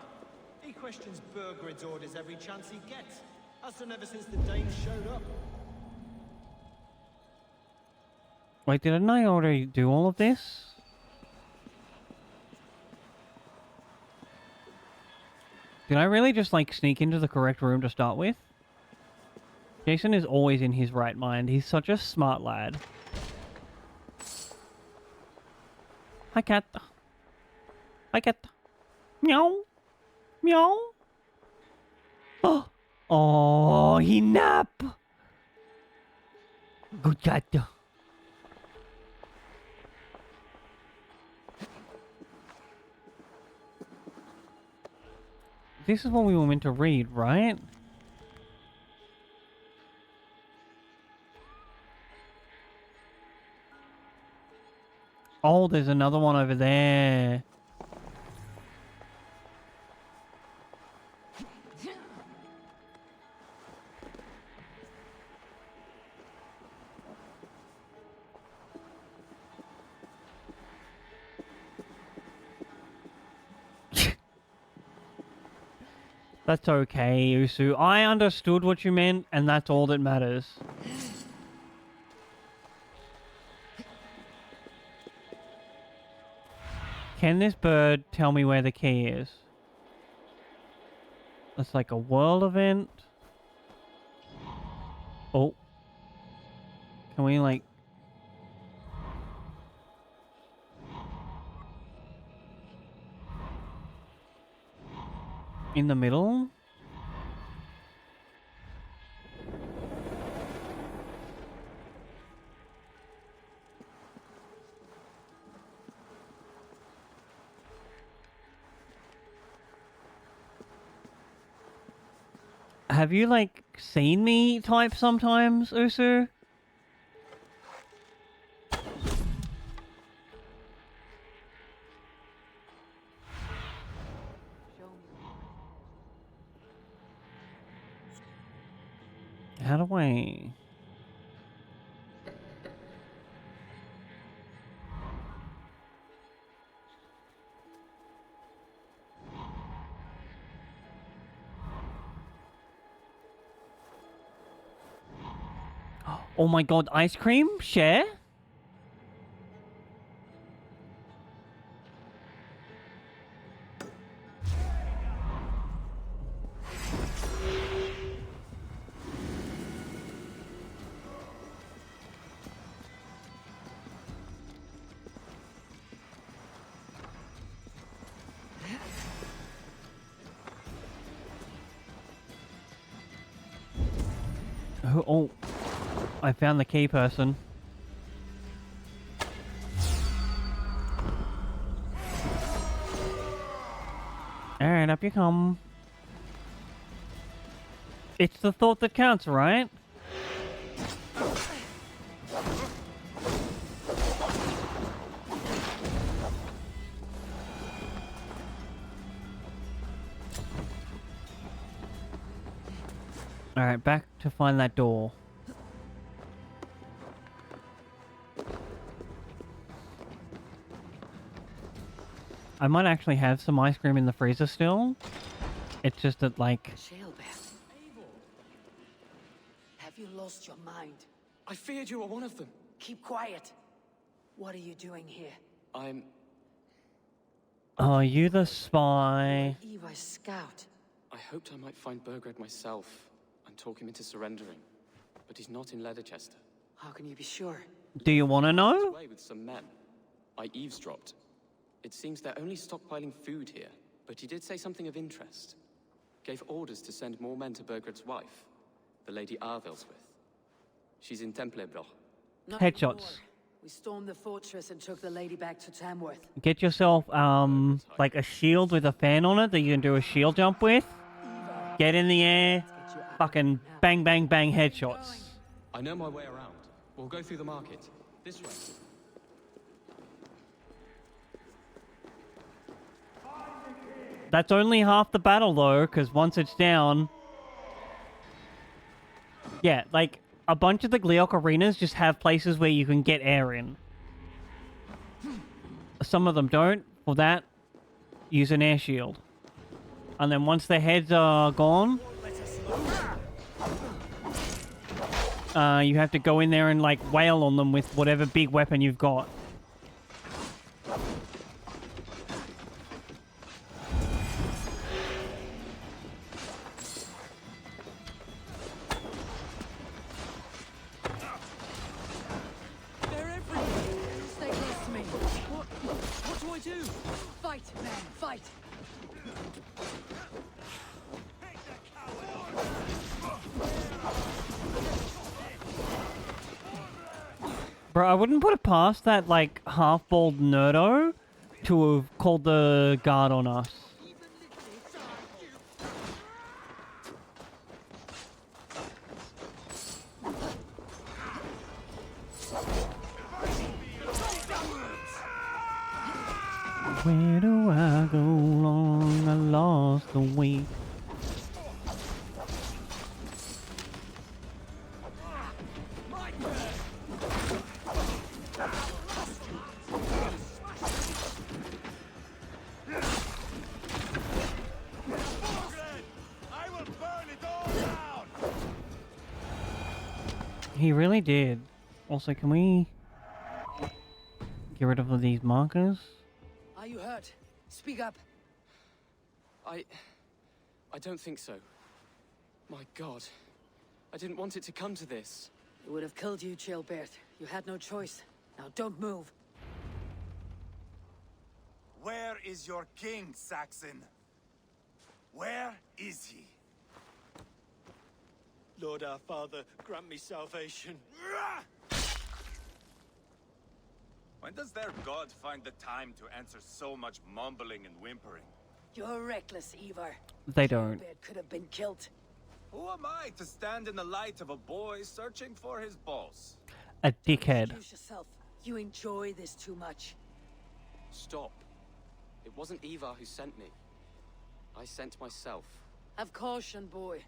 He questions Burgred's orders every chance he gets. Has done ever since the Danes showed up. Wait, didn't I already do all of this? Did I really just, like, sneak into the correct room to start with? Jason is always in his right mind. He's such a smart lad. Hi, cat. Hi, cat. Meow. Meow. Oh, oh, he nap. Good cat. This is what we were meant to read, right? Oh, there's another one over there. That's okay, Usu. I understood what you meant, and that's all that matters. Can this bird tell me where the key is? That's like a world event. Oh. Can we, like... in the middle? Have you, like, seen me type sometimes, Usu? How do I... Oh my god, ice cream? Share? Oh, I found the key person. Alright, up you come. It's the thought that counts, right? Alright, back to find that door. I might actually have some ice cream in the freezer still. It's just that, like... Have you lost your mind? I feared you were one of them. Keep quiet. What are you doing here? I'm... Oh, you the spy. Eva's scout. I hoped I might find Burgred myself and talk him into surrendering. But he's not in Leatherchester. How can you be sure? Do you want to know? Away with some men. I eavesdropped. It seems they're only stockpiling food here, but he did say something of interest. Gave orders to send more men to Burgred's wife, the Lady Arvelswith. She's in Templebloch. Headshots. We stormed the fortress and took the lady back to Tamworth. Get yourself, like a shield with a fan on it that you can do a shield jump with. Get in the air. Fucking bang, bang, bang headshots. I know my way around. We'll go through the market. This way. That's only half the battle, though, because once it's down... Yeah, like, a bunch of the Gleok arenas just have places where you can get air in. Some of them don't. For that, use an air shield. And then once their heads are gone... you have to go in there and, like, wail on them with whatever big weapon you've got. They're everywhere. Stay close to me. What do I do? Fight, man, fight. Bro, I wouldn't put it past that, like, half-bald nerdo to have called the guard on us. Where do I go wrong? I lost the way. He really did. Also, can we get rid of these markers? Are you hurt? Speak up. I don't think so. My God. I didn't want it to come to this. It would have killed you, Chilbert. You had no choice. Now don't move. Where is your king, Saxon? Where is he? Lord our Father, grant me salvation. When does their god find the time to answer so much mumbling and whimpering? You're reckless, Ivar. They don't. Chilbert could have been killed. Who am I to stand in the light of a boy searching for his boss? A dickhead. Excuse yourself. You enjoy this too much. Stop. It wasn't Ivar who sent me. I sent myself. Have caution, boy.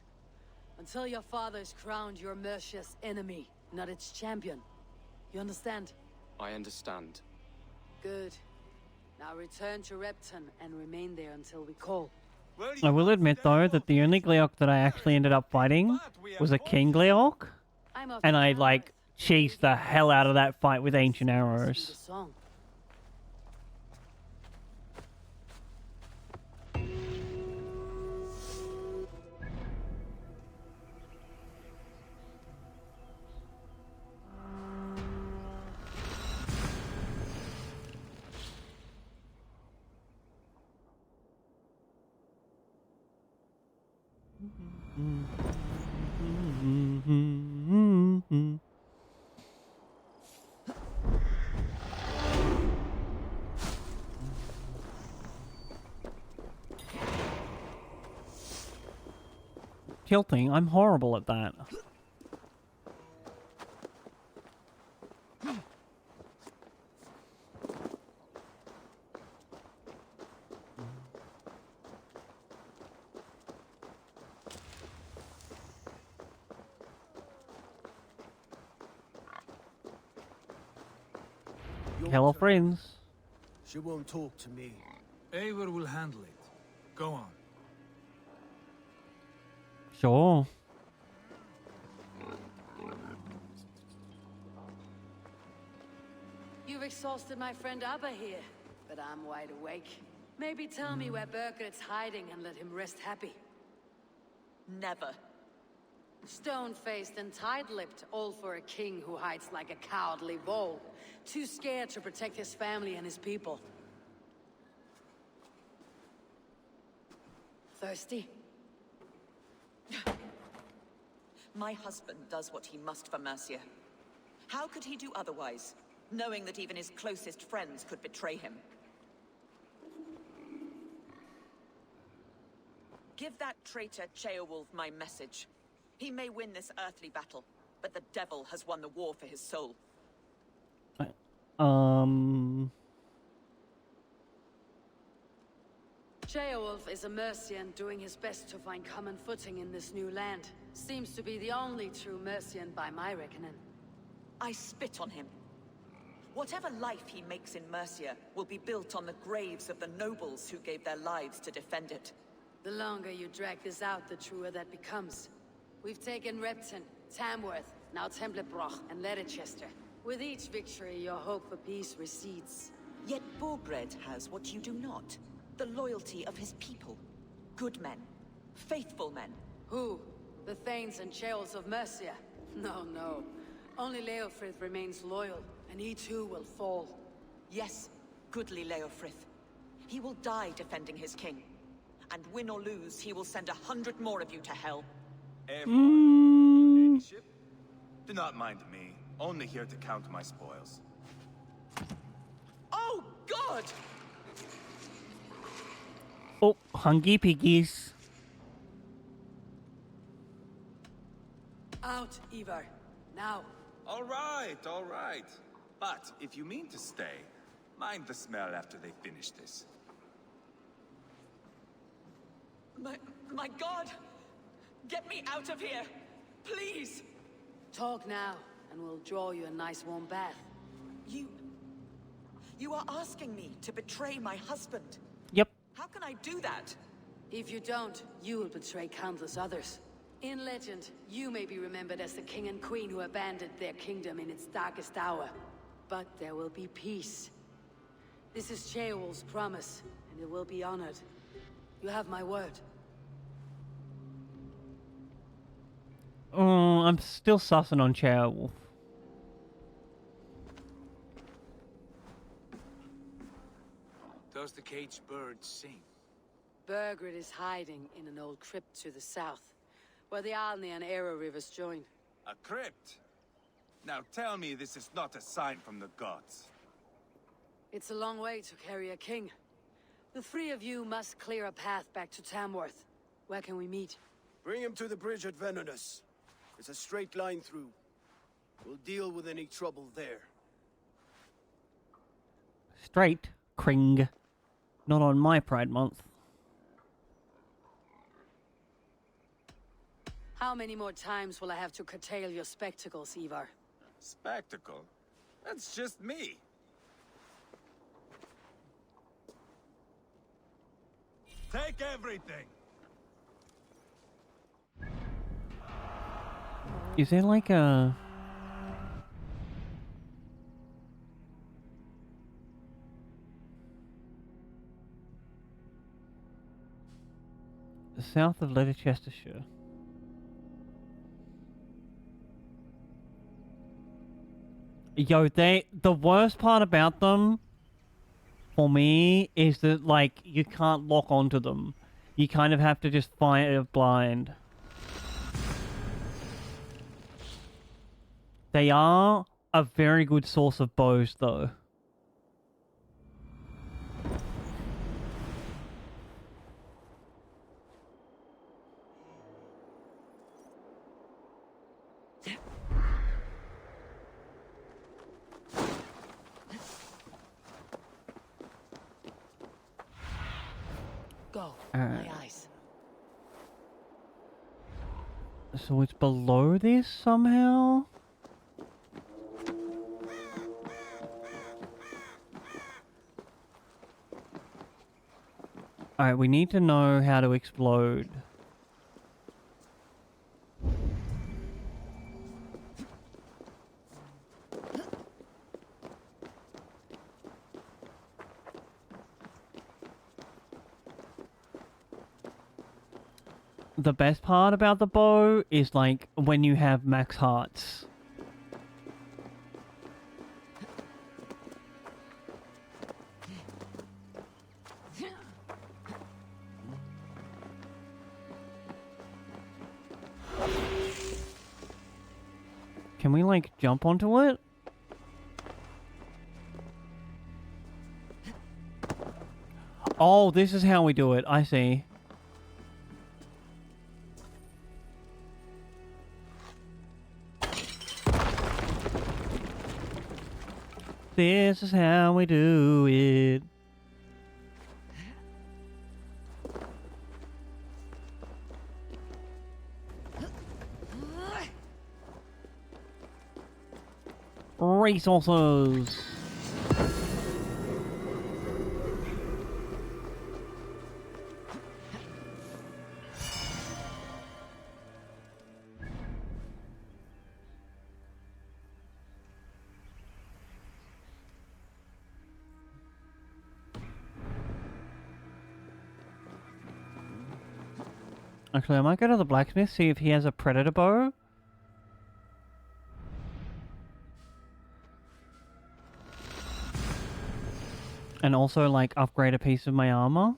Until your father is crowned your Mercia's enemy, not its champion. You understand? I understand. Good. Now return to Repton and remain there until we call. I will admit, though, that the only Gleok that I actually ended up fighting was a King Gleok. And I, like, cheesed the hell out of that fight with ancient arrows. Tilting, I'm horrible at that. Hello, friends. She won't talk to me. Eivor will handle it. Go on. Sure. You've exhausted my friend Abba here, but I'm wide awake. Maybe tell me where Burgert's hiding and let him rest happy. Never. Stone-faced and tight-lipped, all for a king who hides like a cowardly vole. Too scared to protect his family and his people. Thirsty? My husband does what he must for Mercia. How could he do otherwise, knowing that even his closest friends could betray him? Give that traitor Ceolwulf my message. He may win this earthly battle, but the devil has won the war for his soul. Ceolwulf is a Mercian doing his best to find common footing in this new land. Seems to be the only true Mercian by my reckoning. I spit on him. Whatever life he makes in Mercia will be built on the graves of the nobles who gave their lives to defend it. The longer you drag this out, the truer that becomes. We've taken Repton, Tamworth, now Templebroch, and Leicester. With each victory, your hope for peace recedes. Yet Borgred has what you do not. The loyalty of his people. Good men. Faithful men. Who? The Thanes and Ceolwulfs of Mercia? No, no. Only Leofrith remains loyal, and he too will fall. Yes, goodly Leofrith. He will die defending his king. And win or lose, he will send 100 more of you to hell. Ladyship? Do not mind me. Only here to count my spoils. Oh, God! Oh, hungry piggies. Out, Ivar. Now. All right, all right. But if you mean to stay, mind the smell after they finish this. My God! Get me out of here! Please! Talk now, and we'll draw you a nice warm bath. You are asking me to betray my husband? Yep. How can I do that? If you don't, you will betray countless others. In legend, you may be remembered as the king and queen who abandoned their kingdom in its darkest hour. But there will be peace. This is Ceolwulf's promise, and it will be honored. You have my word. Oh, I'm still sussing on Ceolwulf. Does the caged bird sing? Burgred is hiding in an old crypt to the south, where the Alni and Arrow rivers join. A crypt? Now tell me this is not a sign from the gods. It's a long way to carry a king. The three of you must clear a path back to Tamworth. Where can we meet? Bring him to the bridge at Venonus. It's a straight line through. We'll deal with any trouble there. Straight, Kring. Not on my Pride Month. How many more times will I have to curtail your spectacles, Ivar? Spectacle? That's just me. Take everything! Is there like a... the south of Leicestershire? Yo, the worst part about them, for me, is that, like, you can't lock onto them. You kind of have to just fight it blind. They are a very good source of bows, though. Go, my eyes. So it's below this somehow? Alright, we need to know how to explode. The best part about the bow is, like, when you have max hearts. Can we, like, jump onto it? Oh, this is how we do it. I see. This is how we do it. resources. Actually, I might go to the blacksmith, see if he has a predator bow. And also, like, upgrade a piece of my armor.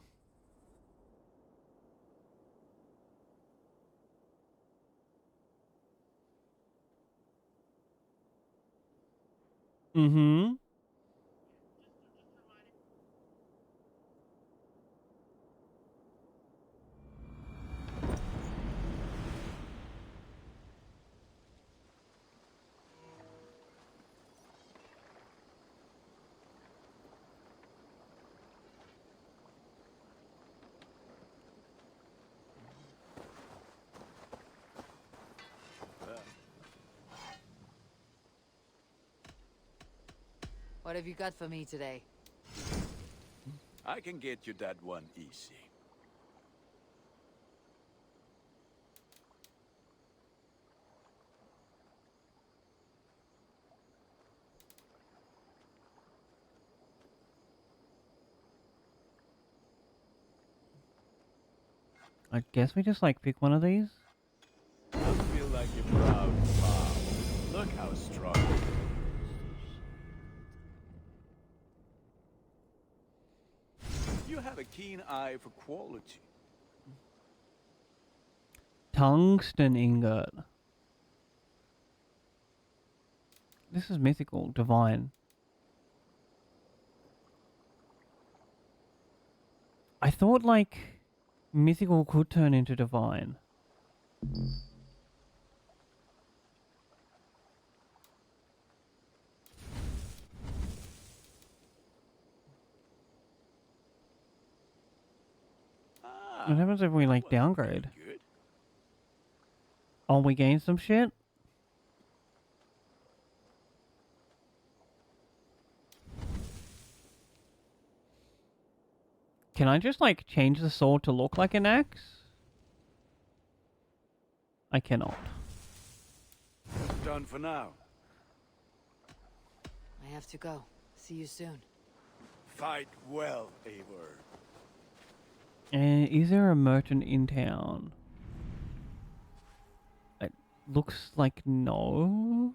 Mm-hmm. What have you got for me today? I can get you that one easy. I guess we just, like, pick one of these. I feel like a proud mom. Look how strong. You have a keen eye for quality. Tungsten ingot. This is mythical, divine. I thought, like, mythical could turn into divine. What happens if we, like, downgrade? Oh, we gain some shit? Can I just, like, change the sword to look like an axe? I cannot. Done for now. I have to go. See you soon. Fight well, Eivor. Is there a merchant in town? It looks like no.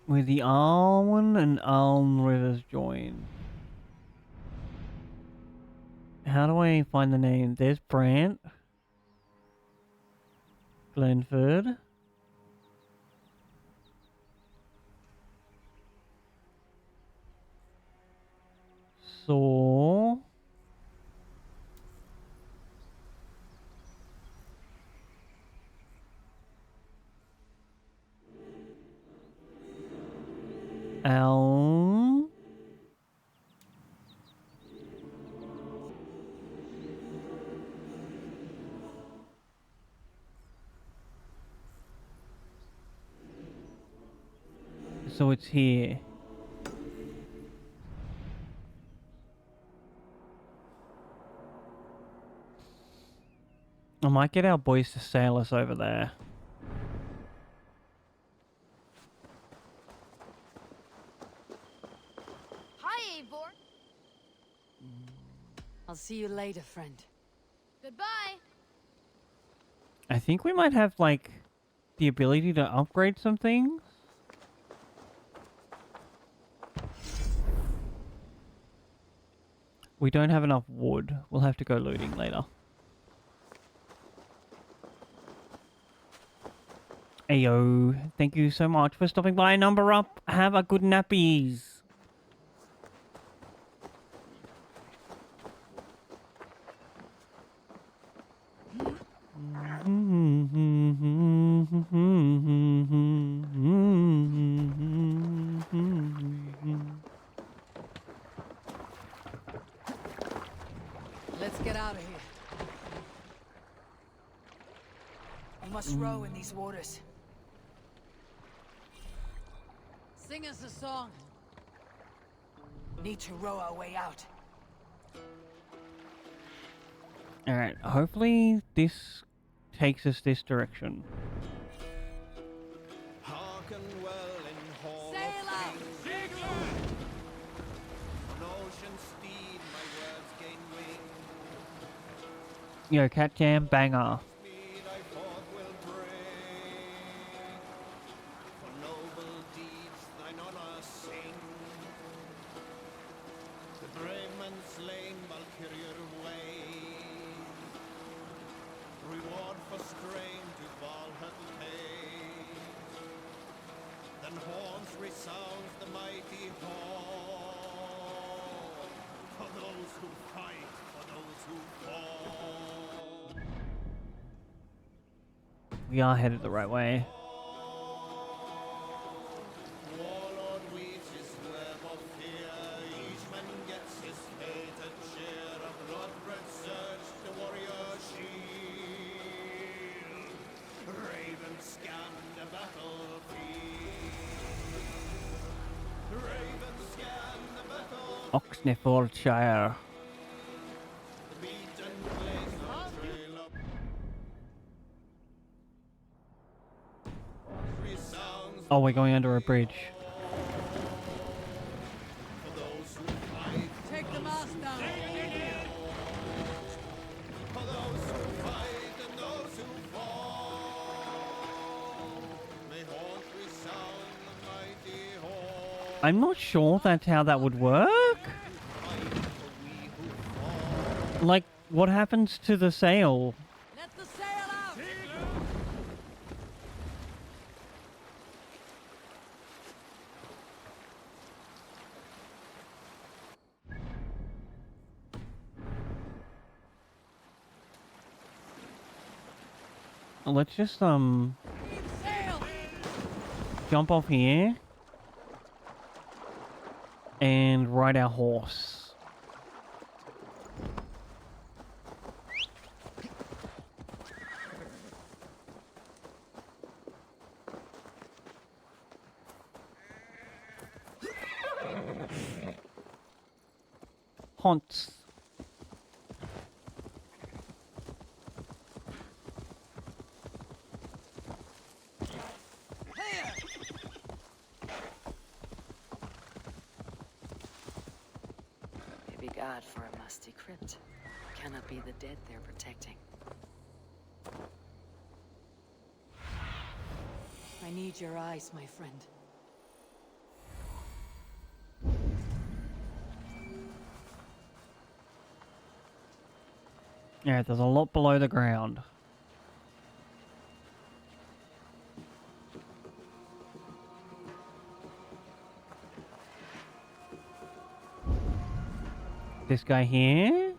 Where the Alwyn and Aln rivers join. How do I find the name? There's Brant. Glenford. So... Elm. So it's here. I might get our boys to sail us over there. Hi, Eivor. I'll see you later, friend. Goodbye. I think we might have, like, the ability to upgrade some things. We don't have enough wood. We'll have to go looting later. Ayo, thank you so much for stopping by. Number up. Have a good nappies. Let's get out of here. We must row in these waters. Sing us a song. Need to row our way out. Alright, hopefully this takes us this direction. Hearken well in hall Sail of out! kings. On ocean steed my words gain wing. Yo, Cat Jam banger. Speed I forth will bring. For noble deeds thine honor sing. The brave man slain Valkyrier way. Reward for strain to Valhall pay. Then horns resounds the mighty hall. For those who fight, for those who fall. We are headed the right way. Warlord weaves his web of fear. Each man gets his fated share of blood-red surge, the warrior shield. Ravens scan the battlefield. Ravens scan the battlefield. Oxnefordshire. The beaten place no trail of resounds. Oh, we're going under a bridge. For those who fight, Take the mast down. for those who fight and those who fall. May horns resound the mighty hall. I'm not sure that's how that would work. Like, what happens to the sail? Let the sail out. Let's just, Sail. jump off here. And ride our horse. Haunts. Maybe God for a musty crypt. Cannot be the dead they're protecting. I need your eyes, my friend. Yeah, there's a lot below the ground. This guy here?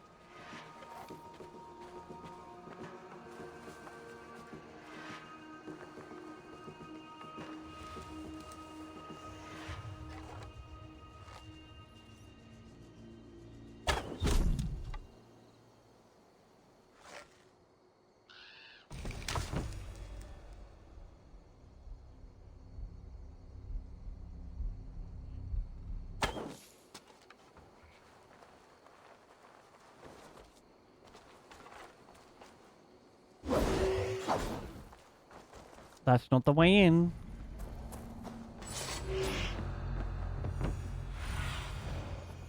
That's not the way in.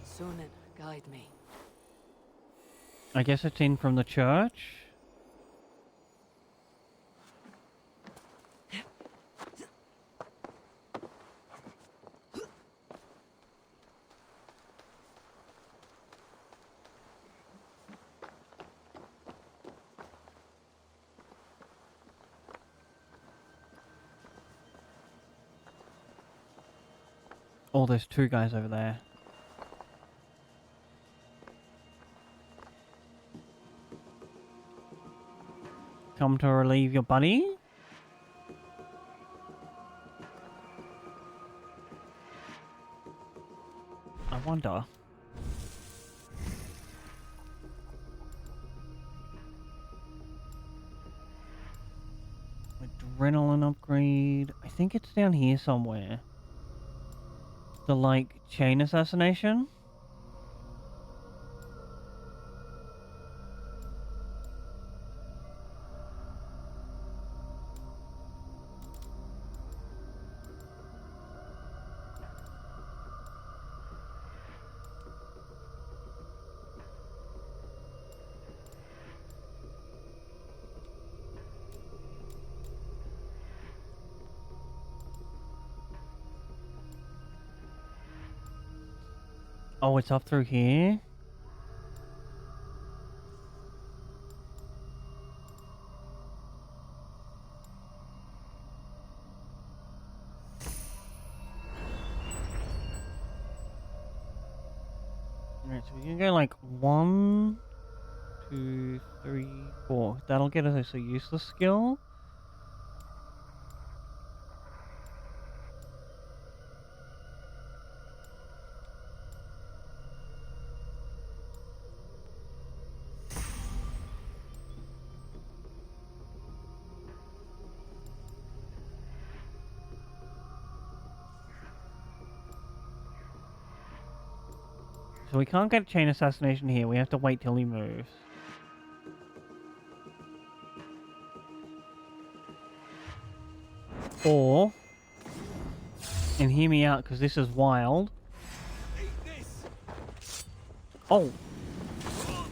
Sunan, guide me. I guess it's in from the church. Oh, there's two guys over there. Come to relieve your buddy? I wonder. Adrenaline upgrade. I think it's down here somewhere. The, like, chain assassination? Oh, it's up through here? Alright, so we can go like 1, 2, 3, 4. That'll get us a useless skill. So we can't get chain assassination here. We have to wait till he moves. Or, and hear me out because this is wild. Oh,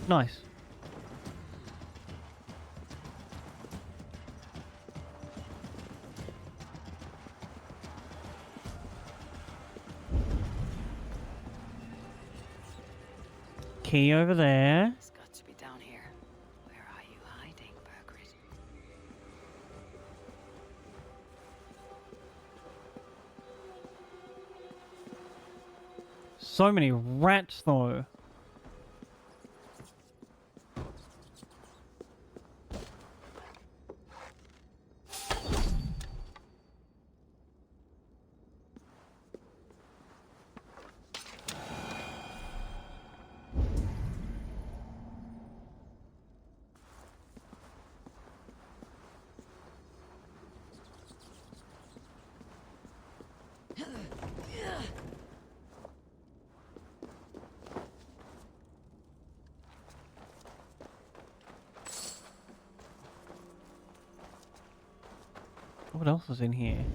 nice. Key over there. It's got to be down here. Where are you hiding, Bergrid? So many rats, though. What else is in here?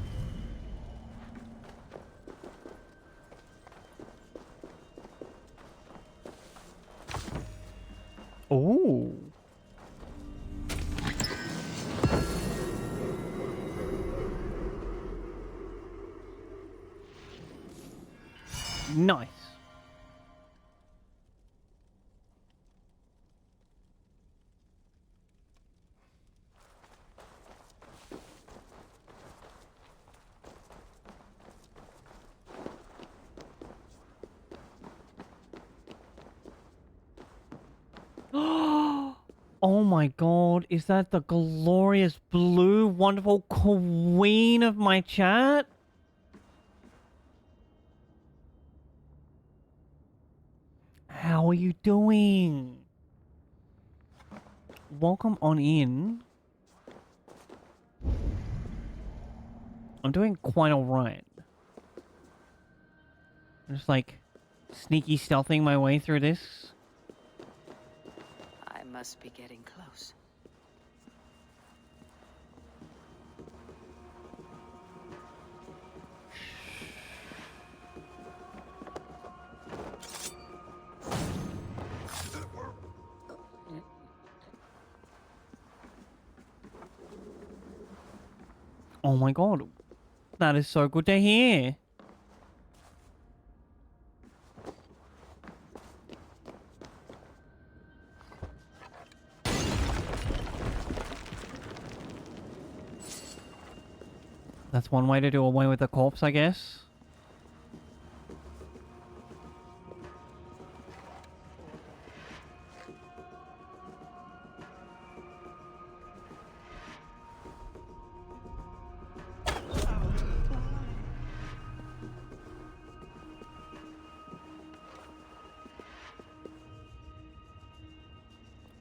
Oh. Nice. Oh my god, is that the glorious blue wonderful queen of my chat? How are you doing? Welcome on in. I'm doing quite alright. I'm just like sneaky stealthing my way through this. I must be getting close. Oh my god. That is so good to hear. That's one way to do away with the corpse, I guess.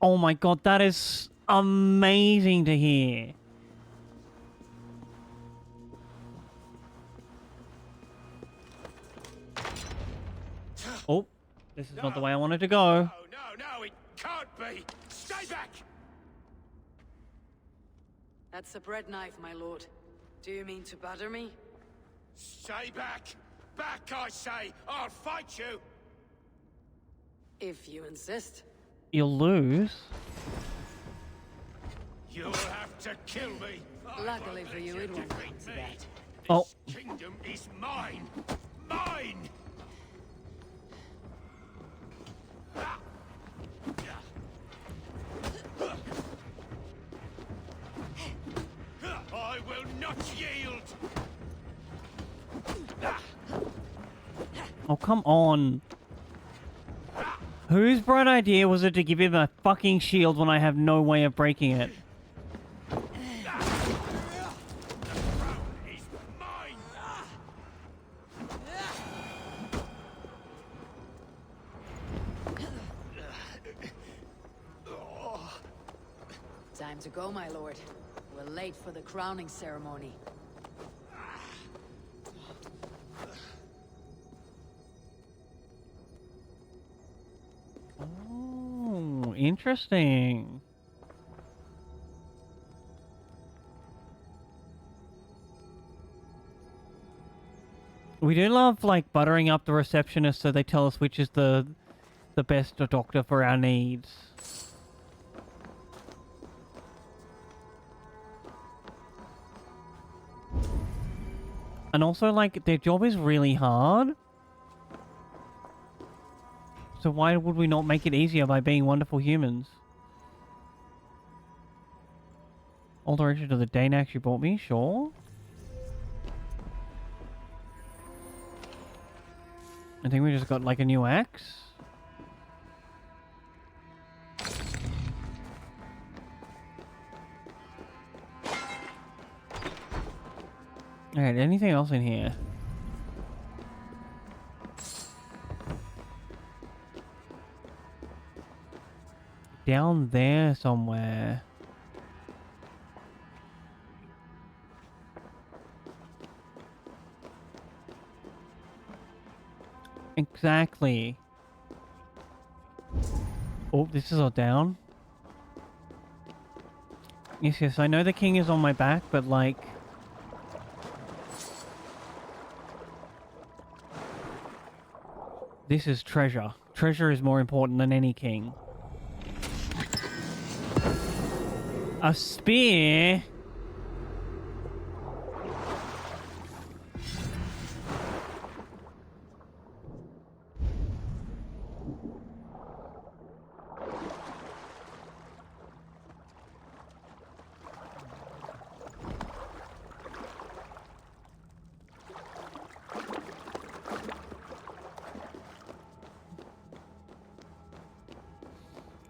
Oh my god, that is amazing to hear. Oh, this is not the way I wanted to go. No, it can't be! Stay back! That's a bread knife, my lord. Do you mean to butter me? Stay back! Back, I say! I'll fight you! If you insist. You'll lose. You'll have to kill me! Luckily for you, it won't come to that. Oh. This kingdom is mine! Mine! I will not yield! Oh, come on. Whose bright idea was it to give him a fucking shield when I have no way of breaking it? Time to go, my lord. We're late for the crowning ceremony. Oh, interesting. We do love, like, buttering up the receptionist so they tell us which is the best doctor for our needs. And also, like, their job is really hard. So why would we not make it easier by being wonderful humans? Alteration to the Danax you bought me? Sure. I think we just got, like, a new axe. Alright, anything else in here? Down there somewhere. Exactly. Oh, this is all down. Yes, I know the king is on my back, but like... This is treasure. Treasure is more important than any king. A spear?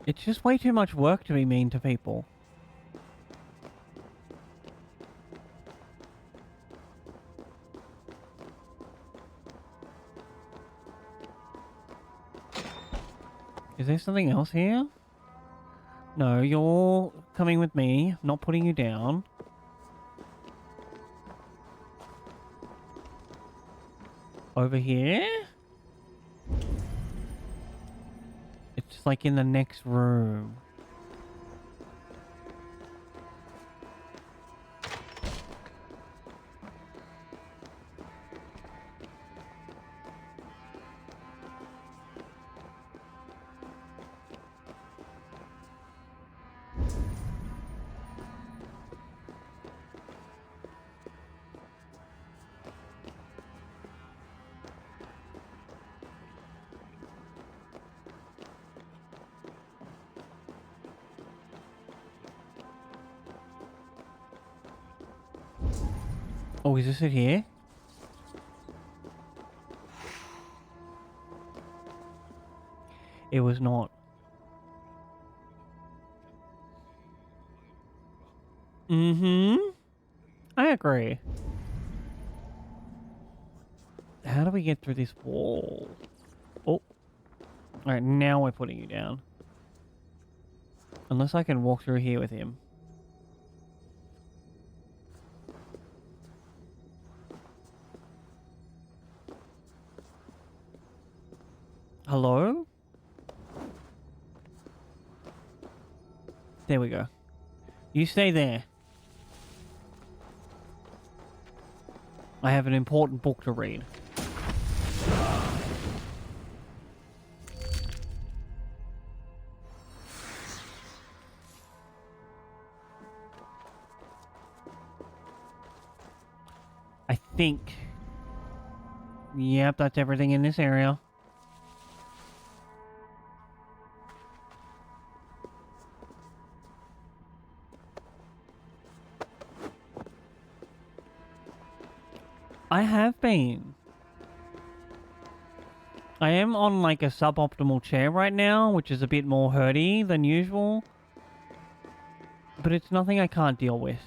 It's just way too much work to be mean to people. Is there something else here? No, you're coming with me. I'm not putting you down. Over here? It's like in the next room. Oh, is this it here? It was not. Mm-hmm. I agree. How do we get through this wall? Oh. Alright, now we're putting you down. Unless I can walk through here with him. Hello? There we go. You stay there. I have an important book to read. I think. Yep, that's everything in this area. I have been. I am on like a suboptimal chair right now, which is a bit more hurty than usual. But it's nothing I can't deal with.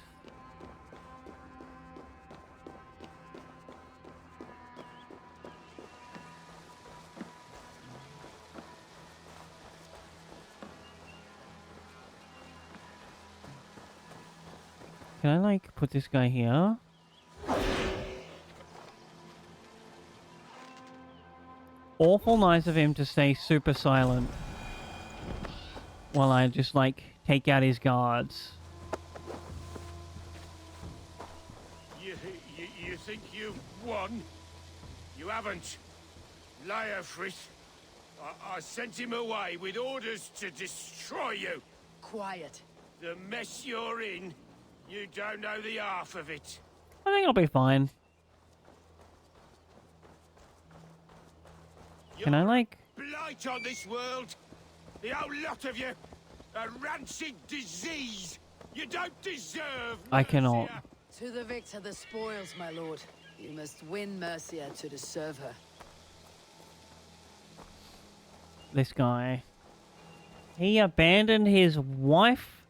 Can I like put this guy here? Awful nice of him to stay super silent while I just like take out his guards. You think you've won? You haven't. Liar, Fritz. I sent him away with orders to destroy you. Quiet. The mess you're in, you don't know the half of it. I think I'll be fine. Can I like... Blight on this world. The whole lot of you. A rancid disease. You don't deserve I cannot. To the victor the spoils, my lord. You must win Mercia to deserve her. This guy. He abandoned his wife?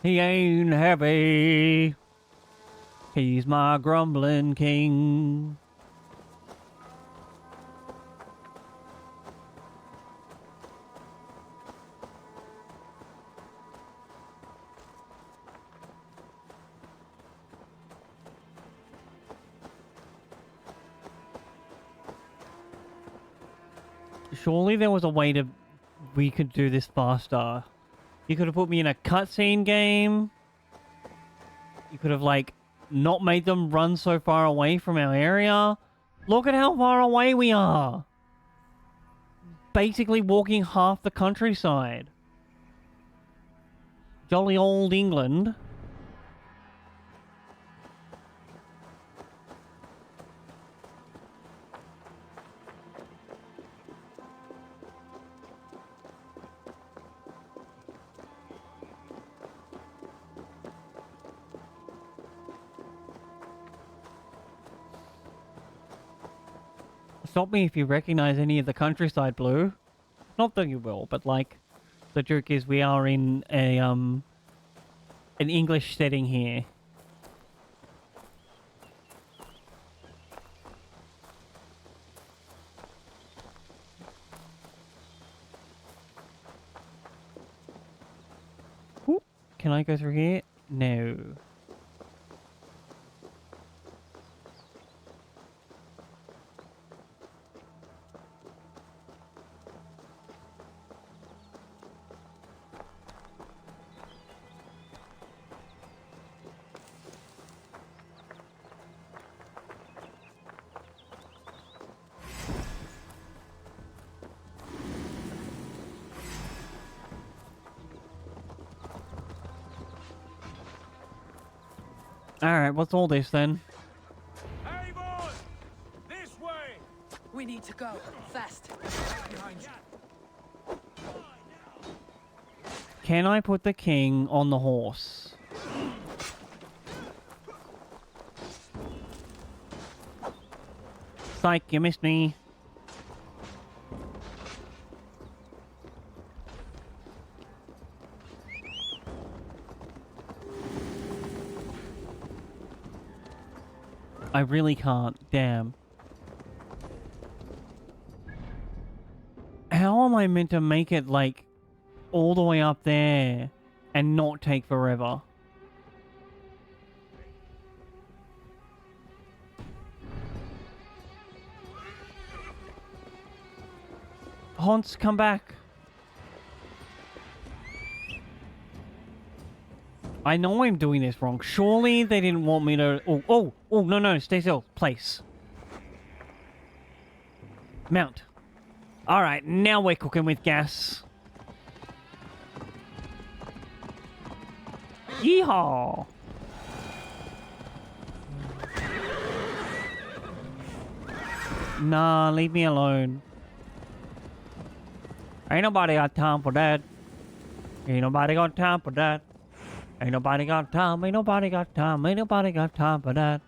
He ain't happy. He's my grumbling king. Surely there was a way to... we could do this faster. You could have put me in a cutscene game. You could have, like, not made them run so far away from our area. Look at how far away we are. Basically walking half the countryside. Jolly old England. Stop me if you recognize any of the countryside, Blue. Not that you will, but like, the joke is we are in a an English setting here. Ooh, can I go through here? No. Alright, what's all this then? Hey, boys! This way! We need to go. Fast. Behind you. Can I put the king on the horse? Psych, you missed me. I really can't. Damn. I meant to make it, like, all the way up there and not take forever? Hans, come back. I know I'm doing this wrong. Surely they didn't want me to... Oh, no, stay still. Place. Mount. Alright, now we're cooking with gas. Yeehaw! Nah, leave me alone. Ain't nobody got time for that. Ain't nobody got time for that. Ain't nobody got time, ain't nobody got time, ain't nobody got time for that.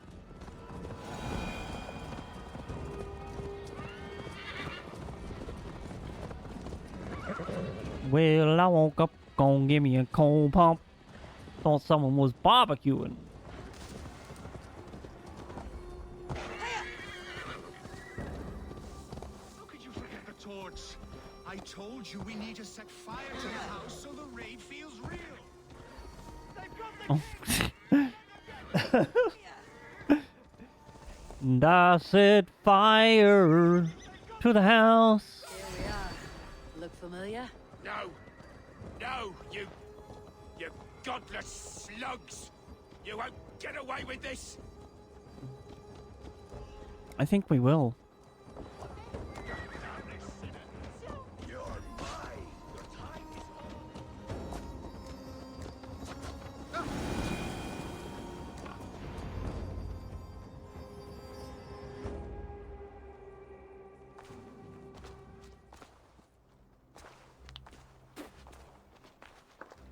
Well, I woke up, gonna give me a cold pump. Thought someone was barbecuing. How could you forget the torch? I told you we need to set fire to the house so the raid feels real. And I set fire to the house. Here we are. Look familiar? No! No, you godless slugs! You won't get away with this! I think we will.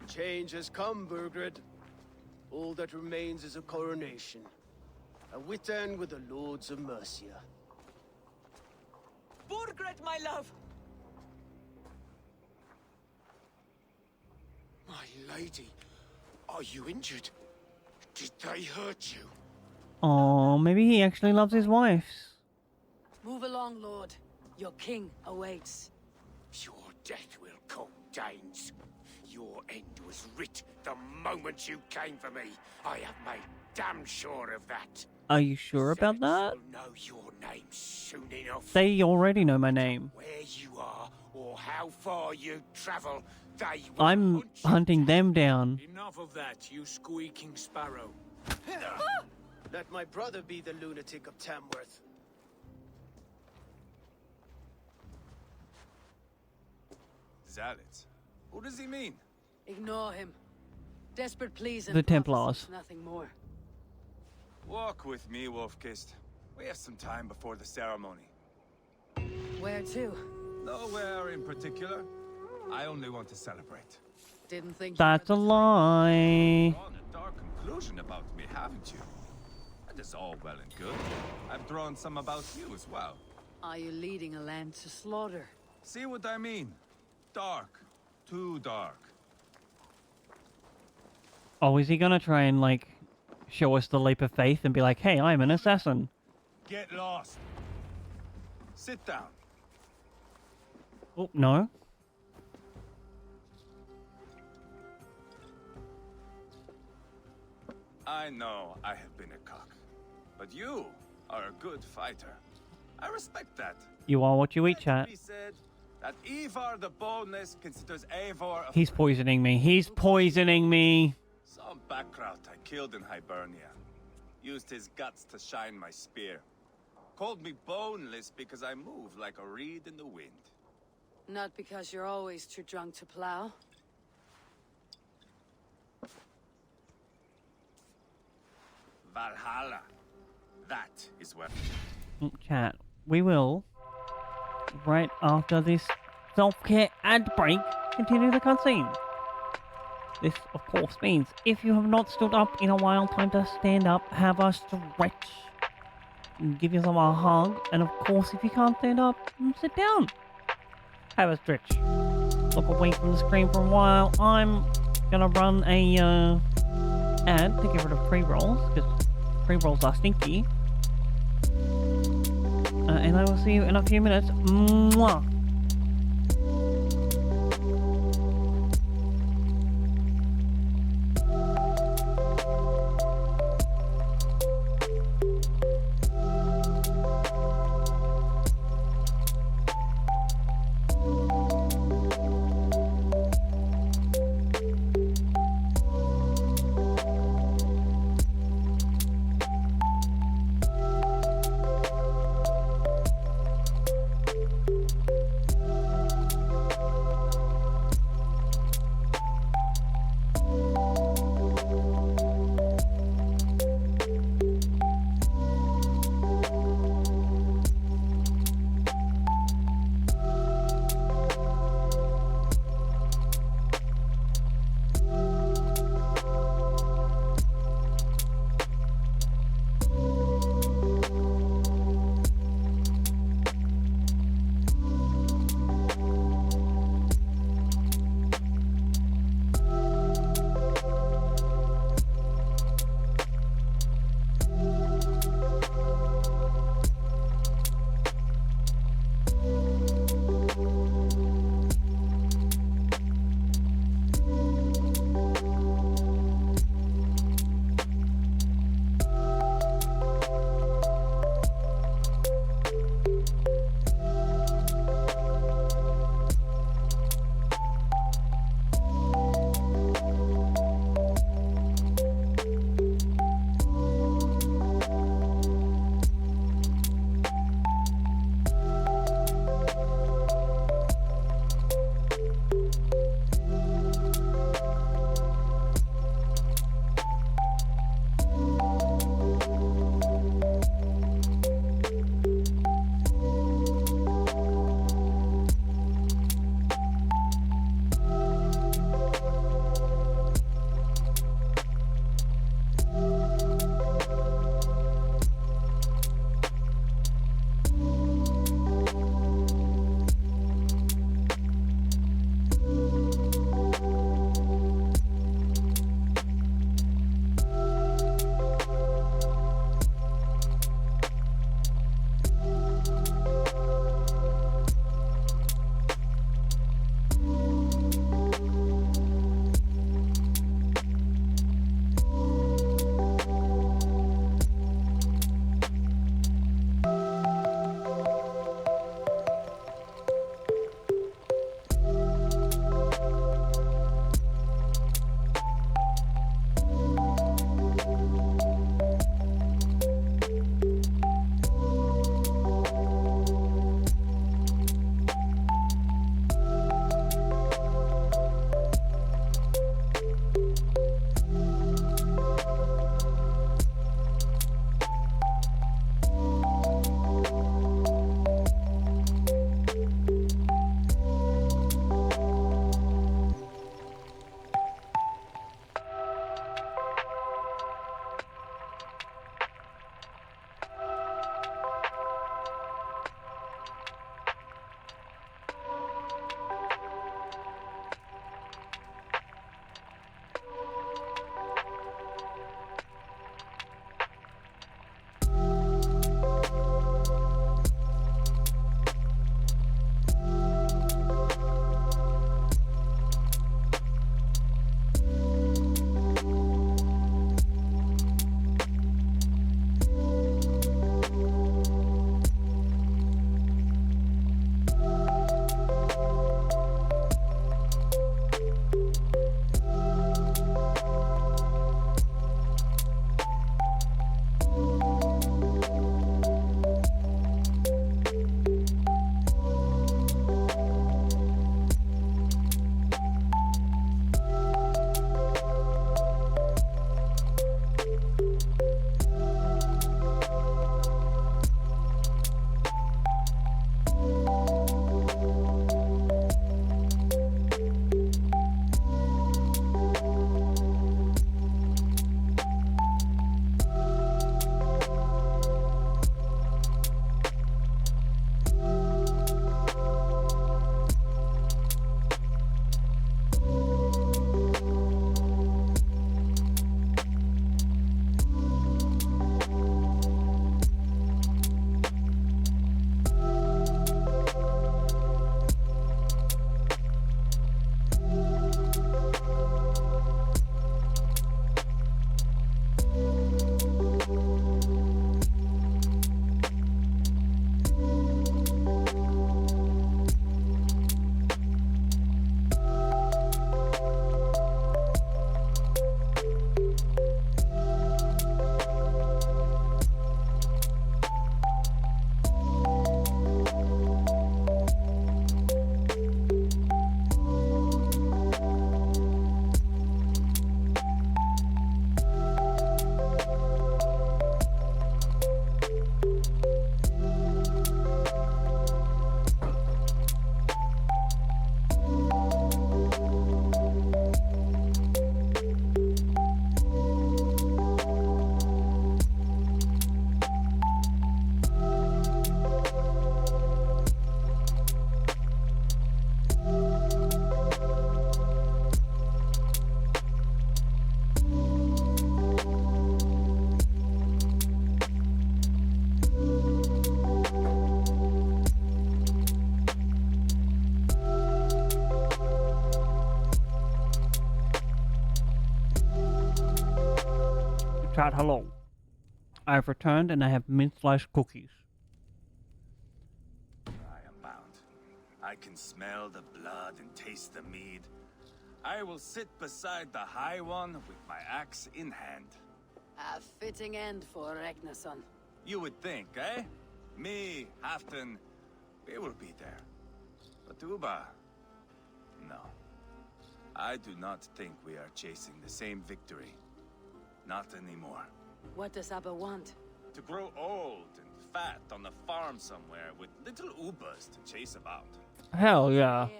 Change has come, Burgred. All that remains is a coronation. A witan with the Lords of Mercia. Burgred, my love! My lady, are you injured? Did they hurt you? Oh, maybe he actually loves his wife. Move along, Lord. Your king awaits. Your death will come, Danes. Your end was writ the moment you came for me. I have made damn sure of that. Are you sure about that? Will know your name soon enough. They already know my name. Where you are or how far you travel, they will I'm hunting them down. Enough of that, you squeaking sparrow. Let my brother be the lunatic of Tamworth. Zealots? What does he mean? Ignore him. Desperate pleas and The Templars. prophecies, nothing more. Walk with me, Wolfkist. We have some time before the ceremony. Where to? Nowhere in particular. I only want to celebrate. Didn't think That's a lie. Drawn a dark conclusion about me, haven't you? That is all well and good. I've drawn some about you as well. Are you leading a land to slaughter? See what I mean? Dark. Too dark. Oh, is he gonna try and, like, show us the leap of faith and be like, hey, I'm an assassin? Get lost. Sit down. Oh, no. I know I have been a cock, but you are a good fighter. I respect that. You are what you eat, chat. He said that Ivar the Boneless considers Eivor a He's poisoning me. He's poisoning me. Some background I killed in Hibernia. Used his guts to shine my spear. Called me boneless because I move like a reed in the wind. Not because you're always too drunk to plow. Valhalla. That is where... Chat, we will, right after this self-care ad break, continue the cutscene. This, of course, means if you have not stood up in a while, time to stand up, have a stretch, give yourself a hug, and of course, if you can't stand up, sit down. Have a stretch. Look away from the screen for a while. I'm gonna run a ad to get rid of pre-rolls, because pre-rolls are stinky. And I will see you in a few minutes. Mwah! Chat, hello. I have returned and I have mint-sliced cookies. I am bound. I can smell the blood and taste the mead. I will sit beside the High One with my axe in hand. A fitting end for Ragnarsson. You would think, eh? Me, Halfton, we will be there. But Uba... no. I do not think we are chasing the same victory. Not anymore. What does Abba want? To grow old and fat on a farm somewhere with little Ubas to chase about. Hell yeah. Yeah,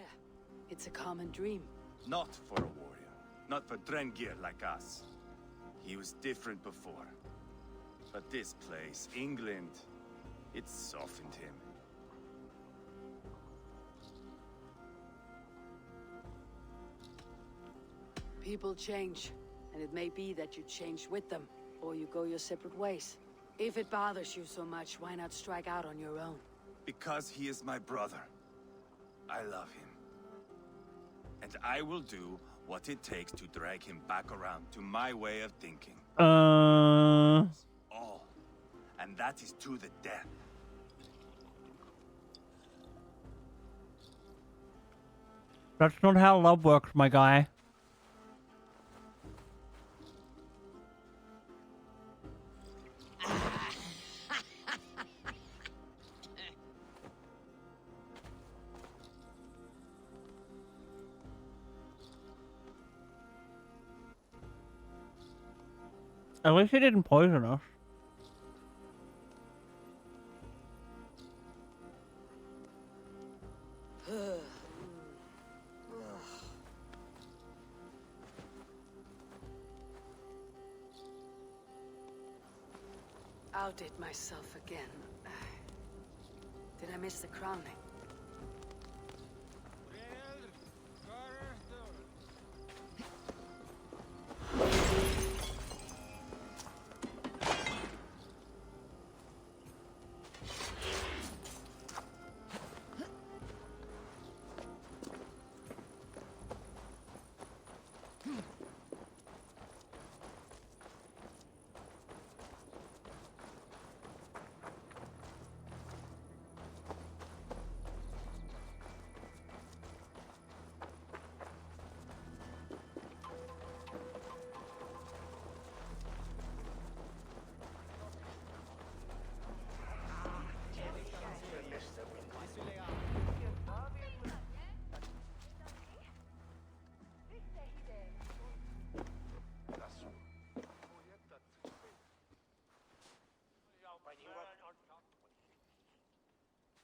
it's a common dream. Not for a warrior. Not for Drengir like us. He was different before. But this place, England, it softened him. People change, and it may be that you change with them, or you go your separate ways. If it bothers you so much, why not strike out on your own? Because he is my brother. I love him. And I will do what it takes to drag him back around to my way of thinking. All. And that is to the death. That's not how love works, my guy. At least he didn't poison us. Outdid myself again. Did I miss the crowning?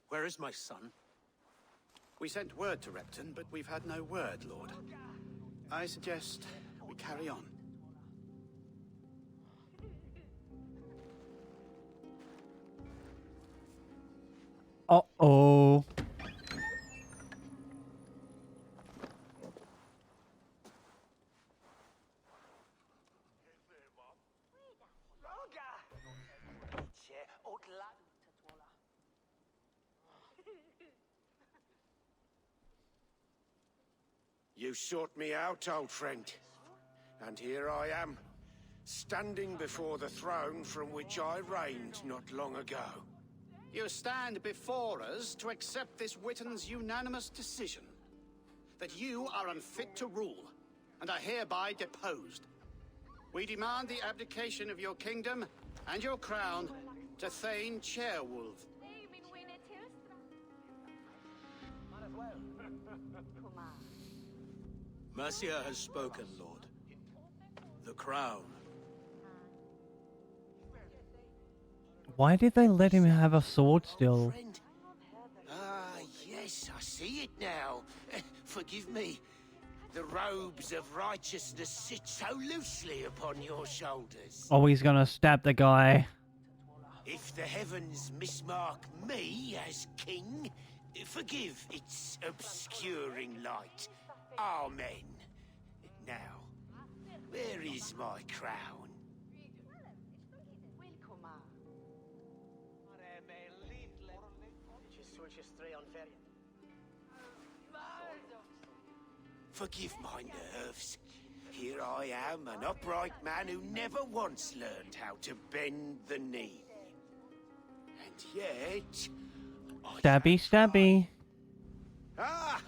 Where is my son? We sent word to Repton, but we've had no word, Lord. I suggest we carry on. Uh-oh. You sought me out, old friend. And here I am, standing before the throne from which I reigned not long ago. You stand before us to accept this Witten's unanimous decision. That you are unfit to rule, and are hereby deposed. We demand the abdication of your kingdom and your crown to Thane Chairwolf. Mercia has spoken, Lord. The crown. Why did they let him have a sword still? Ah, yes, I see it now. Forgive me. The robes of righteousness sit so loosely upon your shoulders. Oh, he's gonna stab the guy. If the heavens mismark me as king, forgive its obscuring light. Amen. Now, where is my crown? Forgive my nerves. Here I am, an upright man who never once learned how to bend the knee. And yet... Stabby, stabby. Ah,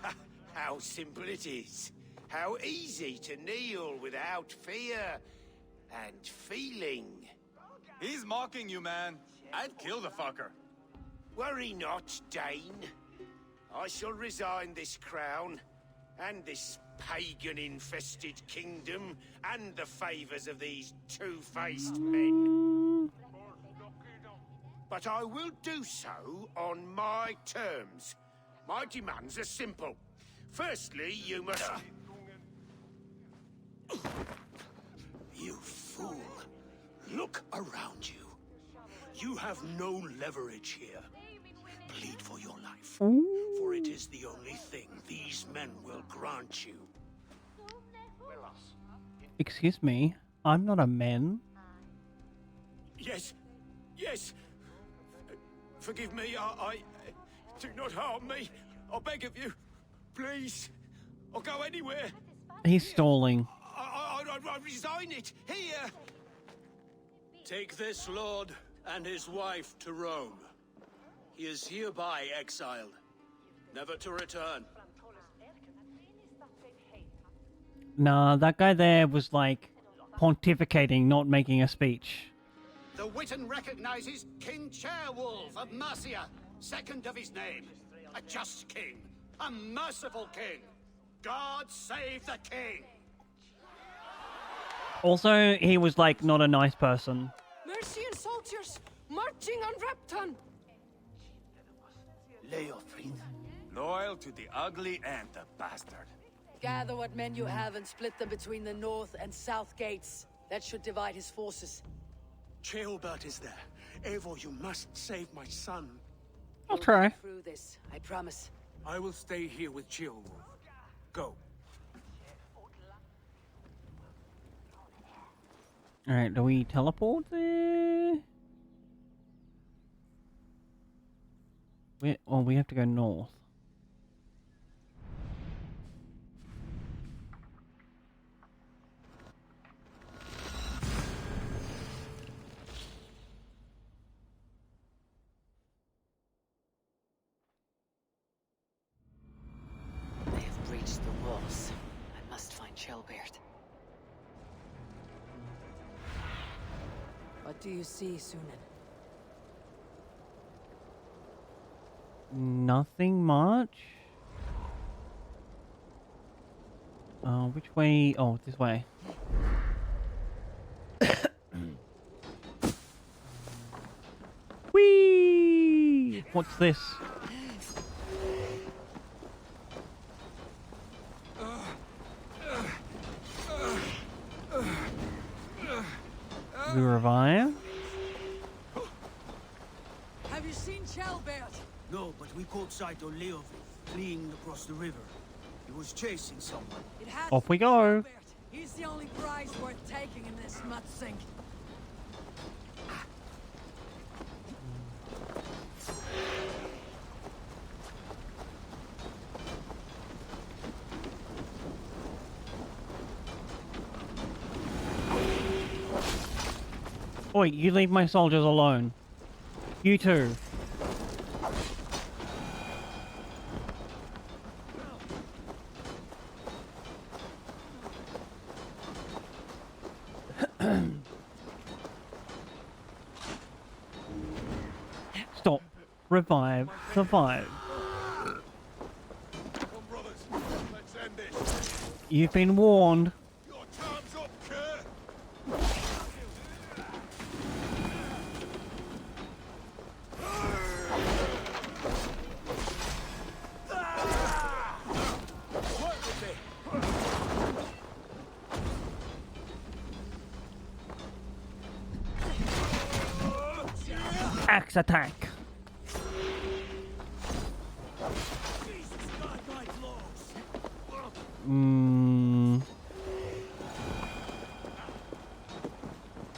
how simple it is. How easy to kneel without fear and feeling. He's mocking you, man. I'd kill the fucker. Worry not, Dane. I shall resign this crown, and this pagan-infested kingdom, and the favors of these two-faced men. But I will do so on my terms. My demands are simple. Firstly, you must... You fool. Look around you. You have no leverage here. Plead for your life, for it is the only thing these men will grant you. Excuse me, I'm not a man. Yes, yes. Forgive me, I... Do not harm me. I beg of you. Please. I'll go anywhere. He's stalling. I resign it. Here. Take this lord and his wife to Rome. He is hereby exiled, never to return. Nah, that guy there was like pontificating, not making a speech. The Witan recognizes King Chairwolf of Mercia, second of his name. A just king, a merciful king. God save the king. Also, he was like not a nice person. Mercian soldiers marching on Repton. Leofrid. Loyal to the ugly and the bastard. Gather what men you have and split them between the north and south gates. That should divide his forces. Ceolbert is there. Eivor, you must save my son. I'll try. Through this, I promise. I will stay here with Ceolwulf. Go. Alright, do we teleport there? Oh, we have to go north. They have breached the walls. I must find Ceolbert. What do you see, Sunan? Nothing much. Which way? Oh, this way. Whee! What's this? We revive? Have you seen Ceolbert? No, but we caught sight of Leofrid fleeing across the river. He was chasing someone. It has Off to we be go. Ceolbert. He's the only prize worth taking in this mud sink. Oi, you leave my soldiers alone. You too. Stop. Revive. Survive. Come, brothers. Let's end this. You've been warned. Your time's up, Kerr. Axe attack.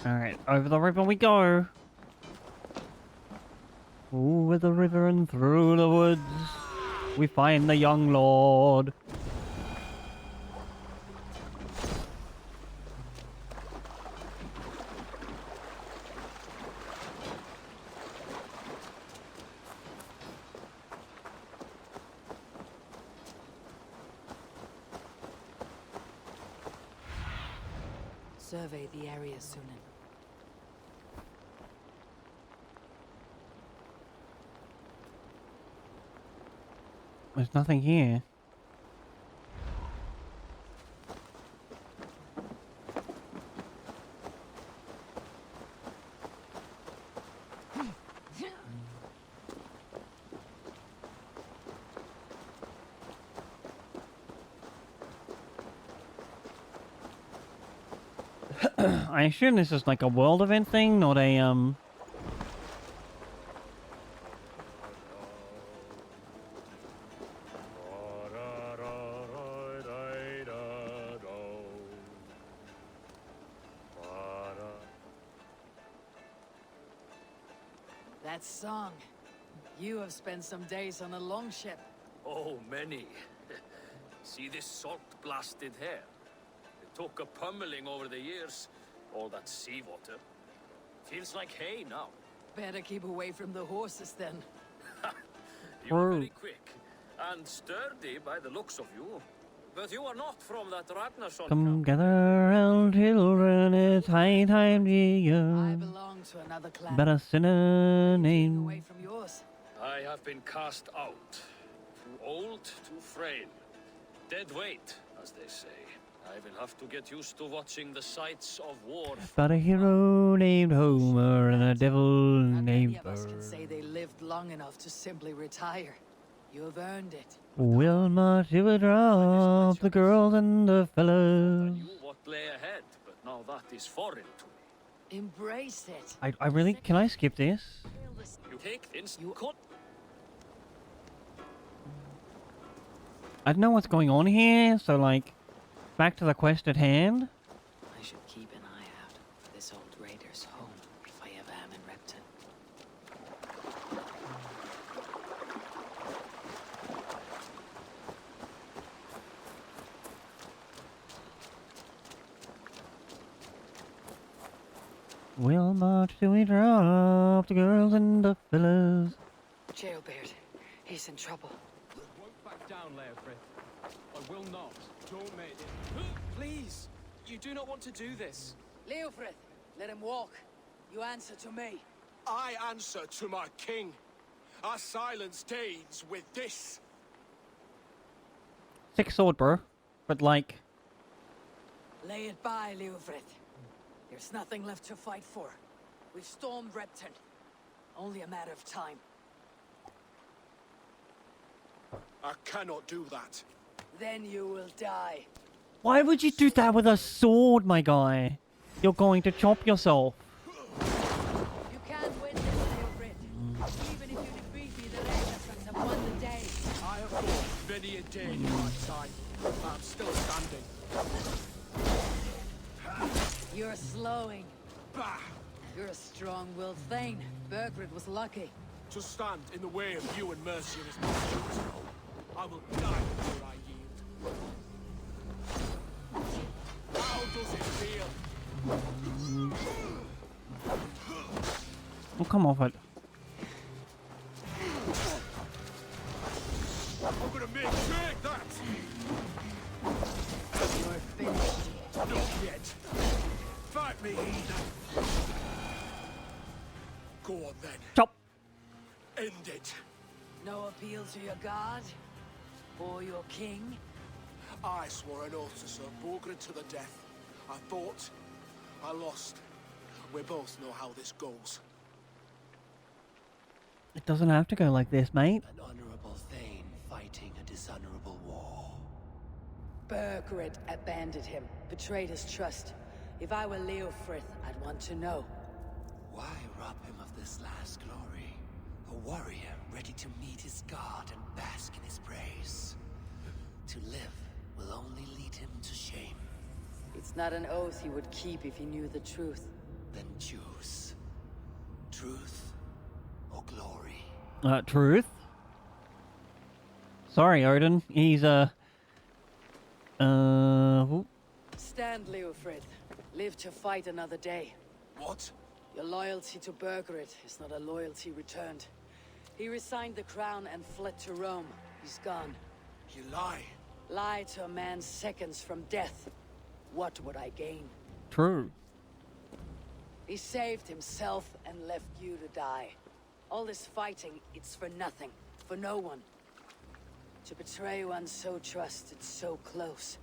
Alright, over the river we go. Over the river and through the woods, we find the young lord. survey the area soon. There's nothing here. I assume this is like a world event thing, not a That song. You have spent some days on a longship. Oh, many. See this salt-blasted hair? It took a pummeling over the years. All that seawater. Feels like hay now. Better keep away from the horses then. You are very quick. And sturdy by the looks of you. But you are not from that Ragnarsson. come gather round, children, it's high time to I you. belong to another clan. Better sinner name. Away from yours. I have been cast out. Too old, too frail. Dead weight, as they say. I will have to get used to watching the sights of war. Got a hero named Homer and a devil named Many of us Burr. can say they lived long enough to simply retire. You have earned it. We'll march to a drop, the girls and the fellows. I knew what lay ahead, but now that is foreign to me. Embrace it. I really, can I skip this? You take things you could. I don't know what's going on here, so like, back to the quest at hand. I should keep an eye out for this old raider's home if I ever am in Repton. We'll march till we drop, the girls and the fellows. Jailbeard, he's in trouble. Won't back down, Leofrith. I will not. Don't make it. Please, you do not want to do this. Leofrith, let him walk. You answer to me. I answer to my king. I silence Danes with this. Thick sword, bro. But like, Lay it by, Leofrith. There's nothing left to fight for. We've stormed Repton. Only a matter of time. I cannot do that. Then you will die. why would you do that with a sword, my guy? You're going to chop yourself. You can't win this, Leofrith. Even if you defeat me, the Ragnarsons have won the day. I have fought many a day in my time. I'm still standing. You're slowing. Bah! You're a strong-willed Thane. Burgred was lucky. To stand in the way of you and Mercia is my fate. I will die before I yield. How does it feel? Oh, come off it. I'm gonna make take that! You're finished. Not yet. Fight me, heathen. Go on then. Chop. End it. No appeal to your god? Or your king? I swore an oath to serve Borgred to the death. I fought. I lost. We both know how this goes. It doesn't have to go like this, mate. An honorable Thane fighting a dishonorable war. Burgred abandoned him, betrayed his trust. If I were Leofrith, I'd want to know. Why rob him of this last glory? A warrior ready to meet his god and bask in his praise. To live will only lead him to shame. It's not an oath he would keep if he knew the truth. Then choose. Truth or glory. Truth. Sorry, Odin. He's, Stand, Leofrith. Live to fight another day. What? Your loyalty to Burgred is not a loyalty returned. He resigned the crown and fled to Rome. He's gone. You lie. Lie to a man seconds from death. What would I gain? True. He saved himself and left you to die. All this fighting, it's for nothing. For no one. To betray one so trusted, so close.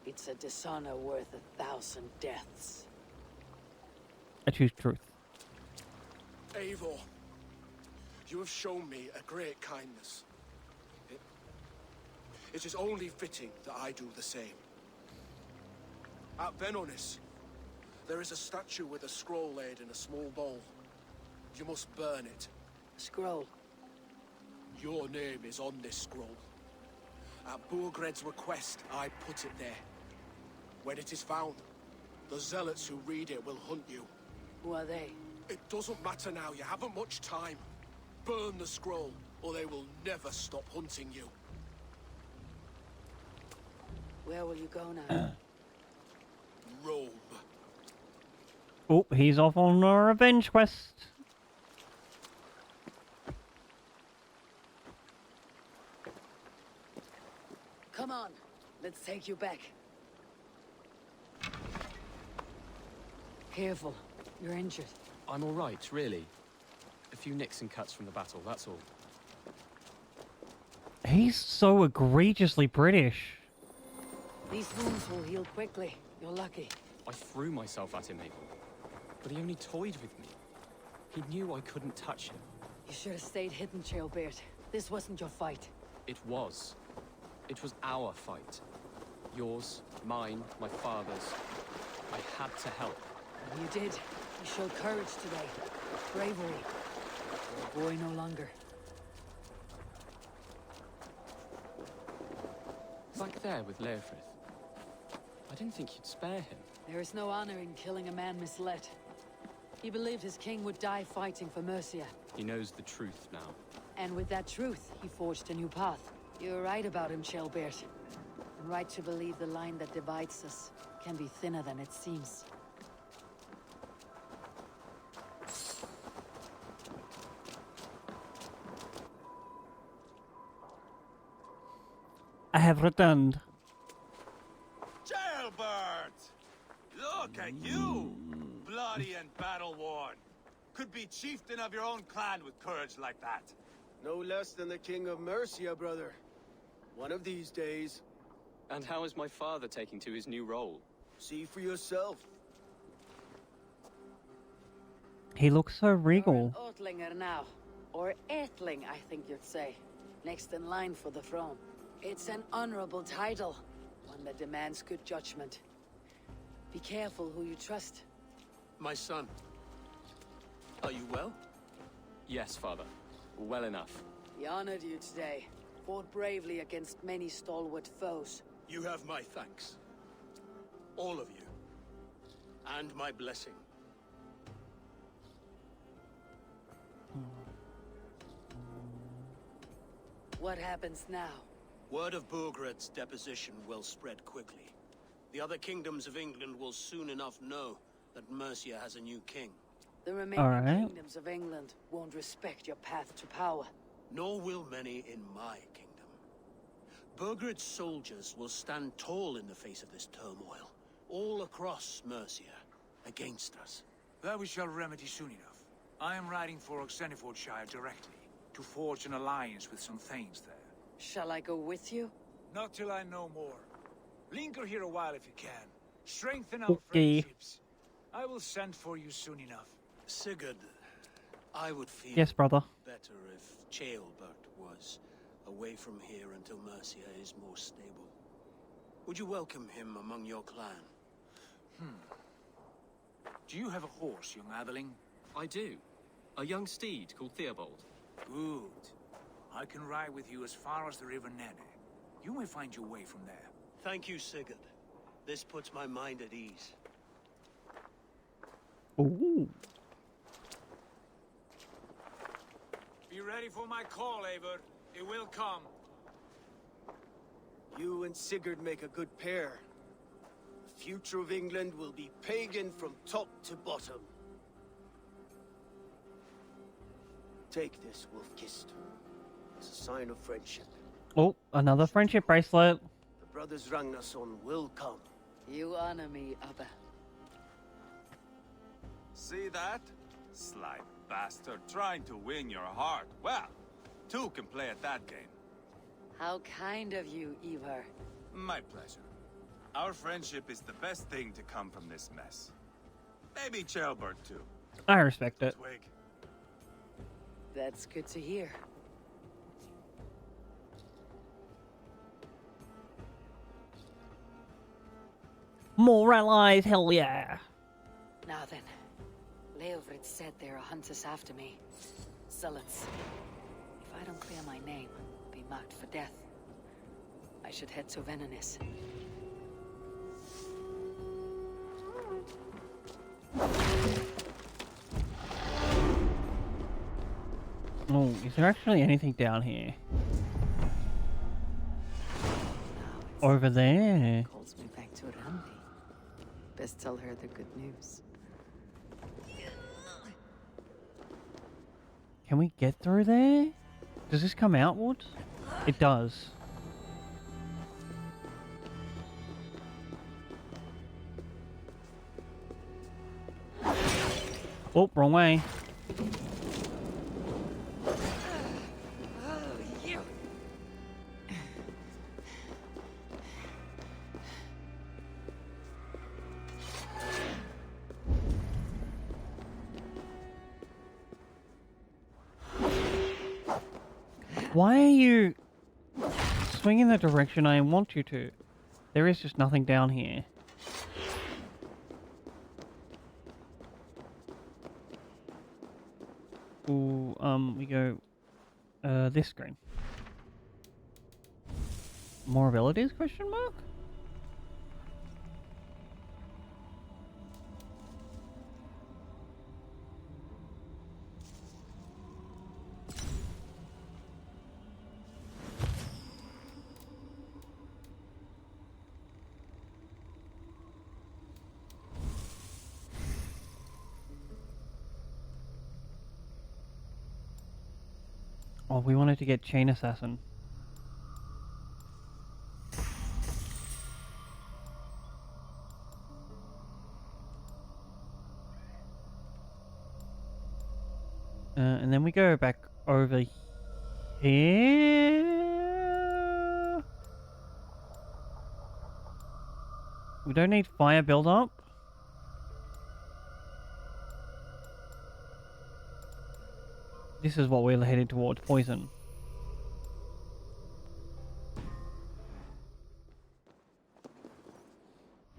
It's a dishonor worth 1,000 deaths. I choose truth. Eivor, you have shown me a great kindness. It is only fitting that I do the same. At Benonis, there is a statue with a scroll laid in a small bowl. You must burn it. Scroll? Your name is on this scroll. At Burgred's request, I put it there. When it is found, the zealots who read it will hunt you. Who are they? It doesn't matter now, you haven't much time. Burn the scroll, or they will never stop hunting you. Where will you go now? Rome. Oh, he's off on a revenge quest. Come on, let's take you back. Careful, you're injured. I'm all right, really. A few nicks and cuts from the battle, that's all. He's so egregiously British. These wounds will heal quickly. You're lucky. I threw myself at him, Abel. But he only toyed with me. He knew I couldn't touch him. You should have stayed hidden, Trailbeard. This wasn't your fight. It was. It was our fight. Yours, mine, my father's. I had to help. And you did. You showed courage today. Bravery. You're a boy no longer. Back there with Leofrith. I didn't think you'd spare him. There is no honor in killing a man misled. He believed his king would die fighting for Mercia. He knows the truth now. And with that truth, he forged a new path. You're right about him, Trailbeard. And right to believe the line that divides us can be thinner than it seems. I have returned. Jailbird! Look at you! Bloody and battle-worn. Could be chieftain of your own clan with courage like that. No less than the king of Mercia, brother. One of these days. And how is my father taking to his new role? See for yourself. He looks so regal. Oatlinger now. Or Aethling, I think you'd say. Next in line for the throne. It's an honorable title. One that demands good judgment. Be careful who you trust. My son. Are you well? Yes, father. Well enough. He honored you today. Fought bravely against many stalwart foes. You have my thanks. All of you. And my blessing. What happens now? Word of Burgred's deposition will spread quickly. The other kingdoms of England will soon enough know that Mercia has a new king. The remaining kingdoms of England won't respect your path to power. Nor will many in my kingdom. Burgred's soldiers will stand tall in the face of this turmoil, all across Mercia, against us. That we shall remedy soon enough. I am riding for Oxenfordshire directly, to forge an alliance with some thanes there. Shall I go with you? Not till I know more. Linger here a while if you can. Strengthen our Okay. friendships. I will send for you soon enough. Sigurd, I would feel Yes, brother. better if Ceolbert was away from here until Mercia is more stable. Would you welcome him among your clan? Do you have a horse, young Atheling? I do. A young steed called Theobald. Good. I can ride with you as far as the River Nene. You may find your way from there. Thank you, Sigurd. This puts my mind at ease. Ooh. Be ready for my call, Eivor. It will come. You and Sigurd make a good pair. The future of England will be pagan from top to bottom. Take this, Wolf-Kissed. It's a sign of friendship. Oh, another friendship bracelet. The brothers Ragnarsson will come. You honor me, Abba. See that? Sly bastard trying to win your heart. Well, two can play at that game. How kind of you, Ivar. My pleasure. Our friendship is the best thing to come from this mess. Maybe Chaelbert too. I respect it. Twig. That's good to hear. More allies, hell yeah. Now then, Leofrid said there are hunters after me. Zealots. If I don't clear my name, I'll be marked for death. I should head to Venenis. Oh, is there actually anything down here? Over there. Calls me back to Randi. Best tell her the good news. Can we get through there? Does this come outwards? It does. Oh, wrong way. Why are you swinging the direction I want you to? There is just nothing down here. Ooh, we go this screen. More abilities? Question mark? Oh, we wanted to get Chain Assassin. And then we go back over here. We don't need fire build-up. This is what we're headed towards, poison.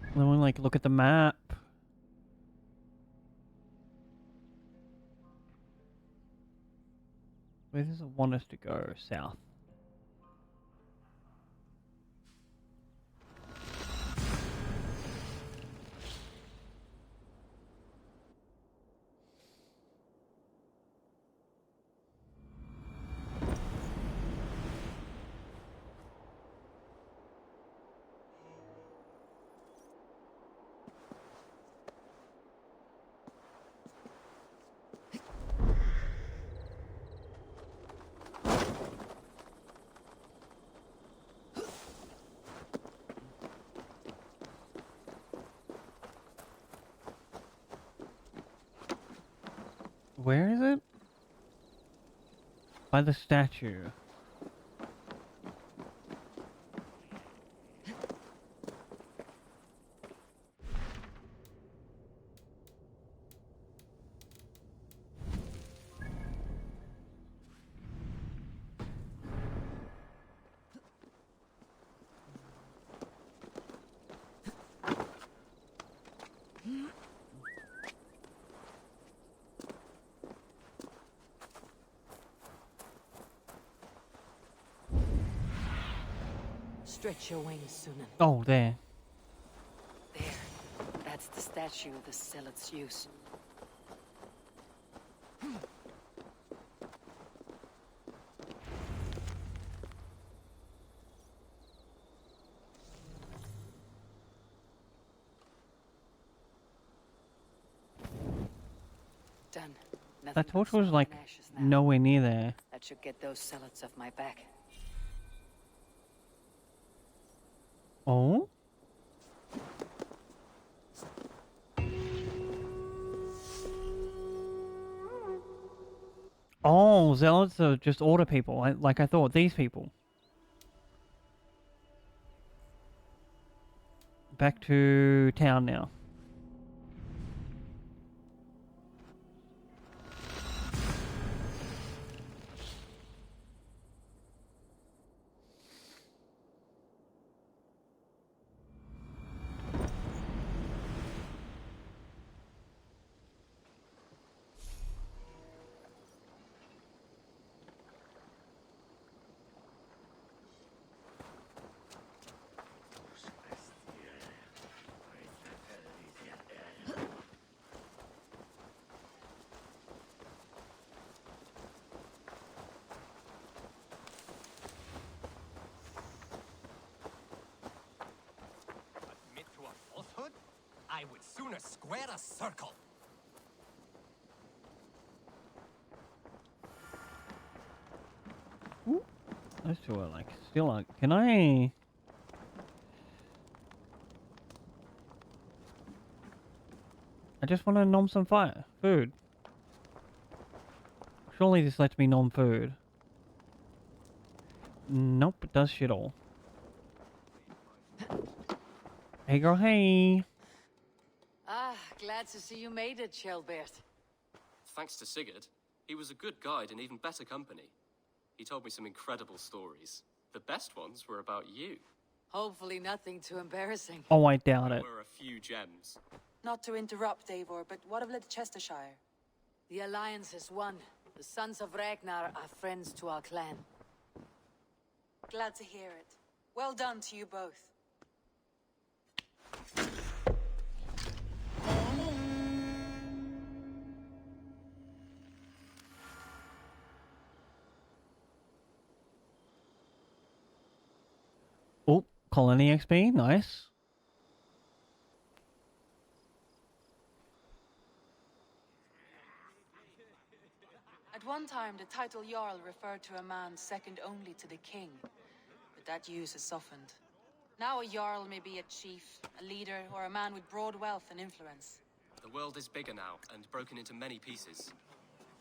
And then we like look at the map. Where does it want us to go? South. Where is it? By the statue. Stretch your wings, Sunan. Oh, there. There. That's the statue the zealots use. Done. That torch was like nowhere near there. That should get those zealots off my back. Oh? Oh, zealots are just order people, like I thought. These people. Back to town now. Admit to a falsehood? I would sooner square a circle. Ooh, those two are like still like. Can I? I just want to nom some food. Surely this lets me nom food. Nope, it does shit all. Hey girl, hey. Ah, glad to see you made it, Shelbert. Thanks to Sigurd. He was a good guide and even better company. He told me some incredible stories. The best ones were about you. Hopefully nothing too embarrassing. Oh, I doubt There it. were a few gems. Not to interrupt, Eivor, but what of Leicestershire? The Alliance is won. The Sons of Ragnar are friends to our clan. Glad to hear it. Well done to you both. Oh, colony XP, nice. At one time, the title Jarl referred to a man second only to the king, but that use has softened. Now a Jarl may be a chief, a leader, or a man with broad wealth and influence. The world is bigger now and broken into many pieces.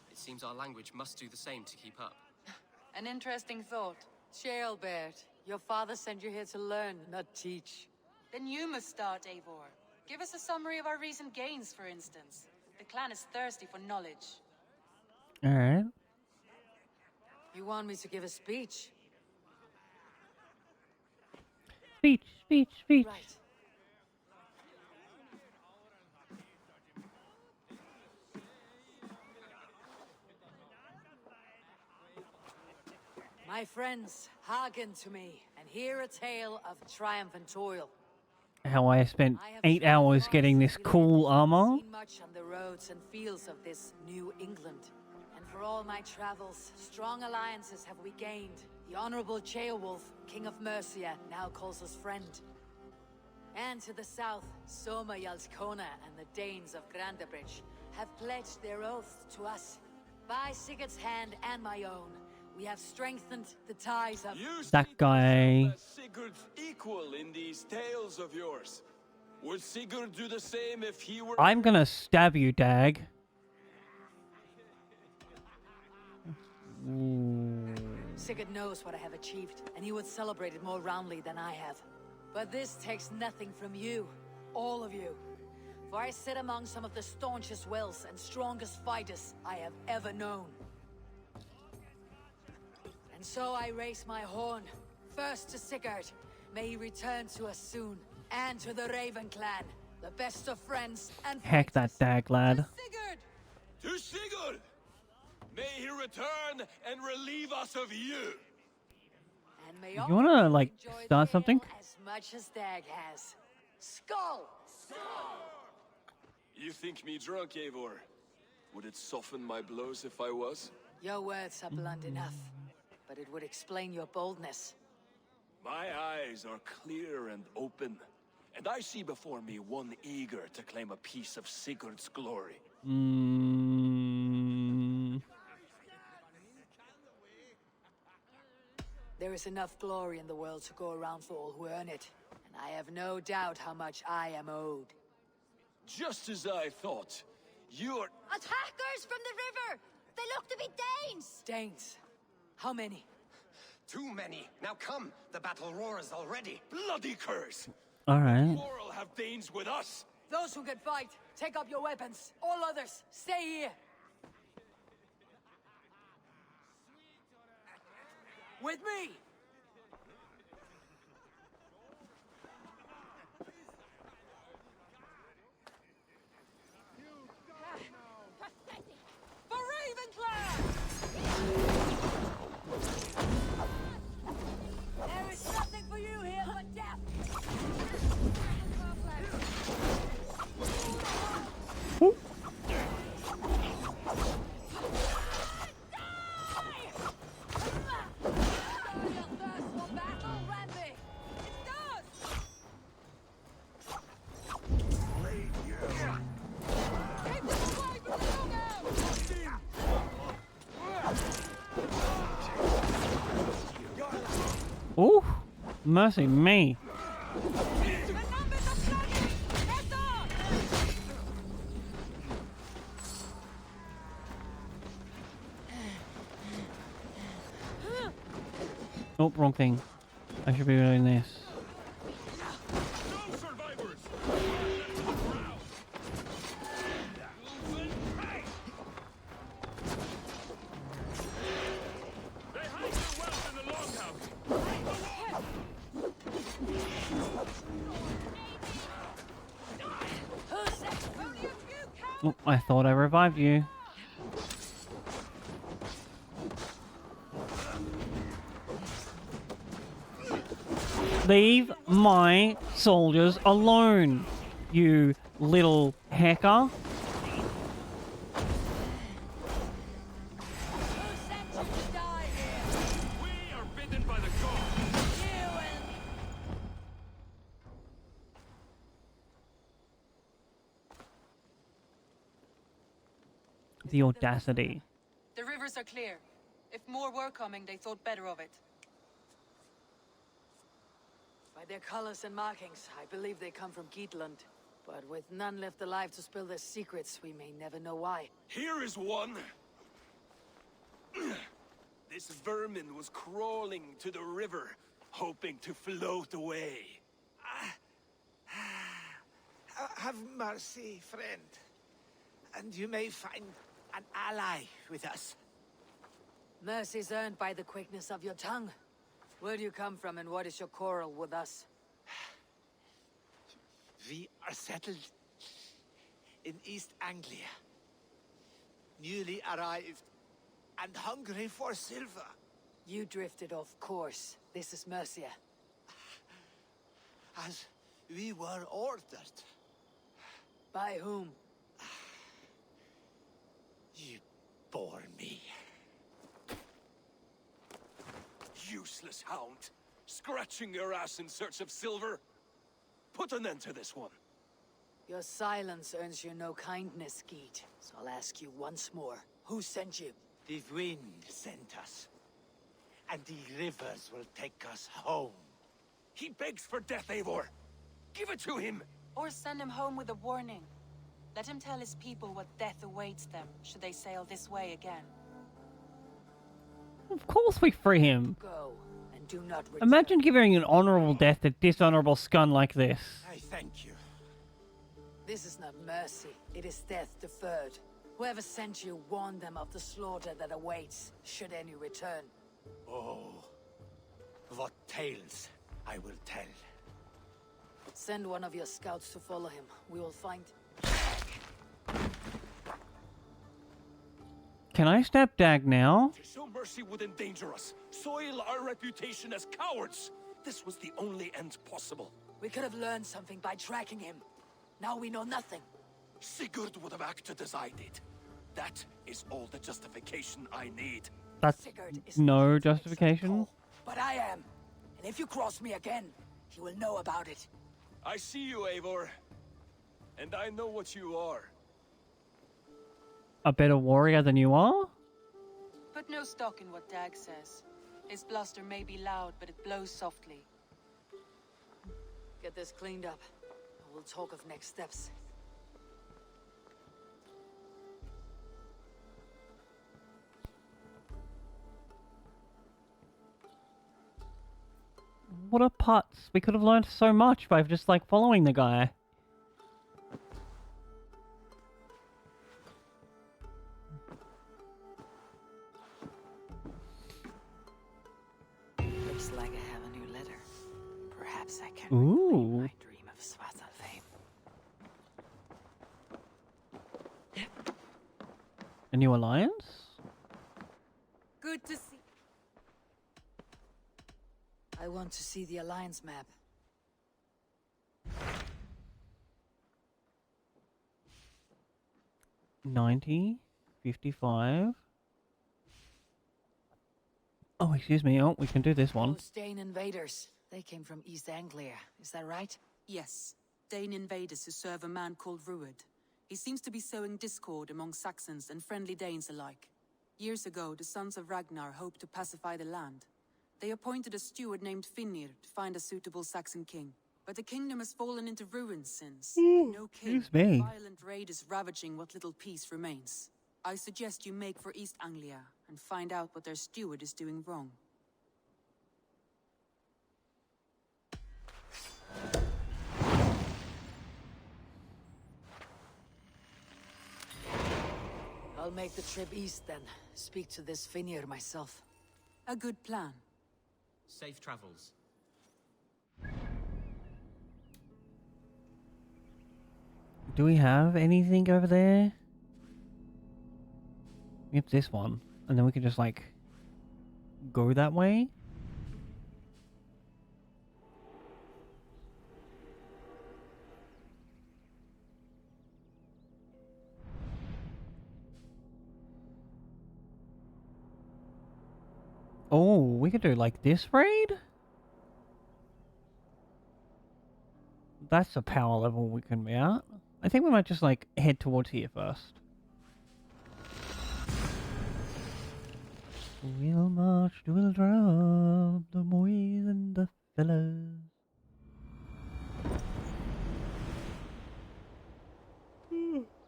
It seems our language must do the same to keep up. An interesting thought. Shelbert, your father sent you here to learn, not teach. Then you must start, Eivor. Give us a summary of our recent gains, for instance. The clan is thirsty for knowledge. Alright. You want me to give a speech? Speech. Right. My friends, hearken to me and hear a tale of triumph and toil. How I spent 8 hours getting this cool armor. Seen much on the roads and fields of this New England. And for all my travels, strong alliances have we gained. The Honorable Ceolwulf, King of Mercia, now calls us friend. And to the south, Soma Jarlskona and the Danes of Grandabridge have pledged their oath to us. By Sigurd's hand and my own, we have strengthened the ties of... That guy. Sigurd's equal in these tales of yours. Would Sigurd do the same if he were... I'm gonna stab you, Dag. Ooh. Sigurd knows what I have achieved, and he would celebrate it more roundly than I have. But this takes nothing from you, all of you. For I sit among some of the staunchest wills and strongest fighters I have ever known. And so I raise my horn, first to Sigurd. May he return to us soon. And to the Raven clan, the best of friends and Heck that Dag, lad. Sigurd! To Sigurd! May he return and relieve us of you! And may You wanna, like, start something? as much as Dag has. Skull! You think me drunk, Eivor? Would it soften my blows if I was? Your words are blunt enough, but it would explain your boldness. My eyes are clear and open, and I see before me one eager to claim a piece of Sigurd's glory. There is enough glory in the world to go around for all who earn it, and I have no doubt how much I am owed. Just as I thought. You're... Attackers from the river! They look to be Danes! Danes? How many? Too many. Now come. The battle roars already. Bloody curse! Alright. Quarrel have Danes with us! Those who can fight, take up your weapons. All others, stay here. With me! For Ravenclaw! There is nothing for you here but death! Ooh, mercy me. Oh, wrong thing. I should be doing this. Oh, I thought I revived you. Leave my soldiers alone, you little hacker. The audacity. The rivers are clear. If more were coming, they thought better of it. By their colors and markings, I believe they come from Geatland. But with none left alive to spill their secrets, we may never know why. Here is one. This vermin was crawling to the river, hoping to float away. Have mercy, friend. And you may find an ally with us. Mercy's earned by the quickness of your tongue. Where do you come from and what is your quarrel with us? We are settled in East Anglia. Newly arrived and hungry for silver. You drifted off course. This is Mercia. As we were ordered. By whom? You bore me. Useless hound! Scratching your ass in search of silver? Put an end to this one. Your silence earns you no kindness, Geet. So I'll ask you once more. Who sent you? The wind sent us. And the rivers will take us home. He begs for death, Eivor. Give it to him! Or send him home with a warning. Let him tell his people what death awaits them, should they sail this way again. Of course we free him. Go, and do not return. Imagine giving an honorable death to dishonorable scum like this. I thank you. This is not mercy. It is death deferred. Whoever sent you warned them of the slaughter that awaits, should any return. Oh, what tales I will tell. Send one of your scouts to follow him. We will find... Can I step Dag now? So mercy would endanger us, soil our reputation as cowards. This was the only end possible. We could have learned something by tracking him. Now we know nothing. Sigurd would have acted as I did. That is all the justification I need. That's no justification. But I am. And if you cross me again, he will know about it. I see you, Eivor. And I know what you are. A better warrior than you are? Put no stock in what Dag says. His bluster may be loud, but it blows softly. Get this cleaned up. And we'll talk of next steps. What a putz. We could have learned so much by just, like, following the guy. Looks like I have a new letter. Perhaps I can Ooh. my dream of Svartalfheim. A new alliance? Good to see. I want to see the Alliance map. $90, $55. Oh, excuse me. Oh, we can do this one. Those Dane invaders. They came from East Anglia. Is that right? Yes, Dane invaders who serve a man called Ruud. He seems to be sowing discord among Saxons and friendly Danes alike. Years ago, the sons of Ragnar hoped to pacify the land. They appointed a steward named Finnir to find a suitable Saxon king. But the kingdom has fallen into ruins since. No king, excuse me. violent raiders ravaging what little peace remains. I suggest you make for East Anglia and find out what their steward is doing wrong. I'll make the trip east then. Speak to this Finnir myself. A good plan. Safe travels. Do we have anything over there? We have this one. And then we can just, like, go that way? Oh, we could do, like, this raid? That's a power level we can be at. I think we might just, like, head towards here first. We'll march, we'll drop the boys and the fellas.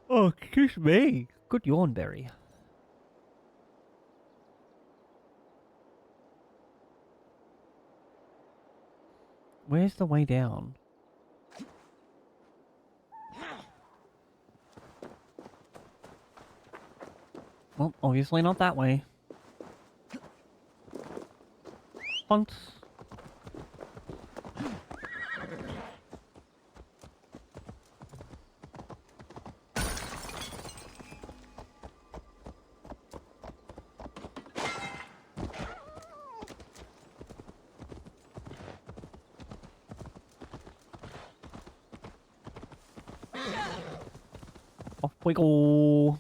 Oh, excuse me. Good yawn, Berry. Where's the way down? Well, obviously not that way. Once. Off we go.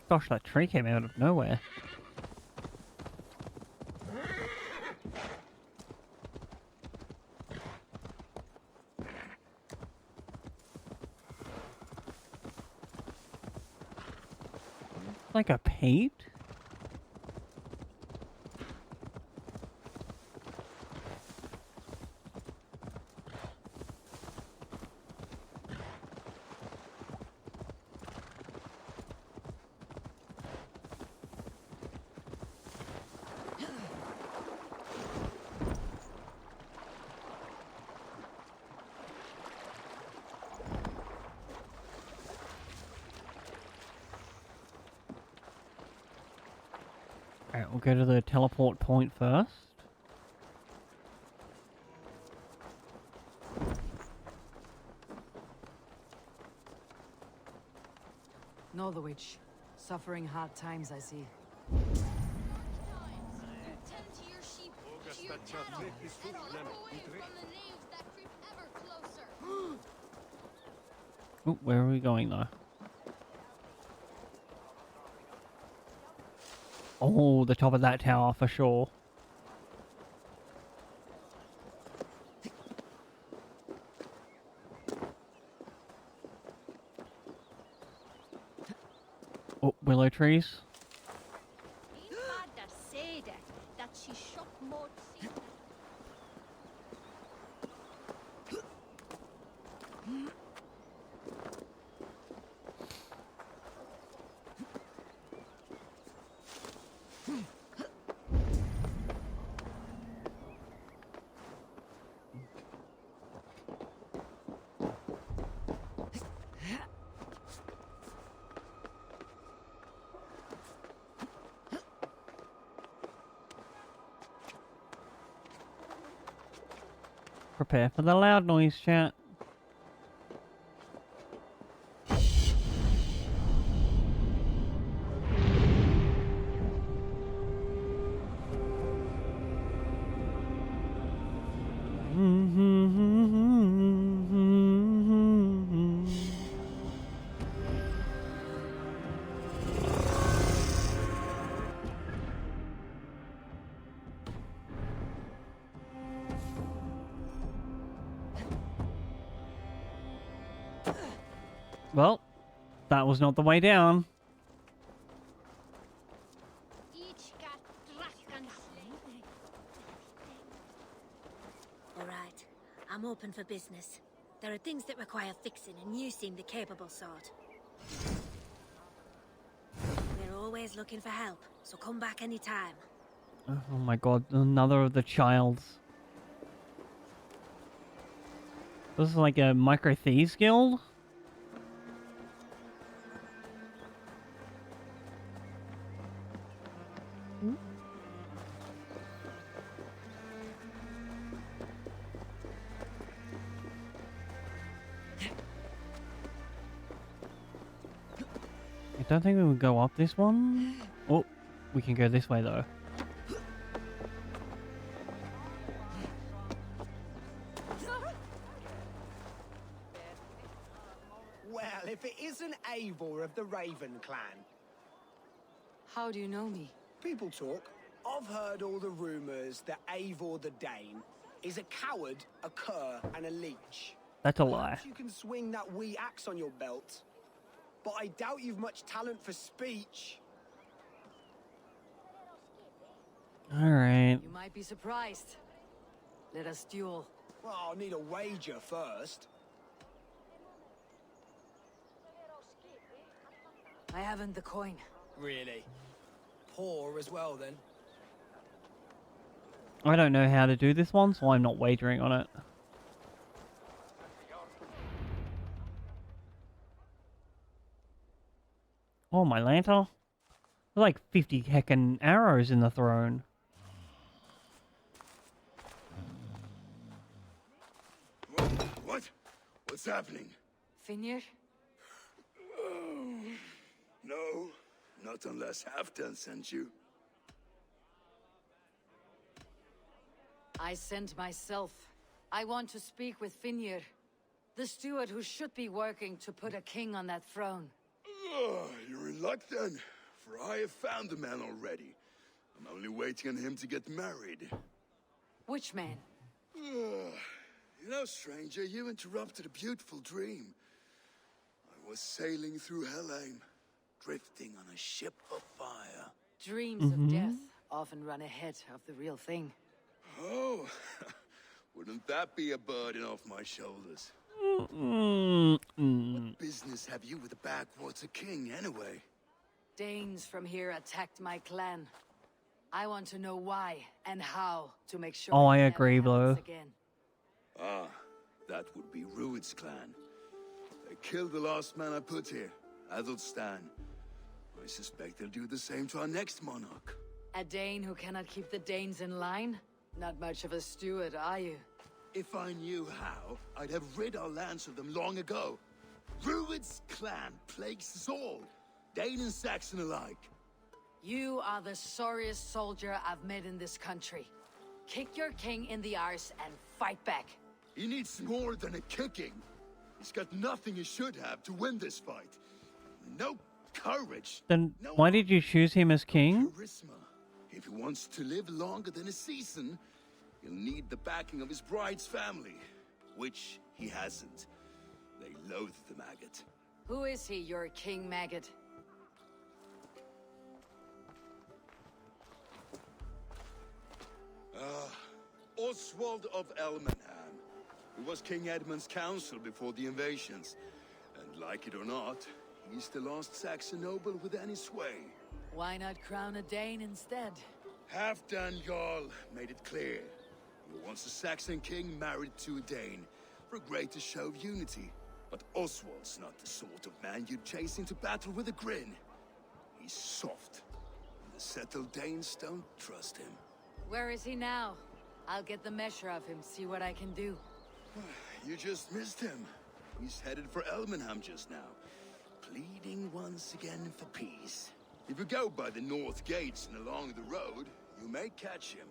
Gosh, that tree came out of nowhere. Like a paint? Alright, we'll go to the teleport point first. Northwich. Suffering hard times, I see. Oh, where are we going though? Oh, the top of that tower for sure. Oh, willow trees. Prepare for the loud noise, chat. Well, that was not the way down. All right, I'm open for business. There are things that require fixing, and you seem the capable sort. We're always looking for help, so come back anytime. Oh my god, another of the childs. This is like a micro thieves guild? I don't think we would go up this one. Oh, we can go this way though. Well, if it isn't Eivor of the Raven clan. How do you know me? People talk. I've heard all the rumors that Eivor the Dane is a coward, a cur, and a leech. That's a lie. Perhaps you can swing that wee axe on your belt, but I doubt you've much talent for speech. Alright. You might be surprised. Let us duel. Well, I'll need a wager first. I haven't the coin. Really? Poor as well, then. I don't know how to do this one, so I'm not wagering on it. Oh, my lantern. There's like 50 heckin' arrows in the throne. What? What's happening? Finir? No, not unless Halfdan sent you. I sent myself. I want to speak with Finir, the steward who should be working to put a king on that throne. You're in luck then, for I have found the man already. I'm only waiting on him to get married. Which man? You know, stranger, you interrupted a beautiful dream. I was sailing through Helheim, drifting on a ship of fire. Dreams of death often run ahead of the real thing. Oh, wouldn't that be a burden off my shoulders? What business have you with the Backwater King, anyway? Danes from here attacked my clan. I want to know why and how to make sure. Oh, I it never agree, bro. happens again. Ah, that would be Rued's clan. They killed the last man I put here, Adelstan. I suspect they'll do the same to our next monarch. A Dane who cannot keep the Danes in line? Not much of a steward, are you? If I knew how, I'd have rid our lands of them long ago. Rued's clan plagues us all, Dane and Saxon alike. You are the sorriest soldier I've met in this country. Kick your king in the arse and fight back. He needs more than a kicking. He's got nothing he should have to win this fight. No courage. Then why did you choose him as king? Charisma. If he wants to live longer than a season, he'll need the backing of his bride's family, which he hasn't. They loathe the maggot. Who is he, your king maggot? Oswald of Elmenham. He was King Edmund's counsel before the invasions. And like it or not, he's the last Saxon noble with any sway. Why not crown a Dane instead? Halfdan Jarl made it clear. He wants a Saxon king married to a Dane for a greater show of unity. But Oswald's not the sort of man you'd chase into battle with a grin. He's soft. And the settled Danes don't trust him. Where is he now? I'll get the measure of him, see what I can do. You just missed him. He's headed for Elmenham just now, pleading once again for peace. If you go by the north gates and along the road, you may catch him.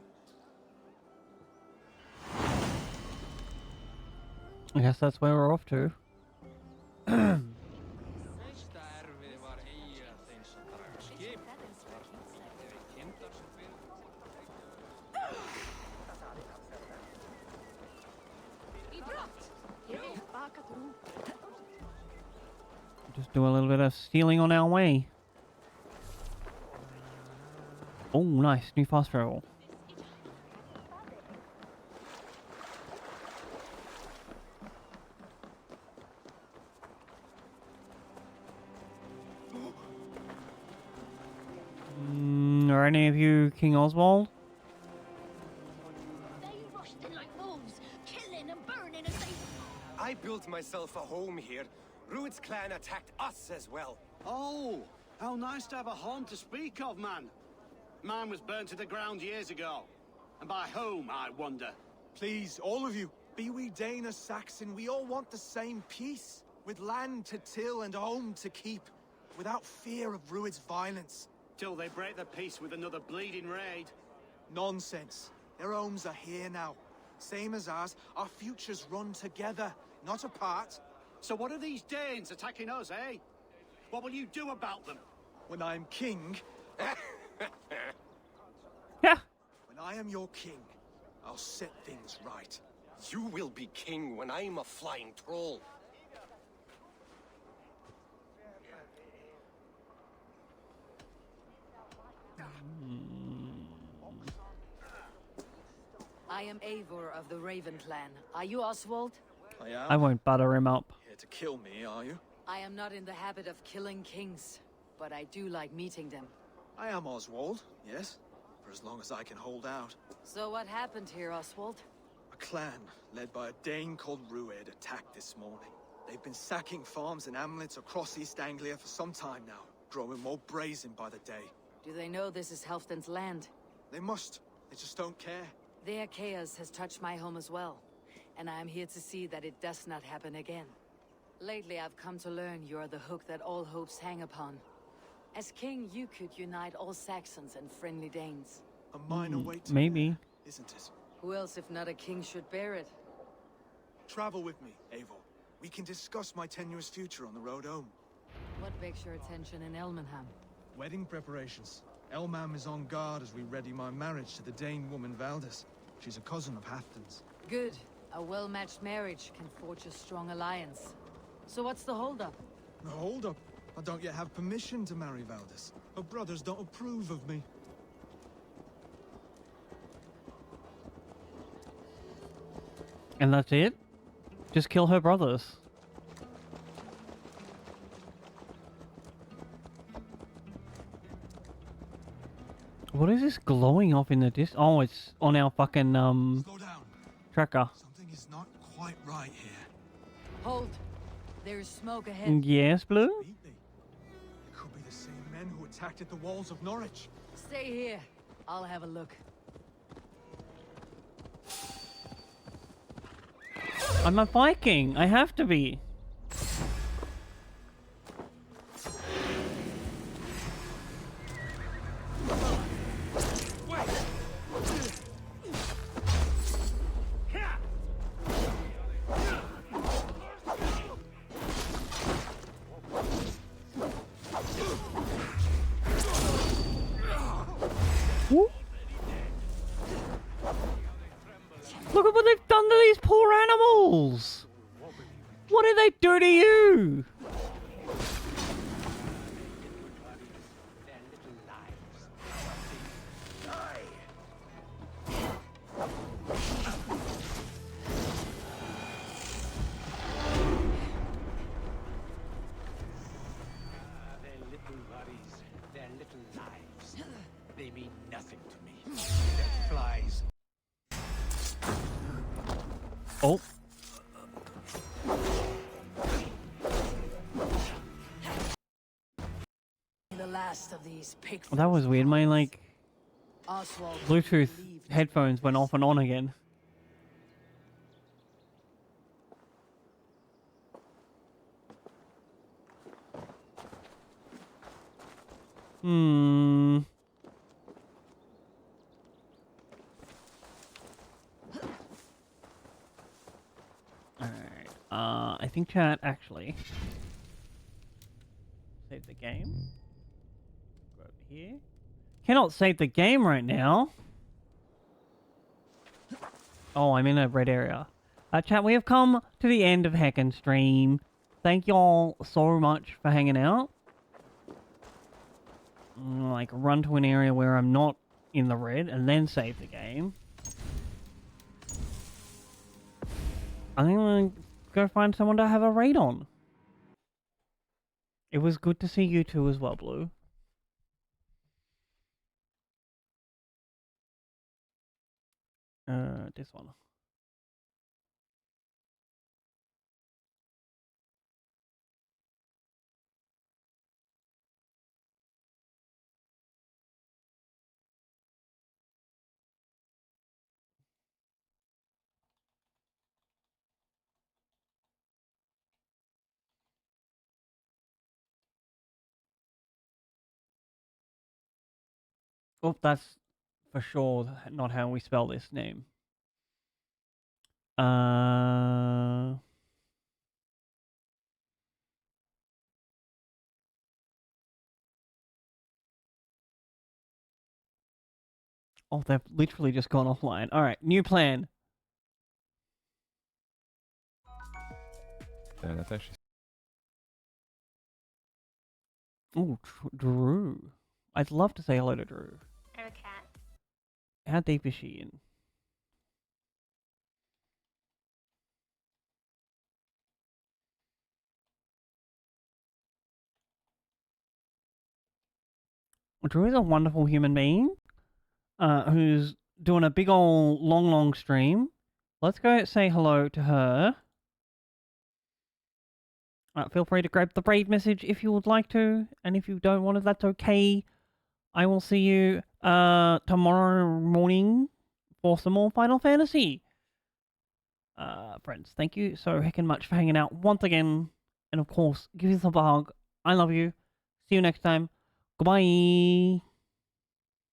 I guess that's where we're off to. Just do a little bit of stealing on our way. Oh, nice. New fast travel. Are any of you King Oswald? I built myself a home here. Rued's clan attacked us as well. Oh, how nice to have a home to speak of, man. Mine was burnt to the ground years ago. And by whom, I wonder? Please, all of you, be we Dane or Saxon, we all want the same peace. With land to till and home to keep. Without fear of Rued's violence. Till they break the peace with another bleeding raid. Nonsense. Their homes are here now. Same as ours, our futures run together, not apart. So what are these Danes attacking us, eh? What will you do about them? When I'm king... Yeah. When I am your king, I'll set things right. You will be king when I'm a flying troll. I am Eivor of the Raven clan. Are you Oswald? I am. I won't butter him up. Here to kill me, are you? I am not in the habit of killing kings, but I do like meeting them. I am Oswald, yes. For as long as I can hold out. So what happened here, Oswald? A clan, led by a Dane called Rued, attacked this morning. They've been sacking farms and hamlets across East Anglia for some time now, growing more brazen by the day. Do they know this is Halfdan's land? They must. They just don't care. Their chaos has touched my home as well, and I am here to see that it does not happen again. Lately, I've come to learn you are the hook that all hopes hang upon. As king, you could unite all Saxons and friendly Danes. A minor weight, maybe, isn't it? Who else, if not a king, should bear it? Travel with me, Eivor. We can discuss my tenuous future on the road home. What begs your attention in Elmenham? Wedding preparations. Elmam is on guard as we ready my marriage to the Dane woman Valdis. She's a cousin of Halfdan's. Good. A well-matched marriage can forge a strong alliance. So what's the holdup? The holdup? I don't yet have permission to marry Valdis. Her brothers don't approve of me. And that's it? Just kill her brothers. What is this glowing off in the distance? Oh, it's on our fucking, Slow down. tracker. Something is not quite right here. Hold. There's smoke ahead. Yes, Blue? It could be the same men who attacked at the walls of Norwich. Stay here. I'll have a look. I'm a Viking. I have to be. Look at what they've done to these poor animals! What did they do to you? Their little worries, their little lives, they mean nothing to me. They're flies. Oh. The last of these pig. That was weird. My, like, Oswald Bluetooth headphones went off and on again. Alright. I think chat actually save the game. Go over here. Cannot save the game right now. Oh, I'm in a red area. Chat, we have come to the end of Heckin' Stream. Thank y'all so much for hanging out. Like, run to an area where I'm not in the red and then save the game. I'm gonna go find someone to have a raid on. It was good to see you too as well, Blue. This one. Oh, that's for sure not how we spell this name. Oh, they've literally just gone offline. Alright, new plan. Yeah, that's actually... Oh, Drew. I'd love to say hello to Drew. I'm a cat. How deep is she in? Drew is a wonderful human being who's doing a big old long stream. Let's go say hello to her. Feel free to grab the raid message if you would like to, and if you don't want it, that's okay. I will see you tomorrow morning for some more Final Fantasy. Friends, thank you so heckin' much for hanging out once again. And of course, give yourself a hug. I love you. See you next time. Goodbye.